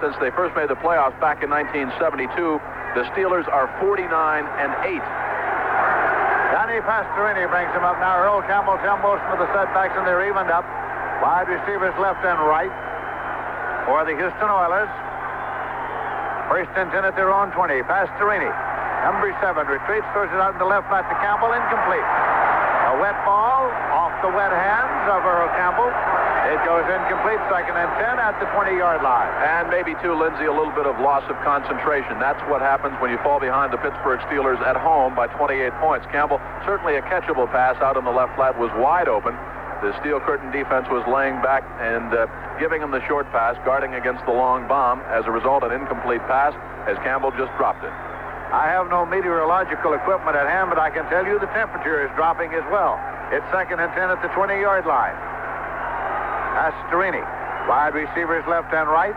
Since they first made the playoffs back in 1972, the Steelers are 49-8. Danny Pastorini brings him up now. Earl Campbell, Tim Wilson with the setbacks, and they're evened up. Wide receivers left and right for the Houston Oilers. First and 10 at their own 20. Pastorini, number 7, retreats, throws it out in the left flat to Campbell, incomplete. A wet ball off the wet hands of Earl Campbell. It goes incomplete, 2nd and 10 at the 20-yard line. And maybe, too, Lindsey, a little bit of loss of concentration. That's what happens when you fall behind the Pittsburgh Steelers at home by 28 points. Campbell, certainly a catchable pass out on the left flat, was wide open. The Steel Curtain defense was laying back and giving him the short pass, guarding against the long bomb. As a result, an incomplete pass as Campbell just dropped it. I have no meteorological equipment at hand, but I can tell you the temperature is dropping as well. It's 2nd and 10 at the 20-yard line. Pastorini, wide receivers left and right.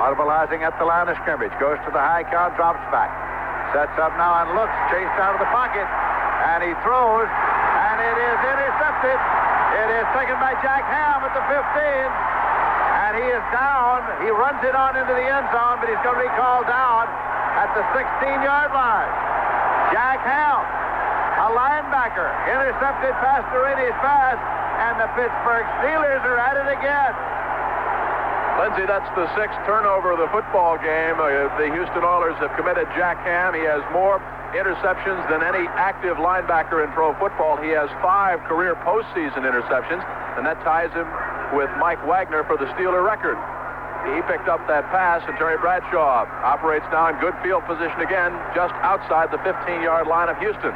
Audibilizing at the line of scrimmage. Goes to the high count, drops back. Sets up now and looks, chased out of the pocket. And he throws, and it is intercepted. It is taken by Jack Ham at the 15. And he is down. He runs it on into the end zone, but he's going to be called down at the 16-yard line. Jack Ham, a linebacker, intercepted Pastorini's pass, and the Pittsburgh Steelers are at it again. Lindsey, that's the 6th turnover of the football game. The Houston Oilers have committed Jack Ham. He has more interceptions than any active linebacker in pro football. He has 5 career postseason interceptions, and that ties him with Mike Wagner for the Steeler record. He picked up that pass, and Terry Bradshaw operates now in good field position again, just outside the 15-yard line of Houston.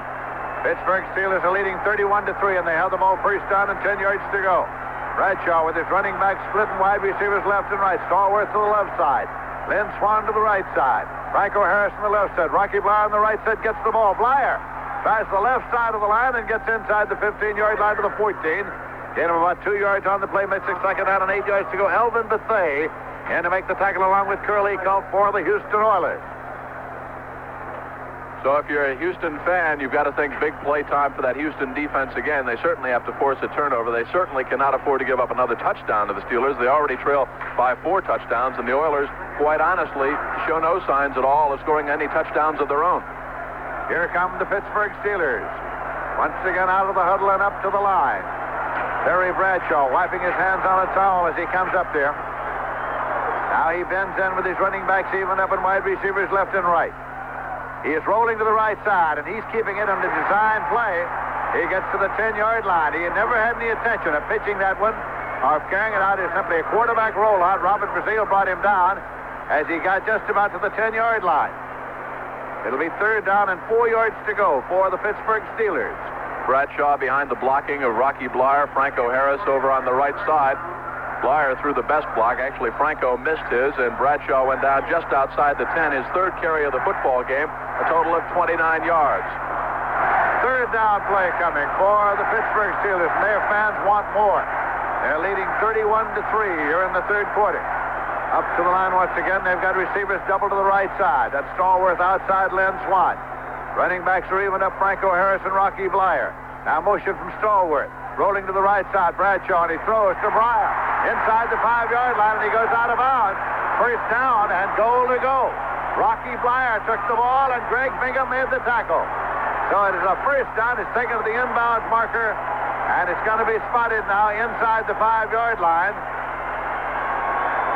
Pittsburgh Steelers are leading 31-3, and they have the ball first down and 10 yards to go. Bradshaw with his running back splitting wide receivers left and right. Stallworth to the left side. Lynn Swan to the right side. Franco Harris on the left side. Rocky Blyer on the right side gets the ball. Blyer tries the left side of the line and gets inside the 15-yard line to the 14. Gain him about 2 yards on the play. Makes it 2nd down and 8 yards to go. Elvin Bethea in to make the tackle along with Curly Culp for the Houston Oilers. So if you're a Houston fan, you've got to think big play time for that Houston defense again. They certainly have to force a turnover. They certainly cannot afford to give up another touchdown to the Steelers. They already trail by 4 touchdowns, and the Oilers, quite honestly, show no signs at all of scoring any touchdowns of their own. Here come the Pittsburgh Steelers. Once again out of the huddle and up to the line. Terry Bradshaw wiping his hands on a towel as he comes up there. Now he bends in with his running backs even up and wide receivers left and right. He is rolling to the right side, and he's keeping it on the design play. He gets to the 10-yard line. He had never had any intention of pitching that one or of carrying it out as simply a quarterback rollout. Robert Brazil brought him down as he got just about to the 10-yard line. It'll be 3rd down and 4 yards to go for the Pittsburgh Steelers. Bradshaw behind the blocking of Rocky Blyer. Franco Harris over on the right side. Blyer threw the best block. Actually, Franco missed his, and Bradshaw went down just outside the 10. His 3rd carry of the football game, a total of 29 yards. 3rd down play coming for the Pittsburgh Steelers, and their fans want more. They're leading 31-3 here in the 3rd quarter. Up to the line once again. They've got receivers double to the right side. That's Stallworth outside Lynn Swan. Running backs are even up Franco Harris and Rocky Blyer. Now motion from Stallworth. Rolling to the right side, Bradshaw, and he throws to Blyer. Inside the 5-yard line, and he goes out of bounds. First down and goal to go. Rocky Blyer took the ball, and Greg Bingham made the tackle. So it is a first down. It's taken to the inbound marker, and it's going to be spotted now inside the 5-yard line.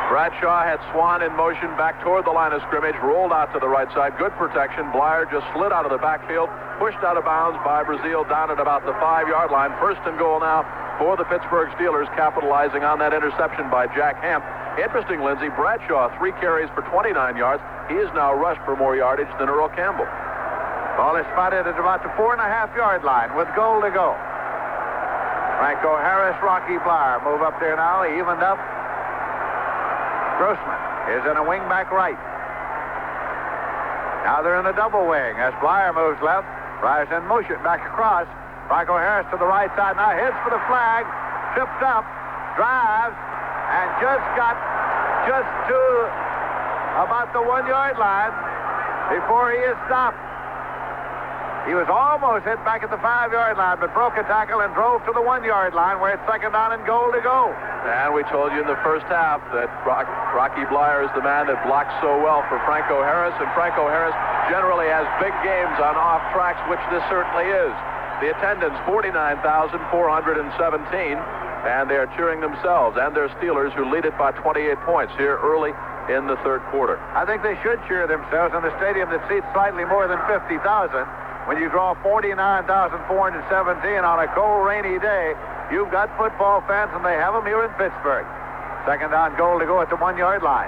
Bradshaw had Swan in motion back toward the line of scrimmage, rolled out to the right side. Good protection. Blyer just slid out of the backfield, pushed out of bounds by Brazil down at about the 5-yard line. First and goal now for the Pittsburgh Steelers, capitalizing on that interception by Jack Hamp. Interesting, Lindsey, Bradshaw, 3 carries for 29 yards. He is now rushed for more yardage than Earl Campbell. Ball is spotted at about the 4.5-yard line with goal to go. Franco Harris, Rocky Blyer move up there now, evened up. Grossman is in a wing back right. Now they're in a double wing as Blyer moves left. Blyer's in motion back across. Franco Harris to the right side now, hits for the flag, trips up, drives, and just to about the 1-yard line before he is stopped. He was almost hit back at the 5-yard line, but broke a tackle and drove to the 1-yard line where it's second down and goal to go. And we told you in the first half that Rocky Blyer is the man that blocks so well for Franco Harris, and Franco Harris generally has big games on off tracks, which this certainly is. The attendance, 49,417, and they are cheering themselves and their Steelers, who lead it by 28 points here early in the third quarter. I think they should cheer themselves in a stadium that seats slightly more than 50,000. When you draw 49,417 on a cold, rainy day, you've got football fans, and they have them here in Pittsburgh. Second down, goal to go at the 1-yard line.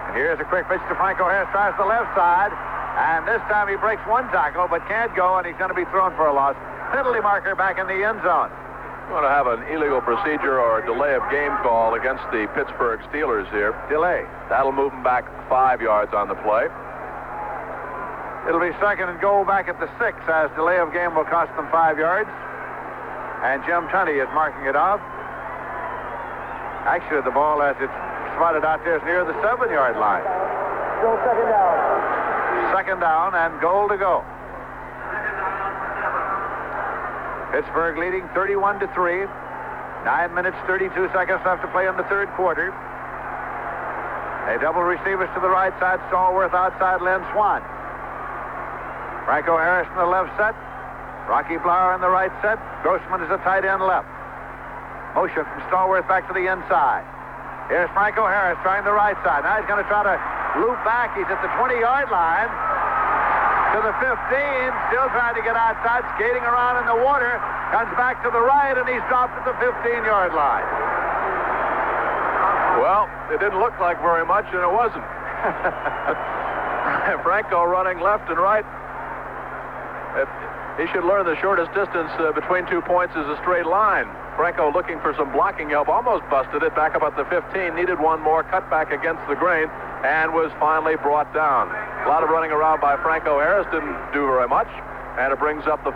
And here's a quick pitch to Franco Harris, tries the left side, and this time he breaks one tackle, but can't go, and he's going to be thrown for a loss. Penalty marker back in the end zone. We're going to have an illegal procedure or a delay of game call against the Pittsburgh Steelers here. Delay. That'll move them back 5 yards on the play. It'll be second and goal back at the 6, as delay of game will cost them 5 yards. And Jim Tunney is marking it off. Actually, the ball, as it's spotted out there, is near the 7-yard line. Still second down. Second down and goal to go. Pittsburgh leading 31-3. 9 minutes, 32 seconds left to play in the third quarter. A double receivers to the right side, Stallworth outside, Lynn Swan. Franco Harris in the left set. Rocky Blyer in the right set. Grossman is a tight end left. Motion from Stallworth back to the inside. Here's Franco Harris trying the right side. Now he's going to try to loop back. He's at the 20-yard line to the 15. Still trying to get outside, skating around in the water. Comes back to the right, and he's dropped at the 15-yard line. Well, it didn't look like very much, and it wasn't. Franco running left and right. He should learn the shortest distance between 2 points is a straight line. Franco looking for some blocking help, almost busted it back up at the 15, needed one more, cut back against the grain, and was finally brought down. A lot of running around by Franco Harris, didn't do very much, and it brings up the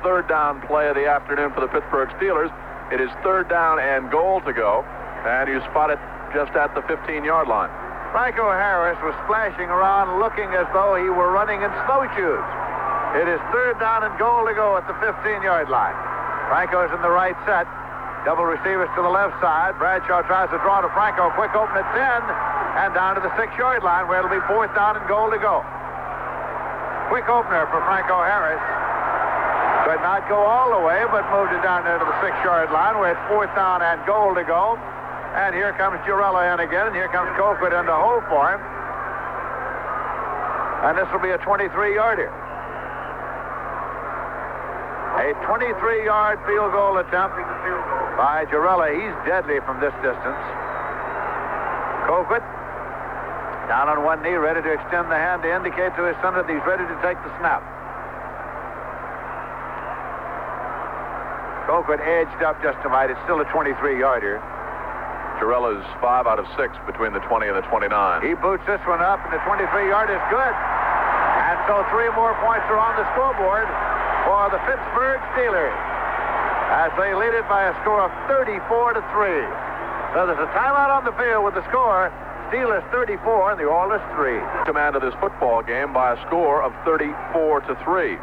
third down play of the afternoon for the Pittsburgh Steelers. It is third down and goal to go, and you spot it just at the 15-yard line. Franco Harris was splashing around, looking as though he were running in snowshoes. It is third down and goal to go at the 15-yard line. Franco's in the right set. Double receivers to the left side. Bradshaw tries to draw to Franco. Quick open at 10 and down to the 6-yard line where it'll be fourth down and goal to go. Quick opener for Franco Harris. Could not go all the way, but moved it down there to the 6-yard line where it's fourth down and goal to go. And here comes Girella in again, and here comes Colquitt in to hold for him. And this will be a 23-yarder. A 23-yard field goal attempt by Girella. He's deadly from this distance. Colquitt down on one knee, ready to extend the hand to indicate to his son that he's ready to take the snap. Colquitt edged up just a mite. It's still a 23-yarder. Girella's 5 out of 6 between the 20 and the 29. He boots this one up, and the 23-yard is good. And so 3 more points are on the scoreboard for the Pittsburgh Steelers as they lead it by a score of 34-3. So there's a timeout on the field with the score, Steelers 34 and the Oilers 3. Command of this football game by a score of 34-3.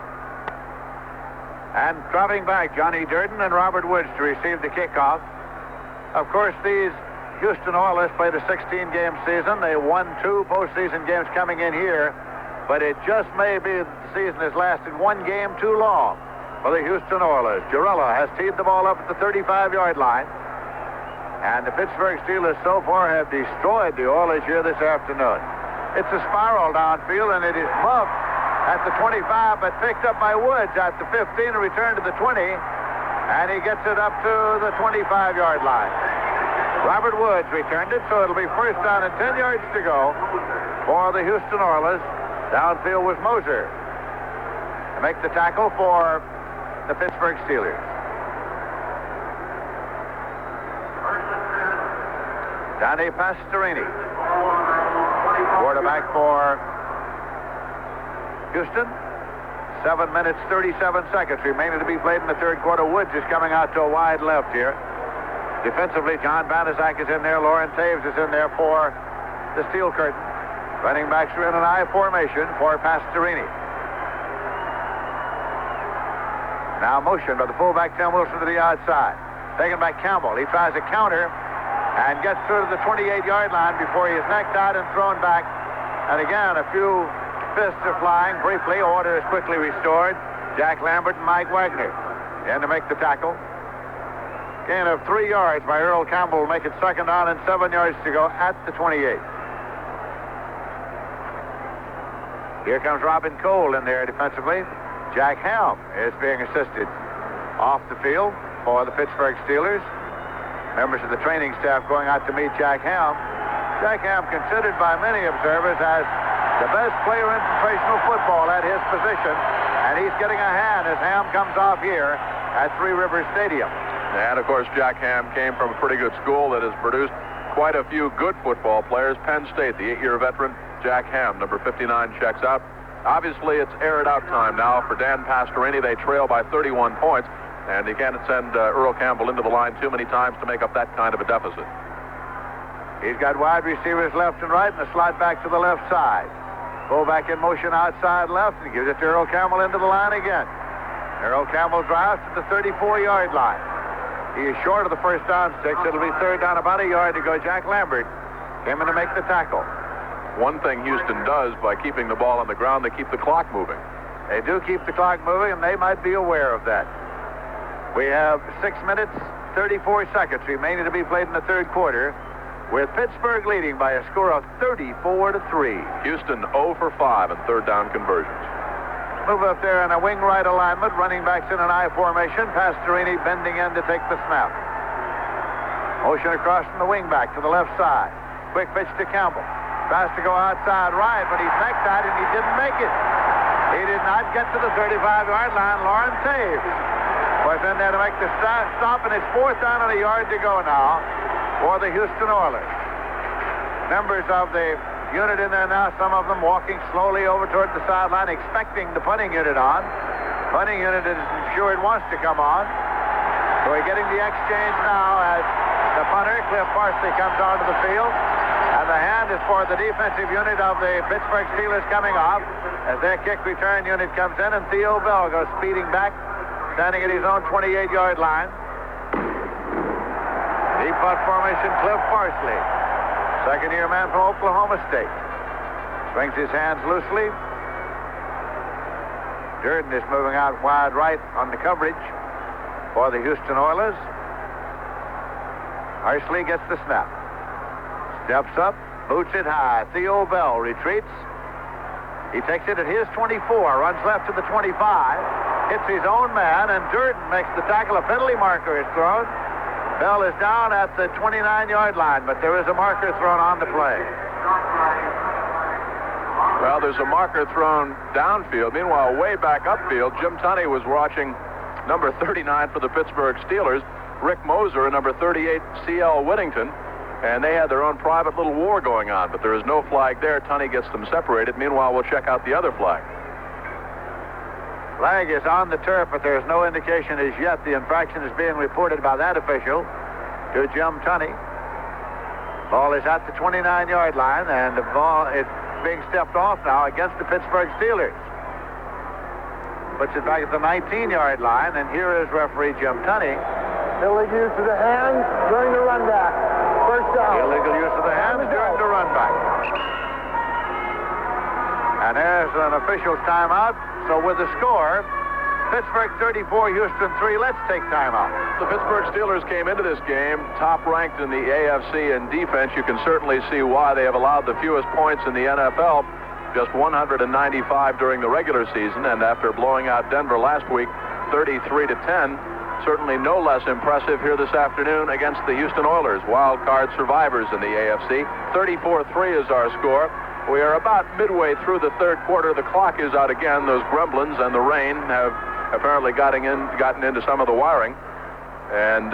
And dropping back, Johnny Durden and Robert Woods to receive the kickoff. Of course, these Houston Oilers played a 16-game season. They won 2 postseason games coming in here. But it just may be that the season has lasted 1 game too long for the Houston Oilers. Girella has teed the ball up at the 35-yard line. And the Pittsburgh Steelers so far have destroyed the Oilers here this afternoon. It's a spiral downfield, and it is muffed at the 25, but picked up by Woods at the 15 and returned to the 20, and he gets it up to the 25-yard line. Robert Woods returned it, so it'll be first down and 10 yards to go for the Houston Oilers. Downfield was Moser to make the tackle for the Pittsburgh Steelers. Danny Pastorini, quarterback for Houston. 7 minutes, 37 seconds remaining to be played in the third quarter. Woods is coming out to a wide left here. Defensively, John Banaszak is in there. Lauren Taves is in there for the Steel Curtain. Running backs are in an I formation for Pastorini. Now motion by the fullback, Tim Wilson, to the outside. Taken by Campbell. He tries a counter and gets through to the 28-yard line before he is necked out and thrown back. And again, a few fists are flying briefly. Order is quickly restored. Jack Lambert and Mike Wagner in to make the tackle. Gain of 3 yards by Earl Campbell will make it second down and 7 yards to go at the 28. Here comes Robin Cole in there defensively. Jack Ham is being assisted off the field for the Pittsburgh Steelers. Members of the training staff going out to meet Jack Ham. Jack Ham considered by many observers as the best player in professional football at his position, and he's getting a hand as Ham comes off here at Three Rivers Stadium. And, of course, Jack Ham came from a pretty good school that has produced quite a few good football players. Penn State, the 8-year veteran, Jack Ham, number 59, checks out. Obviously, it's air-it-out time now for Dan Pastorini. They trail by 31 points. And you can't send Earl Campbell into the line too many times to make up that kind of a deficit. He's got wide receivers left and right, and the slot back to the left side. Fullback in motion outside left, and gives it to Earl Campbell into the line again. Earl Campbell drives to the 34-yard line. He is short of the first down sticks. It'll be third down, about a yard to go. Jack Lambert came in to make the tackle. One thing Houston does by keeping the ball on the ground, they keep the clock moving. They do keep the clock moving, and they might be aware of that. We have 6 minutes, 34 seconds remaining to be played in the third quarter, with Pittsburgh leading by a score of 34-3. Houston 0 for 5 in third down conversions. Move up there in a wing right alignment, running backs in an I formation. Pastorini bending in to take the snap. Motion across from the wing back to the left side. Quick pitch to Campbell. Tries to go outside right, but he's necked out and he didn't make it. He did not get to the 35-yard line. Lauren Taves was in there to make the stop, and it's fourth down and a yard to go now for the Houston Oilers. Members of the unit in there now, some of them walking slowly over toward the sideline, expecting the punting unit on. Punting unit isn't sure it wants to come on. So we're getting the exchange now as the punter, Cliff Parsley, comes onto the field. And the hand is for the defensive unit of the Pittsburgh Steelers coming off as their kick return unit comes in, and Theo Bell goes speeding back, standing at his own 28-yard line. Deep punt formation, Cliff Parsley. Second-year man from Oklahoma State. Swings his hands loosely. Durden is moving out wide right on the coverage for the Houston Oilers. Parsley gets the snap. Steps up, boots it high. Theo Bell retreats. He takes it at his 24, runs left to the 25, hits his own man, and Durden makes the tackle. A penalty marker is thrown. Bell is down at the 29-yard line, but there is a marker thrown on the play. Well, there's a marker thrown downfield. Meanwhile, way back upfield, Jim Tunney was watching number 39 for the Pittsburgh Steelers, Rick Moser, and number 38, C.L. Whittington. And they had their own private little war going on, but there is no flag there. Tunney gets them separated. Meanwhile, we'll check out the other flag. Flag is on the turf, but there is no indication as yet. The infraction is being reported by that official to Jim Tunney. Ball is at the 29-yard line, and the ball is being stepped off now against the Pittsburgh Steelers. Puts it back at the 19-yard line, and here is referee Jim Tunney. Illegal use of the hands during the run back. First down. Illegal use of the hands during the run back. And there's an official's timeout. So with the score, Pittsburgh 34, Houston 3. Let's take time out. The Pittsburgh Steelers came into this game top-ranked in the AFC in defense. You can certainly see why. They have allowed the fewest points in the NFL, just 195 during the regular season, and after blowing out Denver last week 33-10, certainly no less impressive here this afternoon against the Houston Oilers, wild card survivors in the AFC. 34-3 is our score. We are about midway through the third quarter. The clock is out again. Those gremlins and the rain have apparently gotten into some of the wiring, and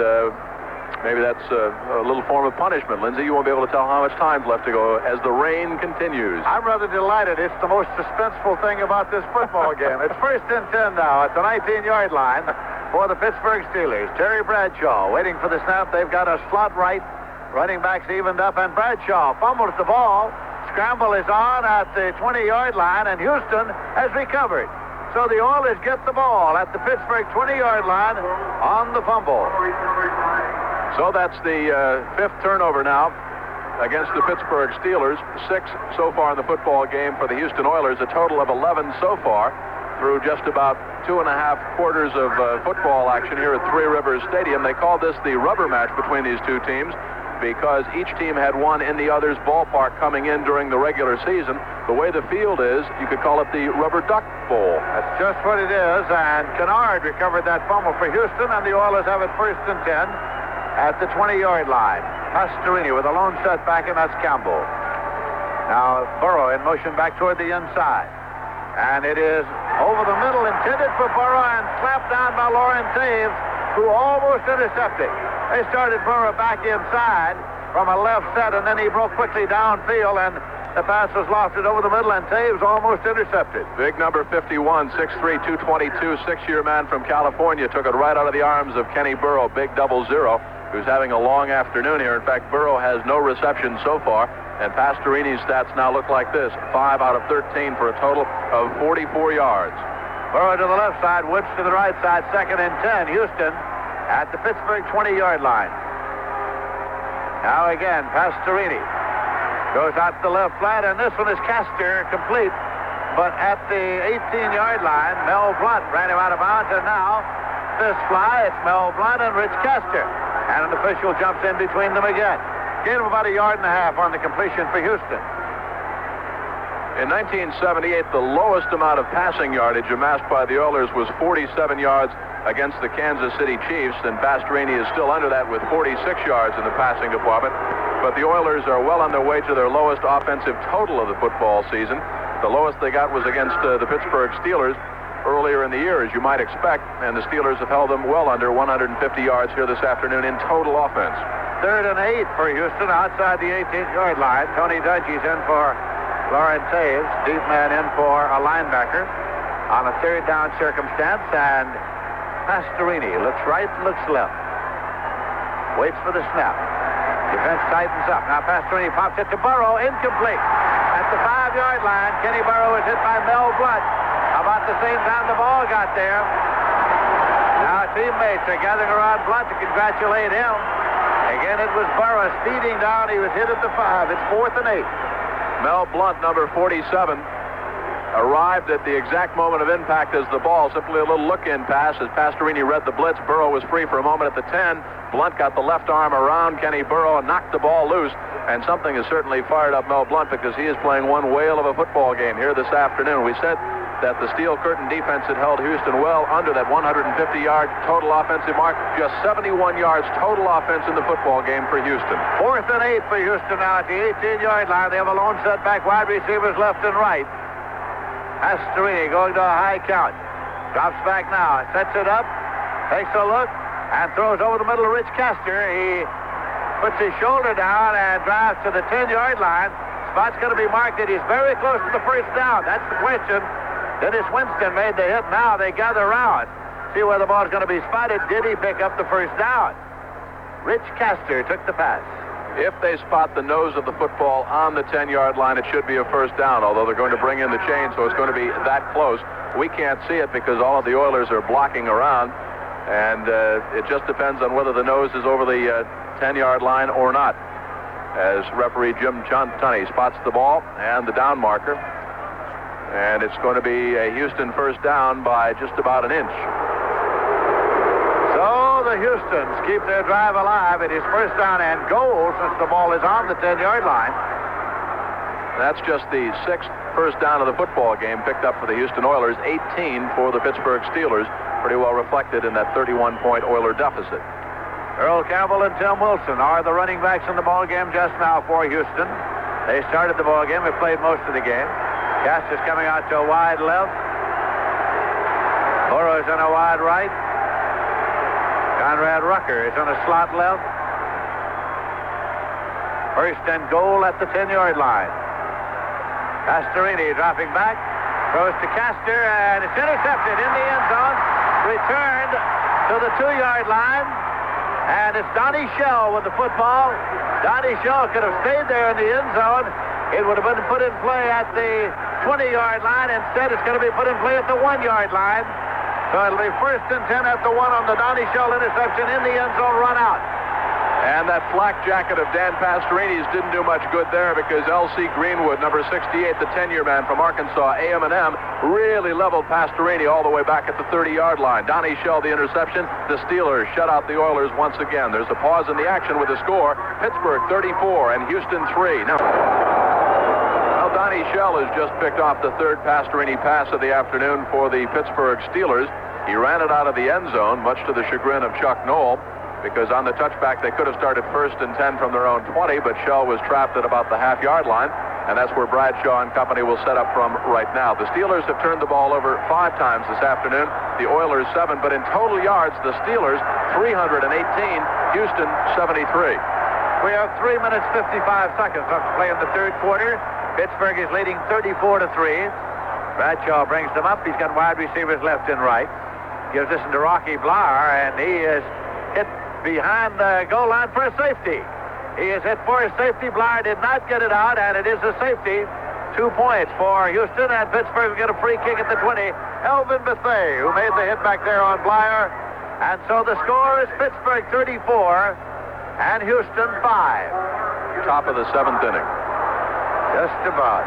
maybe that's a little form of punishment. Lindsey, you won't be able to tell how much time's left to go as the rain continues. I'm rather delighted. It's the most suspenseful thing about this football game. It's 1st and 10 now at the 19-yard line for the Pittsburgh Steelers. Terry Bradshaw waiting for the snap. They've got a slot right. Running backs evened up, and Bradshaw fumbles the ball. Scramble is on at the 20-yard line, and Houston has recovered. So the Oilers get the ball at the Pittsburgh 20-yard line on the fumble. So that's the 5th turnover now against the Pittsburgh Steelers. 6 so far in the football game for the Houston Oilers, a total of 11 so far through just about 2.5 quarters of football action here at Three Rivers Stadium. They called this the rubber match between these two teams because each team had one in the other's ballpark coming in during the regular season. The way the field is, you could call it the Rubber Duck Bowl. That's just what it is, and Kennard recovered that fumble for Houston, and the Oilers have it 1st and 10 at the 20-yard line. Pastorini with a lone setback, and that's Campbell. Now Burrow in motion back toward the inside, and it is over the middle, intended for Burrow, and slapped down by Lauren Taves, who almost intercepted. They started Burrow back inside from a left set, and then he broke quickly downfield, and the pass was lofted over the middle, and Taves almost intercepted. Big number 51, 6'3", 222, 6-year man from California, took it right out of the arms of Kenny Burrow, big 00, who's having a long afternoon here. In fact, Burrow has no reception so far, and Pastorini's stats now look like this: 5 out of 13 for a total of 44 yards. Burrow to the left side, Woods to the right side, 2nd and 10. Houston at the Pittsburgh 20-yard line. Now again, Pastorini goes out to the left flat, and this one is Castor, complete. But at the 18-yard line, Mel Blunt ran him out of bounds, and now this fly, it's Mel Blunt and Rich Castor. And an official jumps in between them again. Gain of about 1.5 yards on the completion for Houston. In 1978, the lowest amount of passing yardage amassed by the Oilers was 47 yards against the Kansas City Chiefs, and Pastorini is still under that with 46 yards in the passing department. But the Oilers are well on their way to their lowest offensive total of the football season. The lowest they got was against the Pittsburgh Steelers earlier in the year, as you might expect, and the Steelers have held them well under 150 yards here this afternoon in total offense. 3rd and 8 for Houston outside the 18-yard line. Tony Dungy's in for Lauren Taves, deep man in for a linebacker on a 3rd down circumstance, and Pastorini looks right, looks left. Waits for the snap. Defense tightens up. Now Pastorini pops it to Burrow, incomplete. At the 5-yard line, Kenny Burrow is hit by Mel Blunt. About the same time the ball got there. Now teammates are gathering around Blunt to congratulate him. Again, it was Burrow speeding down. He was hit at the 5. It's 4th and 8. Mel Blunt, number 47, arrived at the exact moment of impact as the ball, simply a little look-in pass as Pastorini read the blitz. Burrow was free for a moment at the 10. Blunt got the left arm around Kenny Burrow and knocked the ball loose, and something has certainly fired up Mel Blunt because he is playing one whale of a football game here this afternoon. We said that the Steel Curtain defense had held Houston well under that 150-yard total offensive mark. Just 71 yards total offense in the football game for Houston. 4th and 8 for Houston now at the 18-yard line. They have a lone setback, wide receivers left and right. Pastorini going to a high count. Drops back now, sets it up, takes a look, and throws over the middle of Rich Castor. He puts his shoulder down and drives to the 10-yard line. Spot's going to be marked that he's very close to the first down. That's the question. Dennis Winston made the hit. Now they gather around. See where the ball's going to be spotted. Did he pick up the first down? Rich Castor took the pass. If they spot the nose of the football on the 10-yard line, it should be a first down, although they're going to bring in the chain, so it's going to be that close. We can't see it because all of the Oilers are blocking around, and it just depends on whether the nose is over the 10-yard line or not. As referee Jim Tunney spots the ball and the down marker. And it's going to be a Houston first down by just about an inch. So the Houstons keep their drive alive. It is first down and goal since the ball is on the 10-yard line. That's just the 6th first down of the football game picked up for the Houston Oilers, 18 for the Pittsburgh Steelers, pretty well reflected in that 31-point Oiler deficit. Earl Campbell and Tim Wilson are the running backs in the ball game just now for Houston. They started the ball game. They played most of the game. Cast is coming out to a wide left. Burrows on a wide right. Conrad Rucker is on a slot left. First and goal at the 10-yard line. Pastorini dropping back, throws to Castor, and it's intercepted in the end zone. Returned to the 2-yard line, and it's Donnie Shell with the football. Donnie Shell could have stayed there in the end zone. It would have been put in play at the 20-yard line. Instead, it's going to be put in play at the 1-yard line. So it'll be first and 10 at the 1 on the Donnie Shell interception in the end zone run out. And that flak jacket of Dan Pastorini's didn't do much good there because L.C. Greenwood, number 68, the 10-year man from Arkansas A&M, really leveled Pastorini all the way back at the 30-yard line. Donnie Shell, the interception. The Steelers shut out the Oilers once again. There's a pause in the action with the score. Pittsburgh 34 and Houston 3. Now, Donnie Shell has just picked off the 3rd Pastorini pass of the afternoon for the Pittsburgh Steelers. He ran it out of the end zone, much to the chagrin of Chuck Noll, because on the touchback they could have started first and 10 from their own 20, but Shell was trapped at about the half-yard line, and that's where Bradshaw and company will set up from right now. The Steelers have turned the ball over 5 times this afternoon, the Oilers 7, but in total yards, the Steelers 318, Houston 73. We have 3 minutes 55 seconds left to play in the 3rd quarter. Pittsburgh is leading 34-3. Bradshaw brings them up. He's got wide receivers left and right. Gives this to Rocky Blauer, and he is hit behind the goal line for a safety. He is hit for a safety. Blauer did not get it out, and it is a safety. 2 points for Houston, and Pittsburgh will get a free kick at the 20. Elvin Bethea, who made the hit back there on Blauer. And so the score is Pittsburgh 34 and Houston 5. Top of the 7th inning. Just about.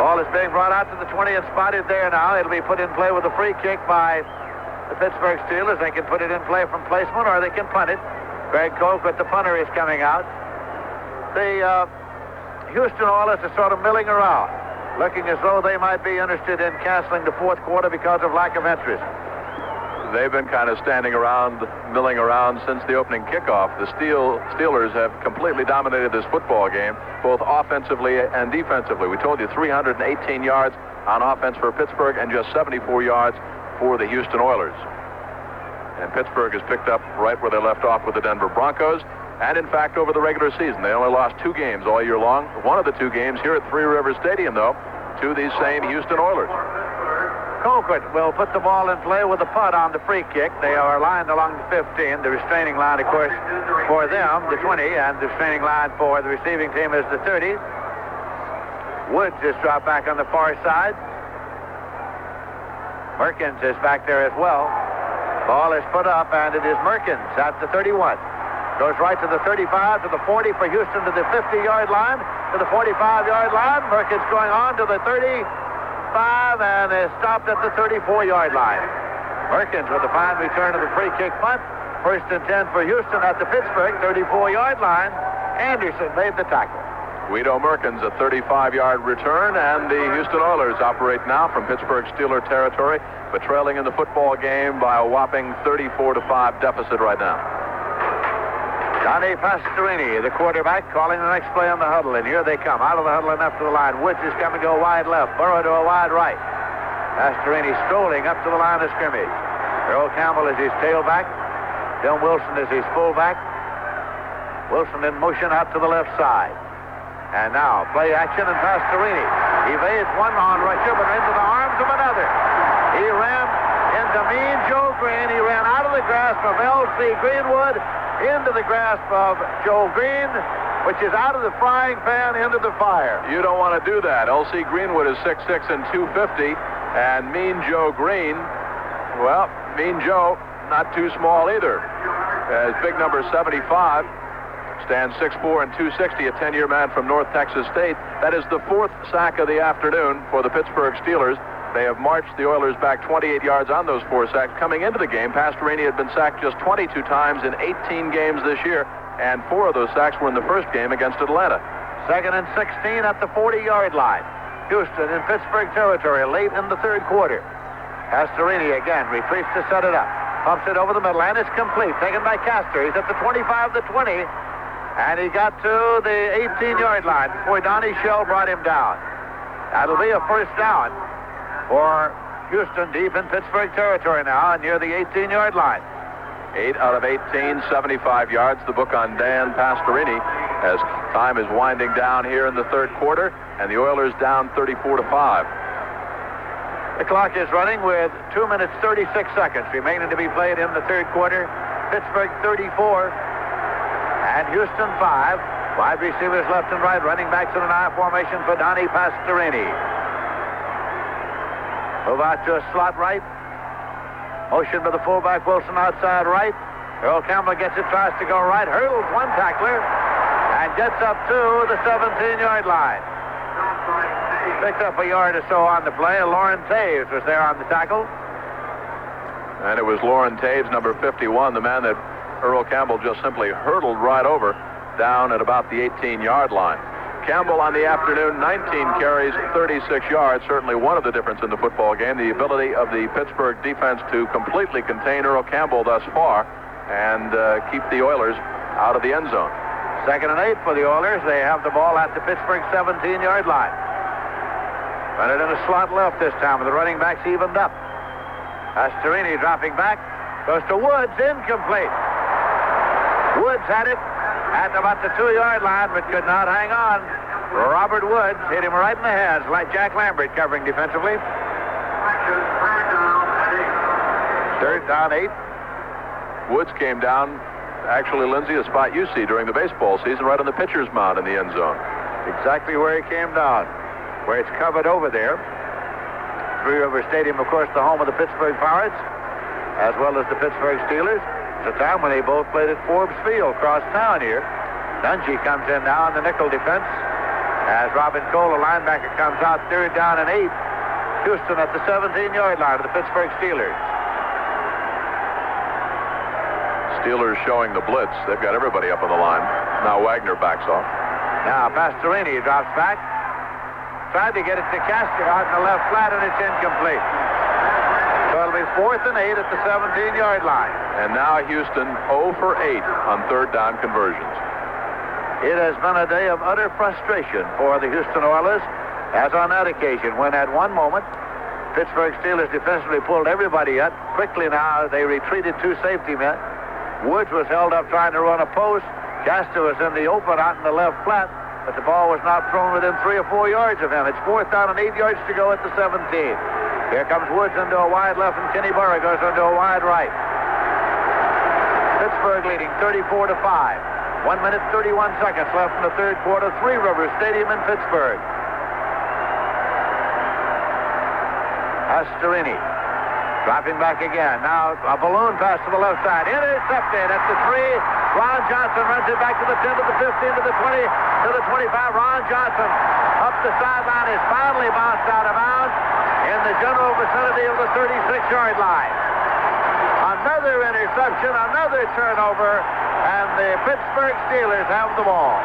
Ball is being brought out to the 20 and spotted there now. It'll be put in play with a free kick by the Pittsburgh Steelers. They can put it in play from placement, or they can punt it. Greg Colquitt, the punter, is coming out. The Houston Oilers are sort of milling around, looking as though they might be interested in canceling the 4th quarter because of lack of interest. They've been kind of standing around, milling around since the opening kickoff. The Steelers have completely dominated this football game, both offensively and defensively. We told you 318 yards on offense for Pittsburgh and just 74 yards for the Houston Oilers. And Pittsburgh has picked up right where they left off with the Denver Broncos. And in fact, over the regular season, they only lost 2 games all year long. One of the 2 games here at Three Rivers Stadium, though, to these same Houston Oilers. Colquitt will put the ball in play with a punt on the free kick. They are lined along the 15. The restraining line, of course, for them, the 20, and the restraining line for the receiving team is the 30. Woods is dropped back on the far side. Merkins is back there as well. Ball is put up, and it is Merkins at the 31. Goes right to the 35, to the 40 for Houston, to the 50-yard line, to the 45-yard line. Merkins going on to the 35 and is stopped at the 34-yard line. Merkins with a fine return of the free kick punt. First and 10 for Houston at the Pittsburgh 34-yard line. Anderson made the tackle. Guido Merkins, a 35-yard return, and the Houston Oilers operate now from Pittsburgh Steeler territory, but trailing in the football game by a whopping 34-5 deficit right now. Donnie Pastorini, the quarterback, calling the next play on the huddle, and here they come out of the huddle and up to the line. Woods is coming to go wide left, Burrow to a wide right. Pastorini strolling up to the line of scrimmage. Earl Campbell is his tailback. Tim Wilson is his fullback. Wilson in motion out to the left side. And now, play action, and Pastorini evades one on rusher, but into the arms of another. He ran into Mean Joe Green. He ran out of the grasp of L.C. Greenwood into the grasp of Joe Green, which is out of the frying pan into the fire. You don't want to do that. L.C. Greenwood is 6'6" and 250, and Mean Joe Green, well, Mean Joe, not too small either. As big number 75. stands 6'4" and 260, a 10-year man from North Texas State. That is the 4th sack of the afternoon for the Pittsburgh Steelers. They have marched the Oilers back 28 yards on those 4 sacks. Coming into the game, Pastorini had been sacked just 22 times in 18 games this year, and 4 of those sacks were in the first game against Atlanta. 2nd and 16 at the 40-yard line. Houston in Pittsburgh territory late in the 3rd quarter. Pastorini again retreats to set it up. Pumps it over the middle, and it's complete. Taken by Castor. He's at the 25, the 20, and he got to the 18-yard line before Donnie Shell brought him down. That'll be a first down for Houston deep in Pittsburgh territory now, near the 18-yard line. 8 out of 18, 75 yards. The book on Dan Pastorini as time is winding down here in the 3rd quarter, and the Oilers down 34-5. The clock is running with 2 minutes 36 seconds remaining to be played in the 3rd quarter. Pittsburgh 34 and Houston 5. Wide receivers left and right, running backs in an I formation for Donnie Pastorini. Move out to a slot right. Motion by the fullback Wilson outside right. Earl Campbell gets it, tries to go right, hurdles one tackler, and gets up to the 17-yard line. Picked up a yard or so on the play. Lauren Taves was there on the tackle. And it was Lauren Taves, number 51, the man that Earl Campbell just simply hurdled right over, down at about the 18-yard line. Campbell on the afternoon, 19 carries, 36 yards. Certainly one of the difference in the football game, the ability of the Pittsburgh defense to completely contain Earl Campbell thus far and keep the Oilers out of the end zone. 2nd and 8 for the Oilers. They have the ball at the Pittsburgh 17-yard line. Run it in a slot left this time, with the running backs evened up. Pastorini dropping back, goes to Woods, incomplete. Woods had it at about the 2-yard line, but could not hang on. Robert Woods hit him right in the head, like Jack Lambert covering defensively. 3rd down 8. Woods came down, actually, Lindsey, a spot you see during the baseball season, right on the pitcher's mound in the end zone. Exactly where he came down, where it's covered over there. Three River Stadium, of course, the home of the Pittsburgh Pirates, as well as the Pittsburgh Steelers. It's a time when they both played at Forbes Field, across town here. Dungy comes in now in the nickel defense, as Robin Cole, a linebacker, comes out 3rd down and 8. Houston at the 17-yard line of the Pittsburgh Steelers. Steelers showing the blitz. They've got everybody up on the line. Now Wagner backs off. Now Pastorini drops back. Tried to get it to Castor out in the left flat, and it's incomplete. So it'll be 4th and 8 at the 17-yard line. And now Houston 0 for 8 on 3rd down conversions. It has been a day of utter frustration for the Houston Oilers, as on that occasion, when at one moment Pittsburgh Steelers defensively pulled everybody up. Quickly now they retreated 2 safety men. Woods was held up trying to run a post. Castor was in the open out in the left flat, but the ball was not thrown within 3 or 4 yards of him. It's 4th down and 8 yards to go at the 17. Here comes Woods into a wide left, and Kenny Burra goes into a wide right. Pittsburgh leading 34-5. 1 minute, 31 seconds left in the 3rd quarter. Three River Stadium in Pittsburgh. Pastorini dropping back again. Now a balloon pass to the left side. Intercepted at the 3. Ron Johnson runs it back to the 10, to the 15, to the 20, to the 25. Ron Johnson up the sideline is finally bounced out of bounds in the general vicinity of the 36-yard line. Another interception, another turnover, and the Pittsburgh Steelers have the ball.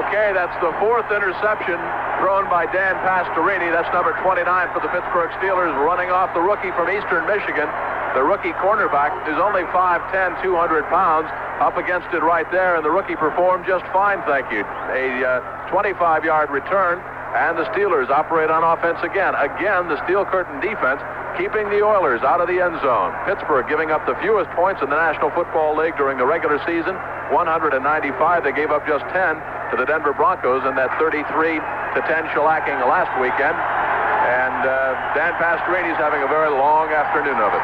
Okay, that's the 4th interception thrown by Dan Pastorini. That's number 29 for the Pittsburgh Steelers, running off the rookie from Eastern Michigan. The rookie cornerback is only 5'10", 200 pounds, up against it right there, and the rookie performed just fine, thank you. A 25-yard return, and the Steelers operate on offense again. Again, the Steel Curtain defense keeping the Oilers out of the end zone. Pittsburgh giving up the fewest points in the National Football League during the regular season, 195. They gave up just 10 to the Denver Broncos in that 33-10 shellacking last weekend. And Dan Pastorini's having a very long afternoon of it.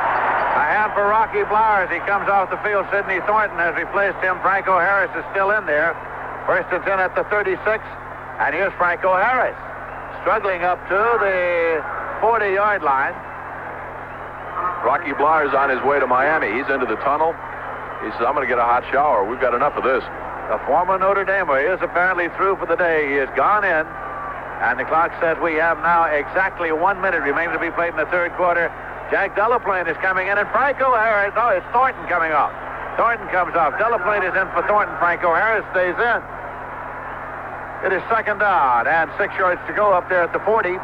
A hand for Rocky Blowers. He comes off the field. Sidney Thornton has replaced him. Franco Harris is still in there. First and 10 at the 36. And here's Franco Harris, struggling up to the 40-yard line. Rocky Blowers on his way to Miami. He's into the tunnel. He says, I'm going to get a hot shower. We've got enough of this. The former Notre Damer is apparently through for the day. He has gone in, and the clock says we have now exactly 1 minute remaining to be played in the third quarter. Jack Delaplane is coming in, and Franco Harris, it's Thornton coming off. Thornton comes off. Delaplane is in for Thornton. Franco Harris stays in. It is second down, and 6 yards to go up there at the 40.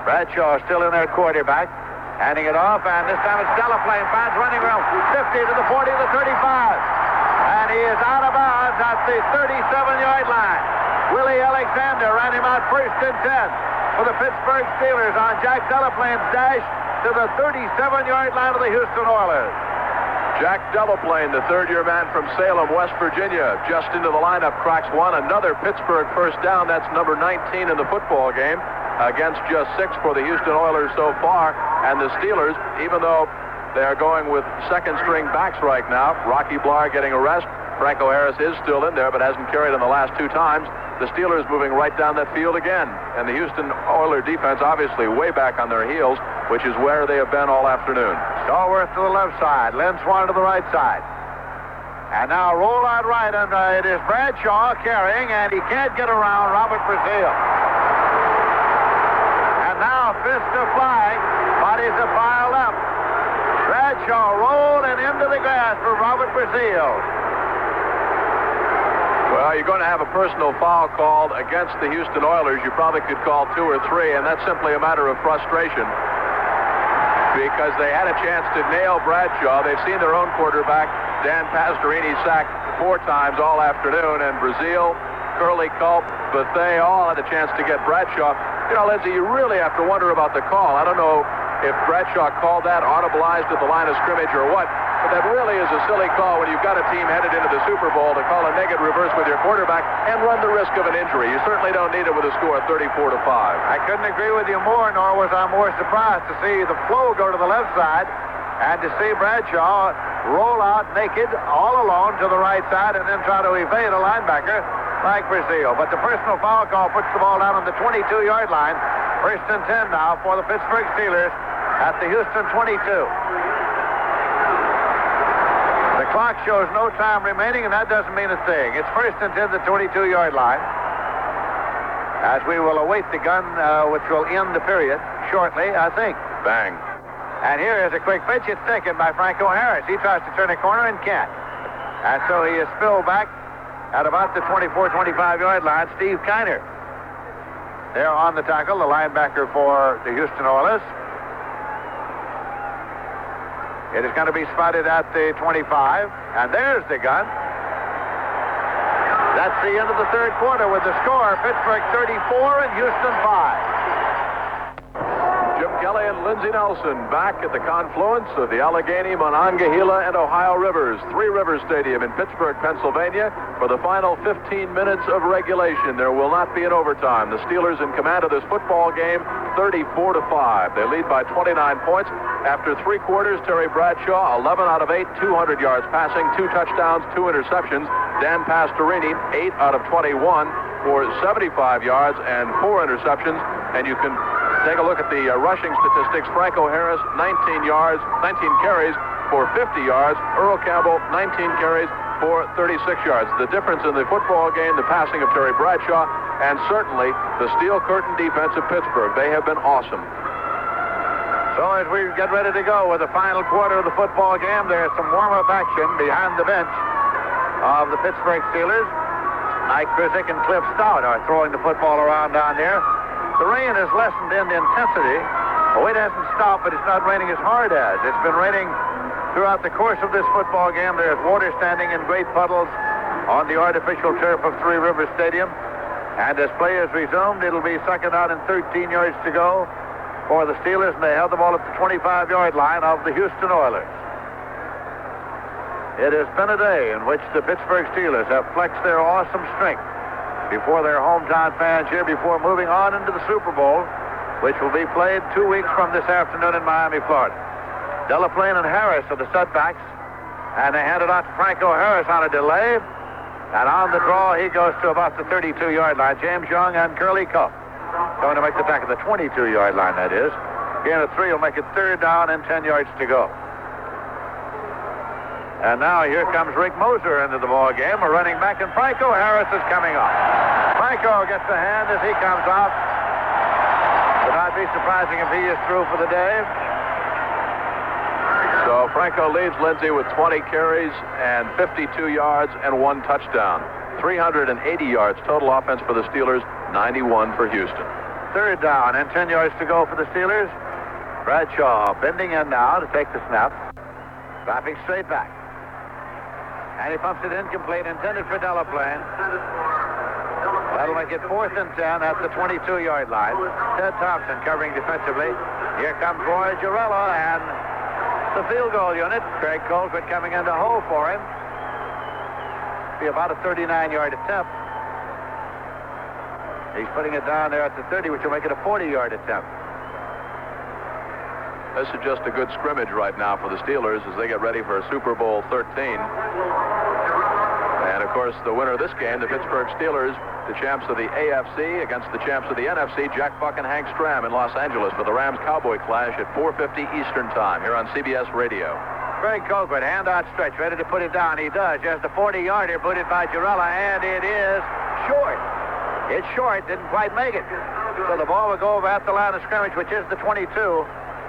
Bradshaw still in there, quarterback. Handing it off, and this time it's Delaplane. Finds running room. 50 to the 40 to the 35. And he is out of bounds at the 37-yard line. Willie Alexander ran him out first and 10 for the Pittsburgh Steelers on Jack Delaplane's dash to the 37-yard line of the Houston Oilers. Jack Delaplane, the third-year man from Salem, West Virginia, just into the lineup, cracks one. Another Pittsburgh first down. That's number 19 in the football game against just 6 for the Houston Oilers so far. And the Steelers, even though they are going with second-string backs right now, Rocky Blar getting a rest. Franco Harris is still in there, but hasn't carried in the last 2 times. The Steelers moving right down that field again. And the Houston Oilers defense obviously way back on their heels, which is where they have been all afternoon. Stallworth to the left side. Lynn Swan to the right side. And now roll out right, and it is Bradshaw carrying, and he can't get around Robert Brazil. And now fists are flying, bodies are piled up. Bradshaw rolled and into the grass for Robert Brazil. Well, you're going to have a personal foul called against the Houston Oilers. You probably could call 2 or 3, and that's simply a matter of frustration because they had a chance to nail Bradshaw. They've seen their own quarterback, Dan Pastorini, sacked 4 times all afternoon, and Brazil, Curly Culp, Bethea all had a chance to get Bradshaw. You know, Lindsey, you really have to wonder about the call. I don't know if Bradshaw called that audibilized at the line of scrimmage or what, but that really is a silly call when you've got a team headed into the Super Bowl to call a negative reverse with your quarterback and run the risk of an injury. You certainly don't need it with a score of 34-5. I couldn't agree with you more, nor was I more surprised to see the flow go to the left side and to see Bradshaw roll out naked all alone to the right side and then try to evade a linebacker like Brazil. But the personal foul call puts the ball down on the 22-yard line. First and 10 now for the Pittsburgh Steelers at the Houston 22. The clock shows no time remaining, and that doesn't mean a thing. It's first and 10 at the 22-yard line. As we will await the gun, which will end the period shortly, I think. Bang. And here is a quick pitch. It's taken by Franco Harris. He tries to turn a corner and can't. And so he is spilled back at about the 24-25-yard line. Steve Kiner there on the tackle, the linebacker for the Houston Oilers. It is going to be spotted at the 25, and there's the gun. That's the end of the third quarter with the score, Pittsburgh 34 and Houston 5. Jim Kelly and Lindsey Nelson back at the confluence of the Allegheny, Monongahela, and Ohio Rivers, Three Rivers Stadium in Pittsburgh, Pennsylvania, for the final 15 minutes of regulation. There will not be an overtime. The Steelers in command of this football game, 34-5. They lead by 29 points. After 3 quarters, Terry Bradshaw, 11 out of 8, 200 yards passing, 2 touchdowns, 2 interceptions. Dan Pastorini, 8 out of 21 for 75 yards and 4 interceptions. And you can take a look at the rushing statistics. Franco Harris, 19 carries for 50 yards. Earl Campbell, 19 carries for 36 yards. The difference in the football game, the passing of Terry Bradshaw, and certainly the steel curtain defense of Pittsburgh. They have been awesome. So as we get ready to go with the final quarter of the football game, there's some warm-up action behind the bench of the Pittsburgh Steelers. Mike Krizik and Cliff Stout are throwing the football around down there. The rain has lessened in intensity. Oh, it hasn't stopped, but it's not raining as hard as. It's been raining throughout the course of this football game. There's water standing in great puddles on the artificial turf of Three Rivers Stadium. And as play is resumed, it'll be second out and 13 yards to go for the Steelers, and they held the ball at the 25-yard line of the Houston Oilers. It has been a day in which the Pittsburgh Steelers have flexed their awesome strength before their hometown fans here before moving on into the Super Bowl, which will be played 2 weeks from this afternoon in Miami, Florida. Delaplane and Harris are the setbacks, and they hand it out to Franco Harris on a delay, and on the draw he goes to about the 32-yard line. James Young and Curly Culp going to make the tackle at the 22-yard line, that is. Gain of 3 will make it third down and 10 yards to go. And now here comes Rick Moser into the ball game. A running back, and Franco Harris is coming off. Franco gets a hand as he comes off. Would not be surprising if he is through for the day. So Franco leads Lindsey with 20 carries and 52 yards and 1 touchdown. 380 yards total offense for the Steelers, 91 for Houston. Third down and 10 yards to go for the Steelers. Bradshaw bending in now to take the snap. Dropping straight back. And he pumps it incomplete, intended for Delaplane. That'll make it 4th and 10 at the 22-yard line. Ted Thompson covering defensively. Here comes Roy Girella and the field goal unit. Craig Colquitt coming in to hold for him. Be about a 39-yard attempt. He's putting it down there at the 30, which will make it a 40-yard attempt. This is just a good scrimmage right now for the Steelers as they get ready for Super Bowl 13. And, of course, the winner of this game, the Pittsburgh Steelers, the champs of the AFC against the champs of the NFC, Jack Buck and Hank Stram in Los Angeles for the Rams-Cowboy clash at 4:50 Eastern Time here on CBS Radio. Craig Colquitt, hand out stretch, ready to put it down. He does. Just a 40-yarder booted by Girella, and it is short. It's short, didn't quite make it. So the ball will go over at the line of scrimmage, which is the 22.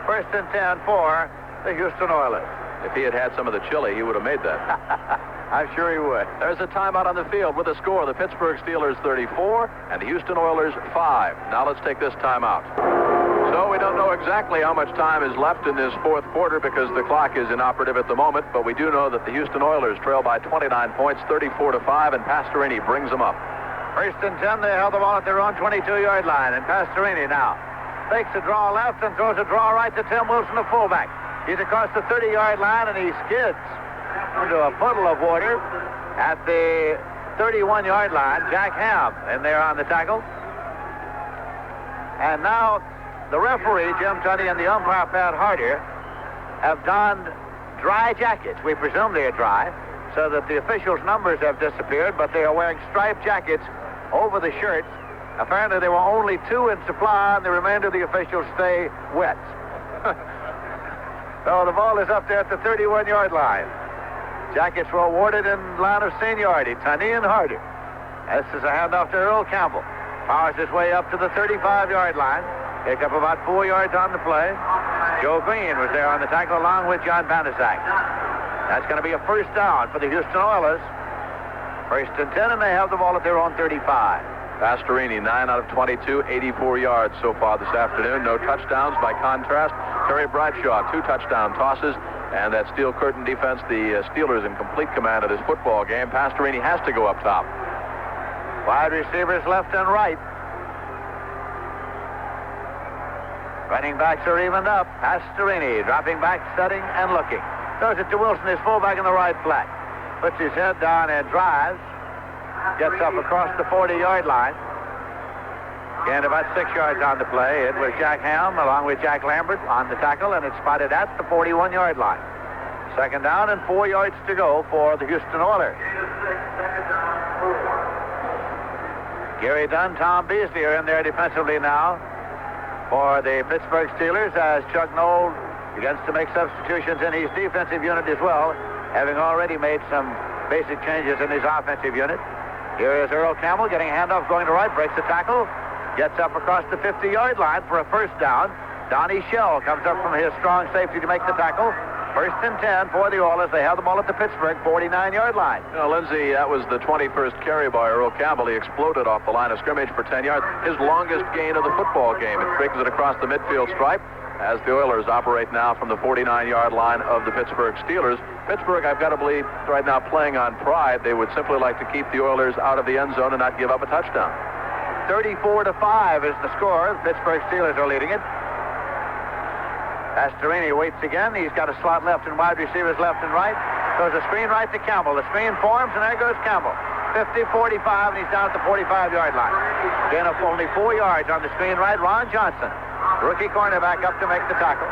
1st and 10 for the Houston Oilers. If he had had some of the chili, he would have made that. I'm sure he would. There's a timeout on the field with a score. The Pittsburgh Steelers 34 and the Houston Oilers 5. Now let's take this timeout. So we don't know exactly how much time is left in this 4th quarter because the clock is inoperative at the moment, but we do know that the Houston Oilers trail by 29 points, 34-5, and Pastorini brings them up. 1st and 10, they held the ball at their own 22-yard line, and Pastorini now takes a draw left and throws a draw right to Tim Wilson, the fullback. He's across the 30-yard line, and he skids into a puddle of water at the 31-yard line. Jack Ham in there on the tackle. And now the referee, Jim Tunney, and the umpire, Pat Harder, have donned dry jackets. We presume they are dry, so that the officials' numbers have disappeared, but they are wearing striped jackets over the shirts. Apparently, there were only 2 in supply, and the remainder of the officials stay wet. So the ball is up there at the 31-yard line. Jackets were awarded in line of seniority, Tunney and Harder. This is a handoff to Earl Campbell. Powers his way up to the 35-yard line. Picked up about 4 yards on the play. Joe Green was there on the tackle along with John Banaszak. That's going to be a 1st down for the Houston Oilers. 1st and 10, and they have the ball at their own 35. Pastorini, 9 out of 22, 84 yards so far this afternoon. No touchdowns by contrast. Terry Bradshaw, 2 touchdown tosses. And that steel curtain defense, the Steelers in complete command of this football game. Pastorini has to go up top. Wide receivers left and right. Running backs are evened up. Pastorini dropping back, setting, and looking. Throws it to Wilson, his fullback in the right flat. Puts his head down and drives. Gets up across the 40-yard line. Gained about 6 yards on the play. It was Jack Ham along with Jack Lambert on the tackle, and it's spotted at the 41-yard line. 2nd down and 4 yards to go for the Houston Oilers. Gary Dunn, Tom Beasley are in there defensively now for the Pittsburgh Steelers as Chuck Noll begins to make substitutions in his defensive unit as well, having already made some basic changes in his offensive unit. Here is Earl Campbell getting a handoff, going to right, breaks the tackle, gets up across the 50-yard line for a 1st down. Donnie Shell comes up from his strong safety to make the tackle. 1st and 10 for the Oilers. They have the ball at the Pittsburgh 49-yard line. You know, Lindsey, that was the 21st carry by Earl Campbell. He exploded off the line of scrimmage for 10 yards. His longest gain of the football game. It brings it across the midfield stripe as the Oilers operate now from the 49-yard line of the Pittsburgh Steelers. Pittsburgh, I've got to believe, right now playing on pride. They would simply like to keep the Oilers out of the end zone and not give up a touchdown. 34-5 is the score. The Pittsburgh Steelers are leading it. Pastorini waits again. He's got a slot left and wide receivers left and right. Goes a screen right to Campbell. The screen forms, and there goes Campbell. 50-45, and he's down at the 45-yard line. Gain of only 4 yards on the screen right. Ron Johnson, rookie cornerback, up to make the tackle.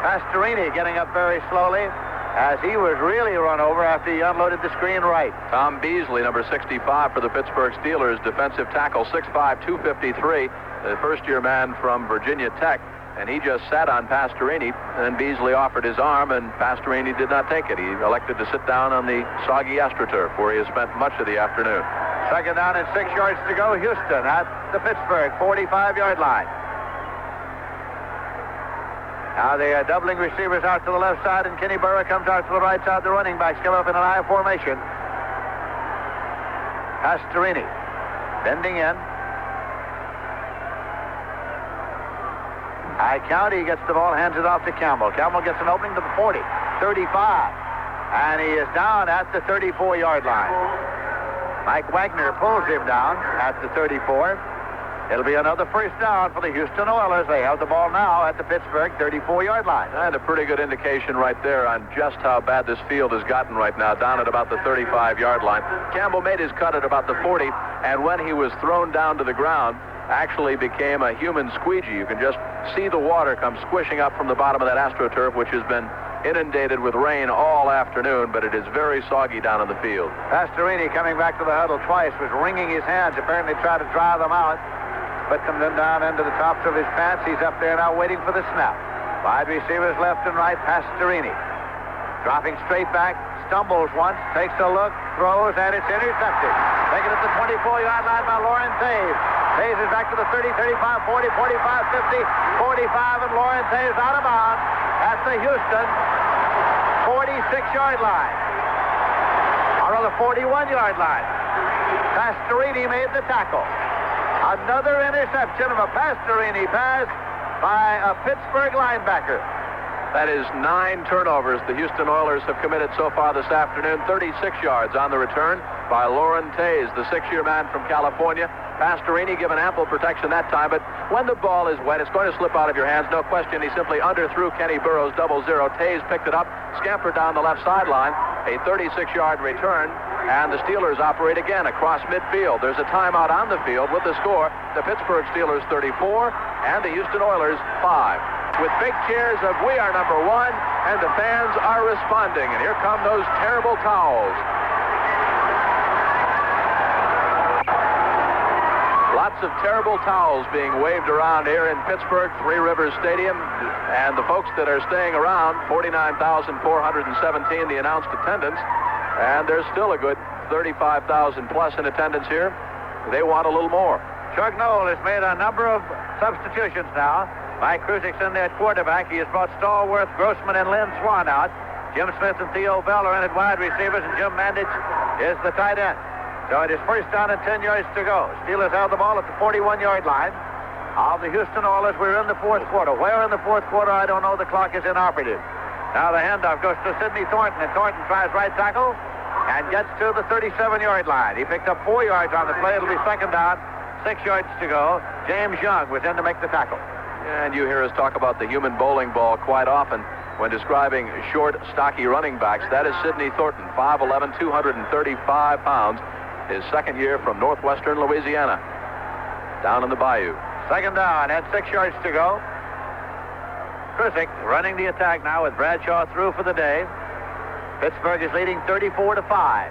Pastorini getting up very slowly as he was really run over after he unloaded the screen right. Tom Beasley, number 65 for the Pittsburgh Steelers, defensive tackle, 6'5", 253, the first-year man from Virginia Tech. and he just sat on Pastorini, and then Beasley offered his arm, and Pastorini did not take it. He elected to sit down on the soggy AstroTurf, where he has spent much of the afternoon. Second down and 6 yards to go. Houston at the Pittsburgh 45-yard line. Now they are doubling receivers out to the left side, and Kenny Burrow comes out to the right side. The running backs come up in an I formation. Pastorini bending in. High count. He gets the ball, hands it off to Campbell. Campbell gets an opening to the 40, 35, and he is down at the 34-yard line. Mike Wagner pulls him down at the 34. It'll be another first down for the Houston Oilers. They have the ball now at the Pittsburgh 34-yard line. And a pretty good indication right there on just how bad this field has gotten right now, down at about the 35-yard line. Campbell made his cut at about the 40, and when he was thrown down to the ground, actually became a human squeegee. You can just see the water come squishing up from the bottom of that AstroTurf, which has been inundated with rain all afternoon, but it is very soggy down in the field. Pastorini coming back to the huddle twice, was wringing his hands, apparently trying to dry them out. Put them then down into the tops of his pants. He's up there now waiting for the snap. Wide receivers left and right. Pastorini dropping straight back, stumbles once, takes a look, throws, and it's intercepted. Taken at the 24-yard line by Lauren Taves. Taves is back to the 30, 35, 40, 45, 50, 45, and Lauren Taves out of bounds at the Houston 46-yard line. Or on the 41-yard line. Pastorini made the tackle. Another interception of a Pastorini pass by a Pittsburgh linebacker. That is 9 turnovers the Houston Oilers have committed so far this afternoon. 36 yards on the return by Lauren Taves, the 6-year man from California. Pastorini given ample protection that time, but when the ball is wet, it's going to slip out of your hands, no question. He simply underthrew Kenny Burroughs 0-0. Taves picked it up, scampered down the left sideline, a 36-yard return, and the Steelers operate again across midfield. There's a timeout on the field with the score, the Pittsburgh Steelers 34 and the Houston Oilers 5. With big cheers of "We are number one," and the fans are responding. And here come those terrible towels. Lots of terrible towels being waved around here in Pittsburgh, Three Rivers Stadium. And the folks that are staying around, 49,417 the announced attendance. And there's still a good 35,000 plus in attendance here. They want a little more. Chuck Noll has made a number of substitutions now. Mike Kruzik's in there at quarterback. He has brought Stallworth, Grossman, and Lynn Swan out. Jim Smith and Theo Bell are in at wide receivers, and Jim Mandich is the tight end. So it is first down and 10 yards to go. Steelers have the ball at the 41-yard line of the Houston Oilers. We're in the fourth quarter. Where in the fourth quarter, I don't know. The clock is inoperative. Now the handoff goes to Sidney Thornton, and Thornton tries right tackle and gets to the 37-yard line. He picked up 4 yards on the play. It'll be second down, 6 yards to go. James Young was in to make the tackle. And you hear us talk about the human bowling ball quite often when describing short, stocky running backs. That is Sidney Thornton, 5'11", 235 pounds. His second year from northwestern Louisiana, down in the bayou. Second down and 6 yards to go. Krusik running the attack now with Bradshaw through for the day. Pittsburgh is leading 34-5.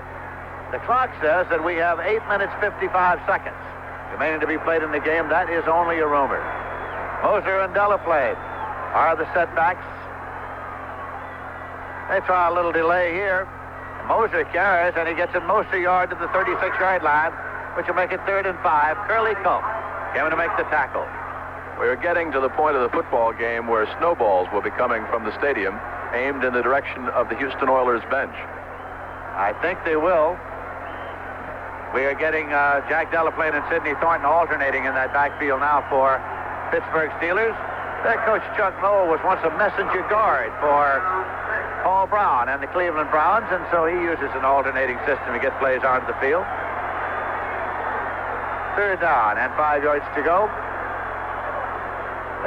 The clock says that we have 8 minutes 55 seconds remaining to be played in the game. That is only a rumor. Moser and Delaplane are the setbacks. They try a little delay here. Moser carries, and he gets a Moser yard to the 36-yard line, which will make it 3rd and 5. Curly Culp coming to make the tackle. We're getting to the point of the football game where snowballs will be coming from the stadium, aimed in the direction of the Houston Oilers bench. I think they will. We are getting Jack Delaplane and Sidney Thornton alternating in that backfield now for Pittsburgh Steelers. Their coach Chuck Noll was once a messenger guard for Paul Brown and the Cleveland Browns, and so he uses an alternating system to get plays onto the field. Third down and 5 yards to go.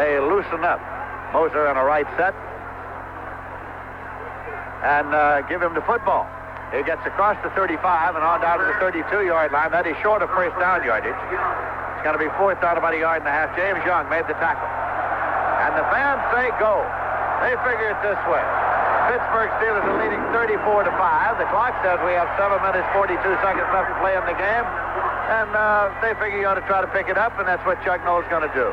They loosen up Moser in a right set and give him the football. He gets across the 35 and on down to the 32-yard line. That is short of first down yardage. It's going to be fourth down about 1.5 yards. James Young made the tackle. And the fans say go. They figure it this way. Pittsburgh Steelers are leading 34-5. The clock says we have 7 minutes 42 seconds left to play in the game. And they figure you ought to try to pick it up, and that's what Chuck Noll's going to do.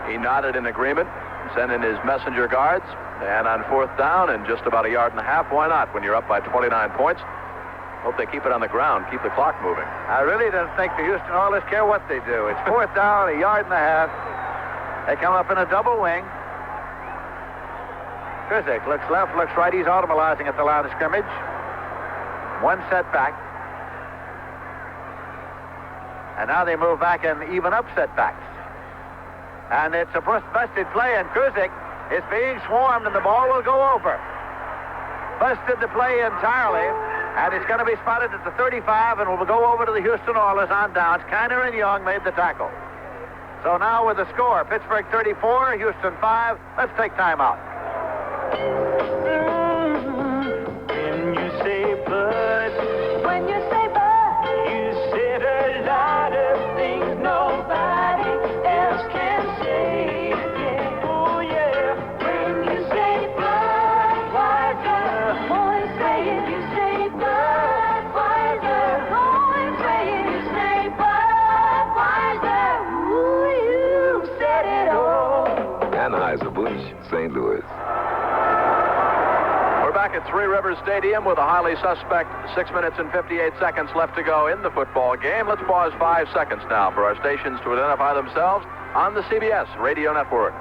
He nodded in agreement, sent in his messenger guards, and on 4th down and just about a yard and a half, why not when you're up by 29 points? Hope they keep it on the ground, keep the clock moving. I really don't think the Houston Oilers care what they do. It's 4th down, a yard and a half. They come up in a double wing. Kuzik looks left, looks right. He's automobilizing at the line of scrimmage. One setback. And now they move back and even up setbacks. And it's a busted play, and Kuzik is being swarmed, and the ball will go over. Busted the play entirely, and it's going to be spotted at the 35, and will go over to the Houston Oilers on downs. Kiner and Young made the tackle. So now with the score, Pittsburgh 34, Houston 5. Let's take time out. When you say bud, When you say bud, you said a lot of things nobody else can say. Yeah. Oh yeah. when you say Budweiser, boys say it. You say Budweiser, boys say it. You say Budweiser, ooh, you said it all. Anheuser-Busch, St. Louis. We're back at Three Rivers Stadium with a highly suspect 6 minutes and 58 seconds left to go in the football game. Let's pause 5 seconds now for our stations to identify themselves on the CBS Radio Network.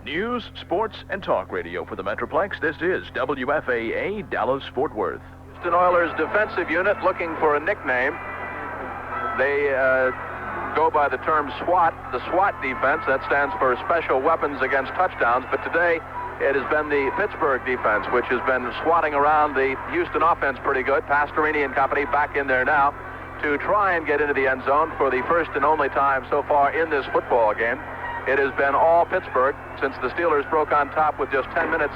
News, sports, and talk radio for the Metroplex. This is WFAA Dallas-Fort Worth. Houston Oilers defensive unit looking for a nickname. They go by the term SWAT, the SWAT defense. That stands for Special Weapons Against Touchdowns. But today, it has been the Pittsburgh defense, which has been swatting around the Houston offense pretty good. Pastorini and company back in there now to try and get into the end zone for the first and only time so far in this football game. It has been all Pittsburgh since the Steelers broke on top with just 10 minutes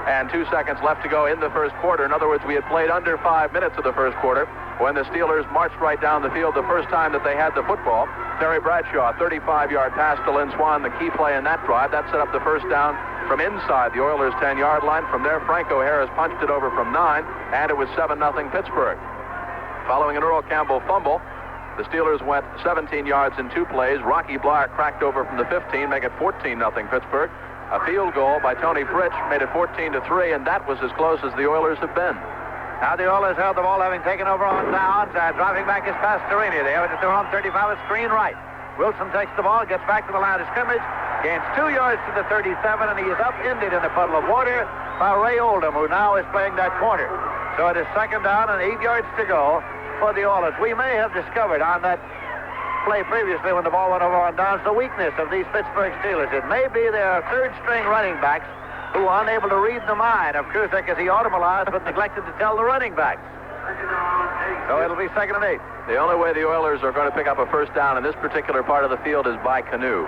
and 2 seconds left to go in the first quarter. In other words, we had played under 5 minutes of the first quarter when the Steelers marched right down the field the first time that they had the football. Terry Bradshaw, 35-yard pass to Lynn Swann, the key play in that drive. That set up the first down from inside the Oilers' 10-yard line. From there, Franco Harris punched it over from 9, and it was 7-0 Pittsburgh. Following an Earl Campbell fumble, the Steelers went 17 yards in 2 plays. Rocky Bleier cracked over from the 15, make it 14-0 Pittsburgh. A field goal by Tony Fritsch made it 14-3, and that was as close as the Oilers have been. Now the Oilers held the ball, having taken over on downs. Driving back is Pastorini. They have it at their own 35, a screen right. Wilson takes the ball, gets back to the line of scrimmage, gains 2 yards to the 37, and he is upended in a puddle of water by Ray Oldham, who now is playing that corner. So it is 2nd down and 8 yards to go for the Oilers. We may have discovered on that play previously when the ball went over on downs the weakness of these Pittsburgh Steelers. It may be their third-string running backs who are unable to read the mind of Kuzik as he automobilized but neglected to tell the running backs. So it'll be 2nd and 8. The only way the Oilers are going to pick up a first down in this particular part of the field is by canoe.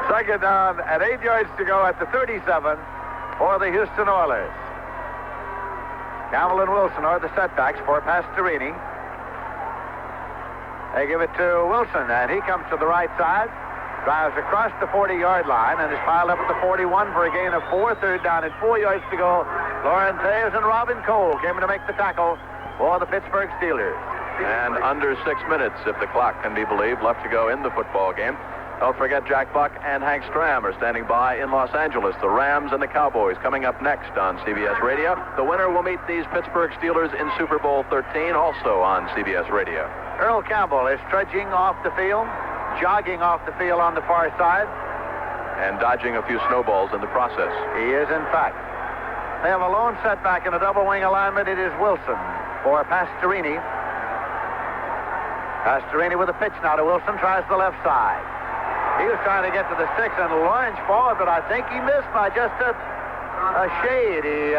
2nd down and 8 yards to go at the 37 for the Houston Oilers. Campbell and Wilson are the setbacks for Pastorini. They give it to Wilson, and he comes to the right side, drives across the 40-yard line, and is piled up at the 41 for a gain of 4. 3rd down and 4 yards to go. Lauren Taves and Robin Cole came in to make the tackle for the Pittsburgh Steelers. And under 6 minutes, if the clock can be believed, left to go in the football game. Don't forget Jack Buck and Hank Stram are standing by in Los Angeles. The Rams and the Cowboys coming up next on CBS Radio. The winner will meet these Pittsburgh Steelers in Super Bowl 13, also on CBS Radio. Earl Campbell is trudging off the field, jogging off the field on the far side. And dodging a few snowballs in the process. He is, in fact. They have a lone setback in a double wing alignment. It is Wilson for Pastorini. Pastorini with a pitch now to Wilson, tries the left side. He was trying to get to the 6 and lunge forward, but I think he missed by just a shade. He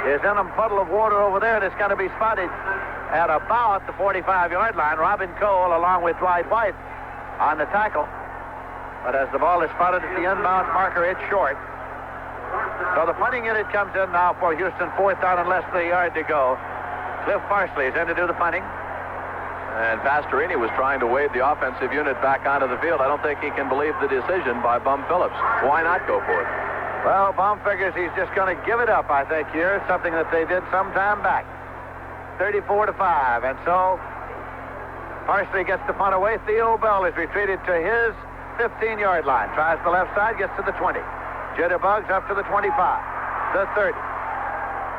is in a puddle of water over there, and it's going to be spotted at about the 45-yard line. Robin Cole along with Dwight White on the tackle. But as the ball is spotted at the inbound marker, it's short. So the punting unit comes in now for Houston, 4th down and less than a yard to go. Cliff Parsley is in to do the punting. And Pastorini was trying to wave the offensive unit back onto the field. I don't think he can believe the decision by Bum Phillips. Why not go for it? Well, Bum figures he's just going to give it up, I think, here. Something that they did some time back. 34-5. And so Parsley gets the punt away. Theo Bell is retreated to his 15-yard line. Tries the left side, gets to the 20. Jitterbugs up to the 25, the 30.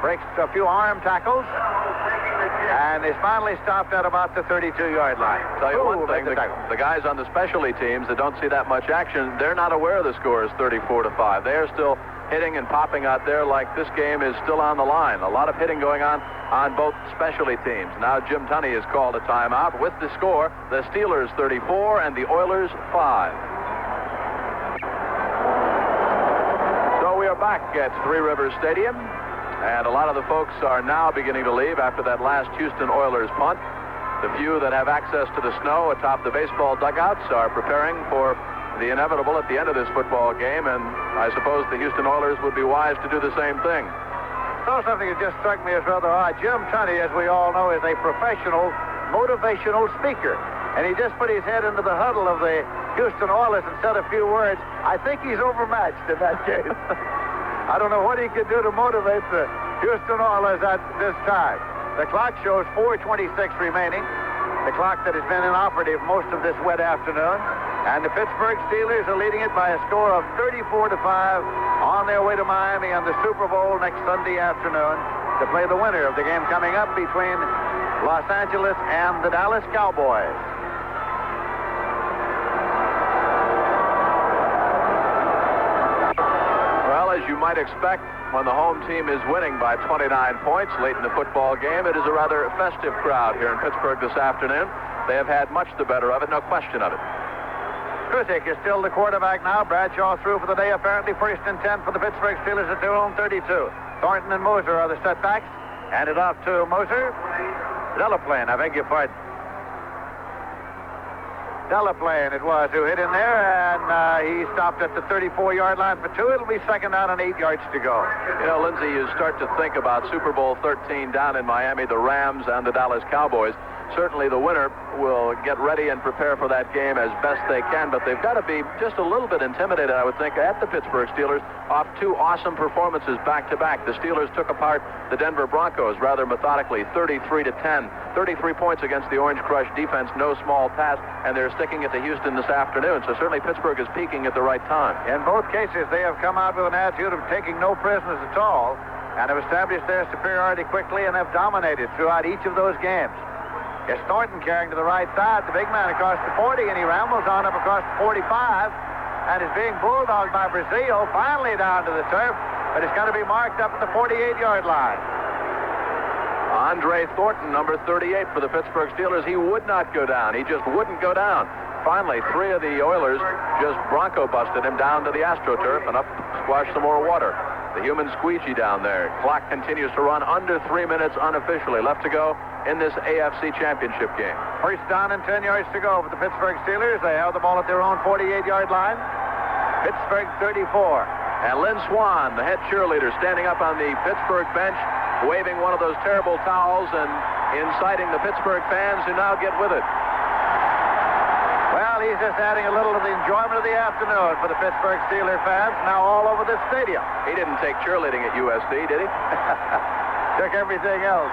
Breaks a few arm tackles, and is finally stopped at about the 32-yard line. Tell you one thing, the guys on the specialty teams that don't see that much action, they're not aware the score is 34-5. They are still hitting and popping out there like this game is still on the line. A lot of hitting going on both specialty teams. Now Jim Tunney has called a timeout with the score, the Steelers 34 and the Oilers 5. So we are back at Three Rivers Stadium, and a lot of the folks are now beginning to leave after that last Houston Oilers punt. The few that have access to the snow atop the baseball dugouts are preparing for the inevitable at the end of this football game, and I suppose the Houston Oilers would be wise to do the same thing. So something that just struck me as rather odd. Jim Tunney, as we all know, is a professional motivational speaker, and he just put his head into the huddle of the Houston Oilers and said a few words. I think he's overmatched in that case. I don't know what he could do to motivate the Houston Oilers at this time. The clock shows 4:26 remaining, the clock that has been inoperative most of this wet afternoon. And the Pittsburgh Steelers are leading it by a score of 34-5 on their way to Miami on the Super Bowl next Sunday afternoon to play the winner of the game coming up between Los Angeles and the Dallas Cowboys. Well, as you might expect, when the home team is winning by 29 points late in the football game, it is a rather festive crowd here in Pittsburgh this afternoon. They have had much the better of it, no question of it. Krusik is still the quarterback now. Bradshaw through for the day, apparently first and 10 for the Pittsburgh Steelers at their own 32. Thornton and Moser are the setbacks. Handed off to Moser. Delaplane, I beg your pardon. Delaplane it was who hit in there, and he stopped at the 34-yard line for 2. It'll be second down and 8 yards to go. You know, Lindsey, you start to think about Super Bowl 13 down in Miami, the Rams and the Dallas Cowboys. Certainly the winner will get ready and prepare for that game as best they can, but they've got to be just a little bit intimidated, I would think, at the Pittsburgh Steelers off two awesome performances back-to-back. The Steelers took apart the Denver Broncos rather methodically, 33-10. 33 points against the Orange Crush defense, no small task, and they're sticking it to Houston this afternoon. So certainly Pittsburgh is peaking at the right time. In both cases, they have come out with an attitude of taking no prisoners at all and have established their superiority quickly and have dominated throughout each of those games. It's Thornton carrying to the right side, the big man across the 40, and he rambles on up across the 45 and is being bulldogged by Brazil, finally down to the turf, but it's going to be marked up at the 48-yard line. Andre Thornton, number 38 for the Pittsburgh Steelers. He would not go down. He just wouldn't go down. Finally, three of the Oilers just Bronco busted him down to the AstroTurf and up squashed some more water. The human squeegee down there. Clock continues to run under 3 minutes unofficially left to go in this AFC Championship game. First down and 10 yards to go for the Pittsburgh Steelers. They have the ball at their own 48-yard line. Pittsburgh 34. And Lynn Swan, the head cheerleader, standing up on the Pittsburgh bench, waving one of those terrible towels and inciting the Pittsburgh fans who now get with it. Well, he's just adding a little to the enjoyment of the afternoon for the Pittsburgh Steelers fans now all over this stadium. He didn't take cheerleading at USC, did he? Took everything else.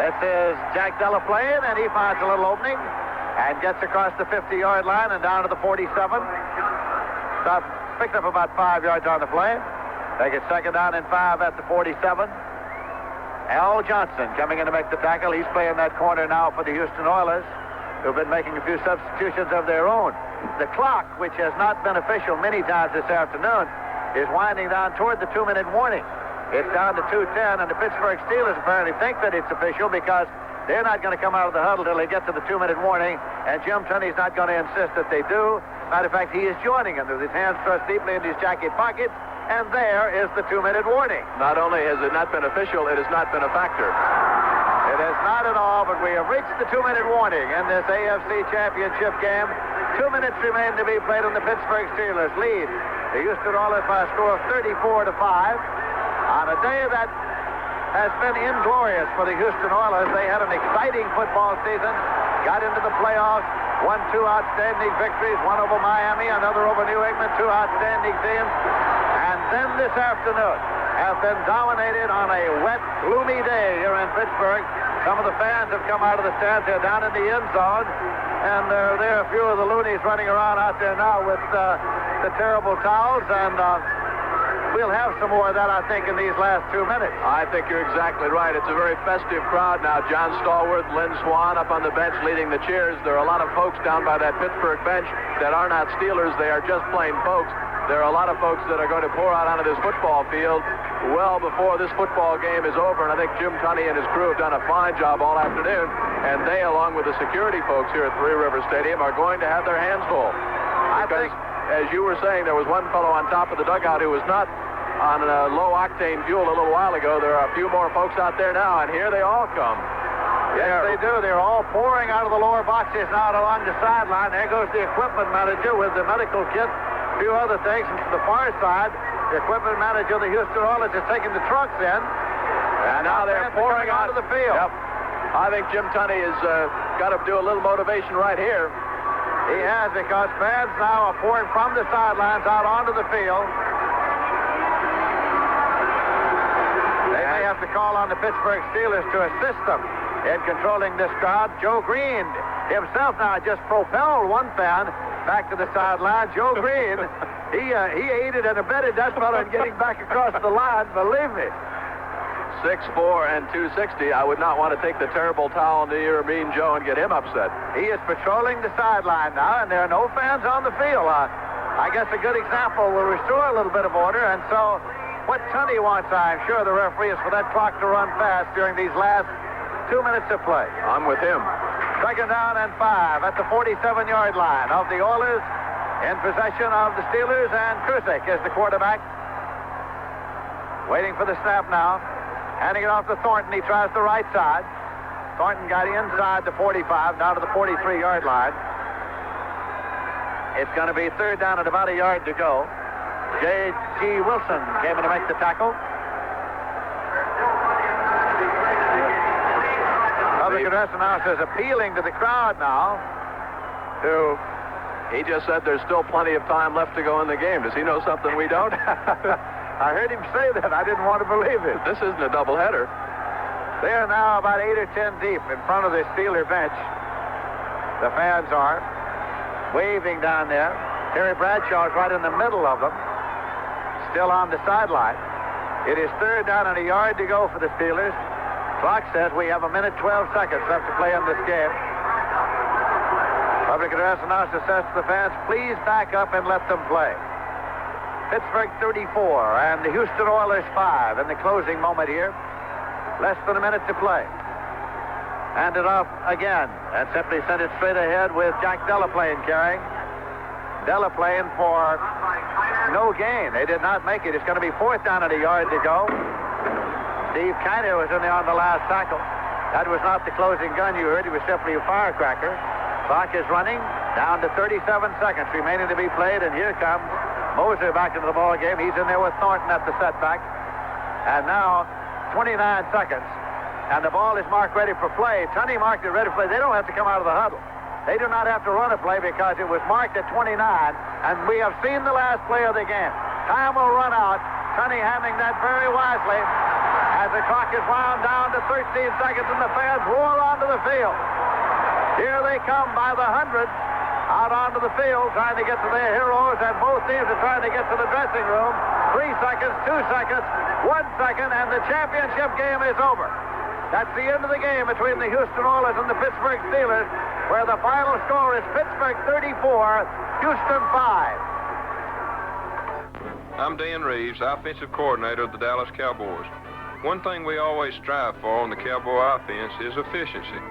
This is Jack Delaplane, and he finds a little opening and gets across the 50-yard line and down to the 47. Picked up about 5 yards on the play. Take it second down and 5 at the 47. Al Johnson coming in to make the tackle. He's playing that corner now for the Houston Oilers, who've been making a few substitutions of their own. The clock, which has not been official many times this afternoon, is winding down toward the 2-minute warning. It's down to 2:10, and the Pittsburgh Steelers apparently think that it's official because they're not going to come out of the huddle till they get to the 2-minute warning, and Jim Tunney's not going to insist that they do. Matter of fact, he is joining them with his hands thrust deeply into his jacket pockets, and there is the 2-minute warning. Not only has it not been official, it has not been a factor. It has not at all, but we have reached the 2-minute warning in this AFC Championship game. 2 minutes remain to be played, and the Pittsburgh Steelers lead the Houston Oilers by a score of 34-5. On a day that has been inglorious for the Houston Oilers, they had an exciting football season, got into the playoffs, won 2 outstanding victories, one over Miami, another over New England, 2 outstanding teams, and then this afternoon have been dominated on a wet, gloomy day here in Pittsburgh Some of the fans have come out of the stands. They're down in the end zone. And there are a few of the loonies running around out there now with the terrible towels. And we'll have some more of that, I think, in these last 2 minutes. I think you're exactly right. It's a very festive crowd now. John Stallworth, Lynn Swan up on the bench leading the cheers. There are a lot of folks down by that Pittsburgh bench that are not Steelers. They are just plain folks. There are a lot of folks that are going to pour out onto this football field well before this football game is over. And I think Jim Tunney and his crew have done a fine job all afternoon. And they, along with the security folks here at Three River Stadium, are going to have their hands full. Because, as you were saying, there was one fellow on top of the dugout who was not on low-octane fuel a little while ago. There are a few more folks out there now, and here they all come. Yes, they do. They're all pouring out of the lower boxes now along the sideline. There goes the equipment manager with the medical kit, a few other things. And to the far side, the equipment manager of the Houston Oilers is taking the trucks in. And now they're pouring out of the field. Yep. I think Jim Tunney has got to do a little motivation right here. He has, because fans now are pouring from the sidelines out onto the field. They may have to call on the Pittsburgh Steelers to assist them in controlling this crowd. Joe Green himself now just propelled one fan back to the sideline. Joe Green, he aided and abetted that fellow in getting back across the line, believe me. 6'4" and 260. I would not want to take the terrible towel near Mean Joe and get him upset. He is patrolling the sideline now, and there are no fans on the field. I guess a good example will restore a little bit of order, and so what Tunney wants, I'm sure, the referee, is for that clock to run fast during these last 2 minutes of play. I'm with him. Second down and 5 at the 47-yard line of the Oilers, in possession of the Steelers, and Krusek is the quarterback. Waiting for the snap now. Handing it off to Thornton. He tries the right side. Thornton got inside the 45, down to the 43-yard line. It's going to be third down and about a yard to go. J.G. Wilson came in to make the tackle. Public address announcer is appealing to the crowd now to... He just said there's still plenty of time left to go in the game. Does he know something we don't? I heard him say that. I didn't want to believe it. This isn't a doubleheader. They are now about 8 or 10 deep in front of the Steeler bench. The fans are waving down there. Terry Bradshaw is right in the middle of them, still on the sideline. It is third down and a yard to go for the Steelers. Clock says we have 1 minute 12 seconds left to play in this game. Public address announcer says to the fans, please back up and let them play. Pittsburgh 34 and the Houston Oilers 5 in the closing moment here. Less than a minute to play. Hand it off again and simply send it straight ahead with Jack Delaplane carrying. Delaplane for no gain. They did not make it. It's going to be fourth down and a yard to go. Steve Kiner was in there on the last tackle. That was not the closing gun you heard. It was simply a firecracker. Clock is running down to 37 seconds remaining to be played, and here comes Moser back into the ball game. He's in there with Thornton at the setback. And now 29 seconds. And the ball is marked ready for play. Tunney marked it ready for play. They don't have to come out of the huddle. They do not have to run a play because it was marked at 29. And we have seen the last play of the game. Time will run out. Tunney handling that very wisely as the clock is wound down to 13 seconds and the fans roar onto the field. Here they come by the hundreds. Out onto the field, trying to get to their heroes, and both teams are trying to get to the dressing room. 3 seconds, 2 seconds, 1 second, and the championship game is over. That's the end of the game between the Houston Oilers and the Pittsburgh Steelers, where the final score is Pittsburgh 34, Houston 5. I'm Dan Reeves, offensive coordinator of the Dallas Cowboys. One thing we always strive for on the Cowboy offense is efficiency.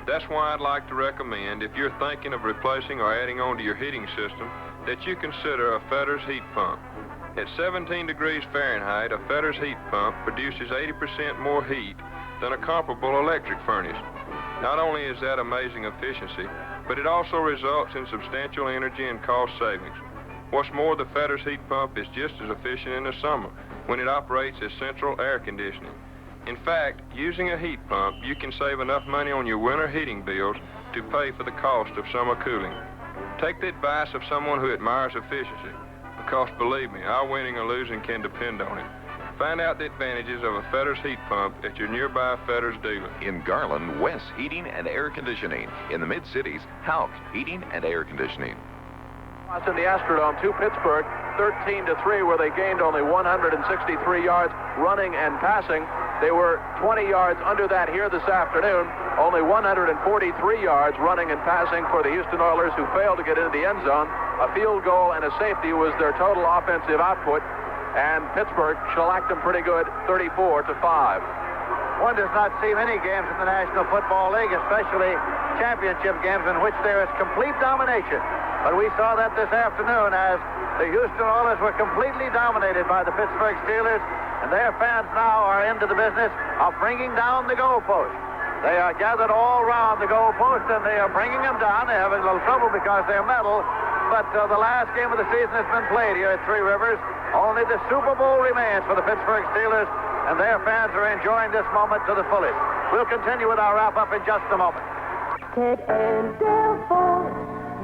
That's why I'd like to recommend, if you're thinking of replacing or adding on to your heating system, that you consider a Fetters heat pump. At 17 degrees Fahrenheit, a Fetters heat pump produces 80% more heat than a comparable electric furnace. Not only is that amazing efficiency, but it also results in substantial energy and cost savings. What's more, the Fetters heat pump is just as efficient in the summer when it operates as central air conditioning. In fact, using a heat pump, you can save enough money on your winter heating bills to pay for the cost of summer cooling. Take the advice of someone who admires efficiency, because believe me, our winning or losing can depend on it. Find out the advantages of a Fetters heat pump at your nearby Fetters dealer. In Garland, Wes Heating and Air Conditioning. In the mid-cities, Hauk Heating and Air Conditioning. In the Astrodome to Pittsburgh, 13-3, where they gained only 163 yards running and passing. They were 20 yards under that here this afternoon. Only 143 yards running and passing for the Houston Oilers, who failed to get into the end zone. A field goal and a safety was their total offensive output, and Pittsburgh shellacked them pretty good, 34-5. One does not see many games in the National Football League, especially championship games, in which there is complete domination. But we saw that this afternoon as the Houston Oilers were completely dominated by the Pittsburgh Steelers, and their fans now are into the business of bringing down the goalpost. They are gathered all around the goalpost, and they are bringing them down. They're having a little trouble because they're metal, but the last game of the season has been played here at Three Rivers. Only the Super Bowl remains for the Pittsburgh Steelers, and their fans are enjoying this moment to the fullest. We'll continue with our wrap-up in just a moment. Ted and Dale Ford,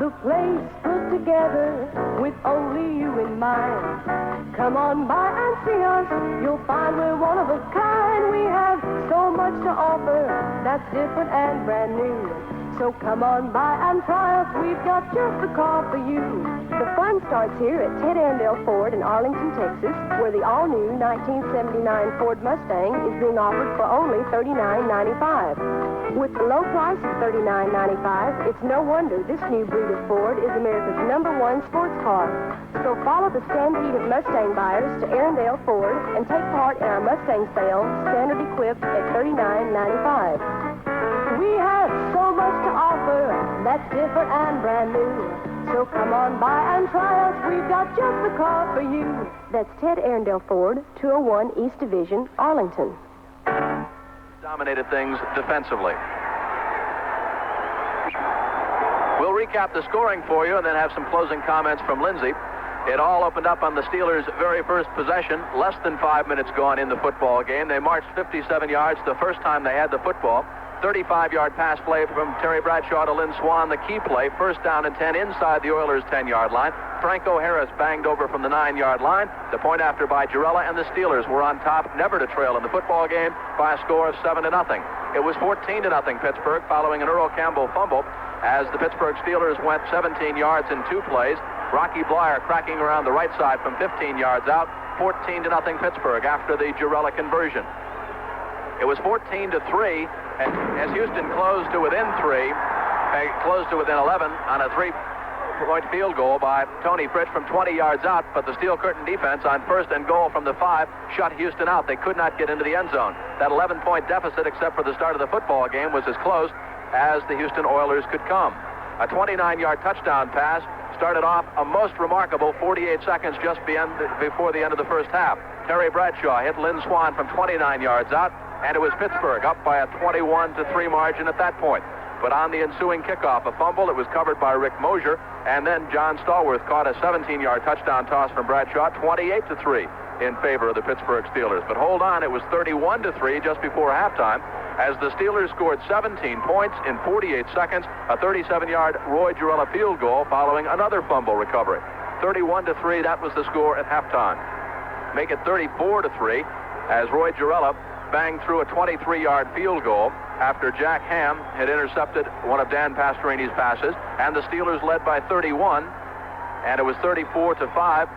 the place put together with only you in mind. Come on by and see us. You'll find we're one of a kind. We have so much to offer that's different and brand new. So come on by and try us. We've got just the car for you. The fun starts here at Ted Arndale Ford in Arlington, Texas, where the all-new 1979 Ford Mustang is being offered for only $39.95. With the low price of $39.95, it's no wonder this new breed of Ford is America's #1 sports car. So follow the stampede of Mustang buyers to Arndale Ford and take part in our Mustang sale, standard equipped at $39.95. We have so much to offer that's different and brand new. So come on by and try us. We've got just the car for you. That's Ted Arndale Ford, 201 East Division, Arlington. Dominated things defensively. We'll recap the scoring for you and then have some closing comments from Lindsey. It all opened up on the Steelers' very first possession, less than 5 minutes gone in the football game. They marched 57 yards the first time they had the football. 35-yard pass play from Terry Bradshaw to Lynn Swan, the key play. First down and 10 inside the Oilers' 10-yard line. Franco Harris banged over from the 9-yard line. The point after by Girella, and the Steelers were on top, never to trail in the football game, by a score of 7-0. It was 14-0 Pittsburgh following an Earl Campbell fumble as the Pittsburgh Steelers went 17 yards in 2 plays. Rocky Blyer cracking around the right side from 15 yards out. 14-0 Pittsburgh after the Girella conversion. It was 14-3 as Houston closed to within 3, closed to within 11 on a 3-point field goal by Tony Fritsch from 20 yards out, but the Steel Curtain defense on first and goal from the 5 shut Houston out. They could not get into the end zone. That 11-point deficit, except for the start of the football game, was as close as the Houston Oilers could come. A 29-yard touchdown pass started off a most remarkable 48 seconds just before the end of the first half. Terry Bradshaw hit Lynn Swan from 29 yards out, and it was Pittsburgh up by a 21-3 margin at that point. But on the ensuing kickoff, a fumble, it was covered by Rick Mosier, and then John Stallworth caught a 17-yard touchdown toss from Bradshaw, 28-3 in favor of the Pittsburgh Steelers. But hold on, it was 31-3 just before halftime, as the Steelers scored 17 points in 48 seconds, a 37-yard Roy Girella field goal following another fumble recovery. 31-3, that was the score at halftime. Make it 34-3 as Roy Girella banged through a 23-yard field goal after Jack Ham had intercepted one of Dan Pastorini's passes, and the Steelers led by 31, and it was 34-5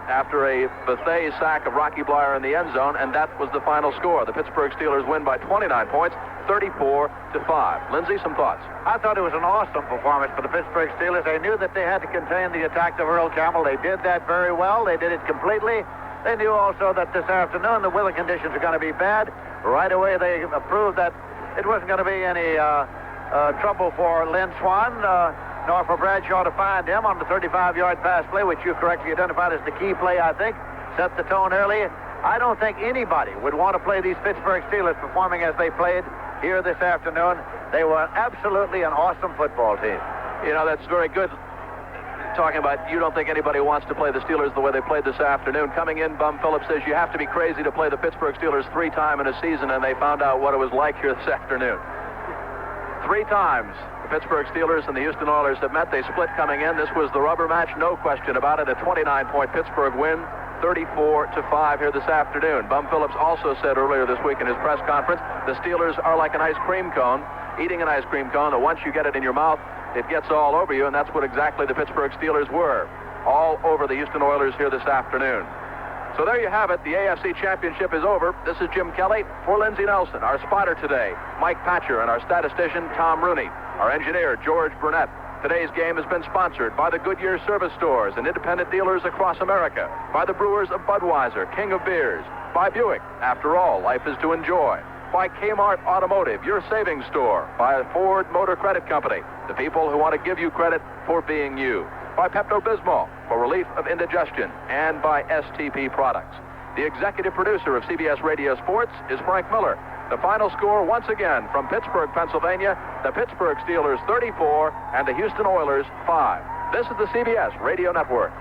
after a Bethea sack of Rocky Blyer in the end zone, and that was the final score. The Pittsburgh Steelers win by 29 points, 34-5. Lindsey, some thoughts? I thought it was an awesome performance for the Pittsburgh Steelers. They knew that they had to contain the attack of Earl Campbell. They did that very well. They did it completely. They knew also that this afternoon the weather conditions are going to be bad. Right away they proved that it wasn't going to be any trouble for Lynn Swan, nor for Bradshaw to find him on the 35-yard pass play, which you correctly identified as the key play, I think. Set the tone early. I don't think anybody would want to play these Pittsburgh Steelers performing as they played here this afternoon. They were absolutely an awesome football team. You know, that's very good. Talking about you don't think anybody wants to play the Steelers the way they played this afternoon. Coming in, Bum Phillips says you have to be crazy to play the Pittsburgh Steelers 3 times in a season, and they found out what it was like here this afternoon. 3 times the Pittsburgh Steelers and the Houston Oilers have met. They split coming in. This was the rubber match, no question about it. A 29-point Pittsburgh win 34-5 here this afternoon. Bum Phillips also said earlier this week in his press conference, the Steelers are like an ice cream cone, eating an ice cream cone, that once you get it in your mouth, it gets all over you, and that's what exactly the Pittsburgh Steelers were, all over the Houston Oilers here this afternoon. So there you have it. The AFC Championship is over. This is Jim Kelly for Lindsey Nelson. Our spotter today, Mike Patcher, and our statistician, Tom Rooney. Our engineer, George Burnett. Today's game has been sponsored by the Goodyear Service Stores and independent dealers across America, by the brewers of Budweiser, King of Beers, by Buick. After all, life is to enjoy. By Kmart Automotive, your savings store. By Ford Motor Credit Company, the people who want to give you credit for being you. By Pepto-Bismol, for relief of indigestion. And by STP Products. The executive producer of CBS Radio Sports is Frank Miller. The final score, once again, from Pittsburgh, Pennsylvania, the Pittsburgh Steelers 34 and the Houston Oilers 5. This is the CBS Radio Network.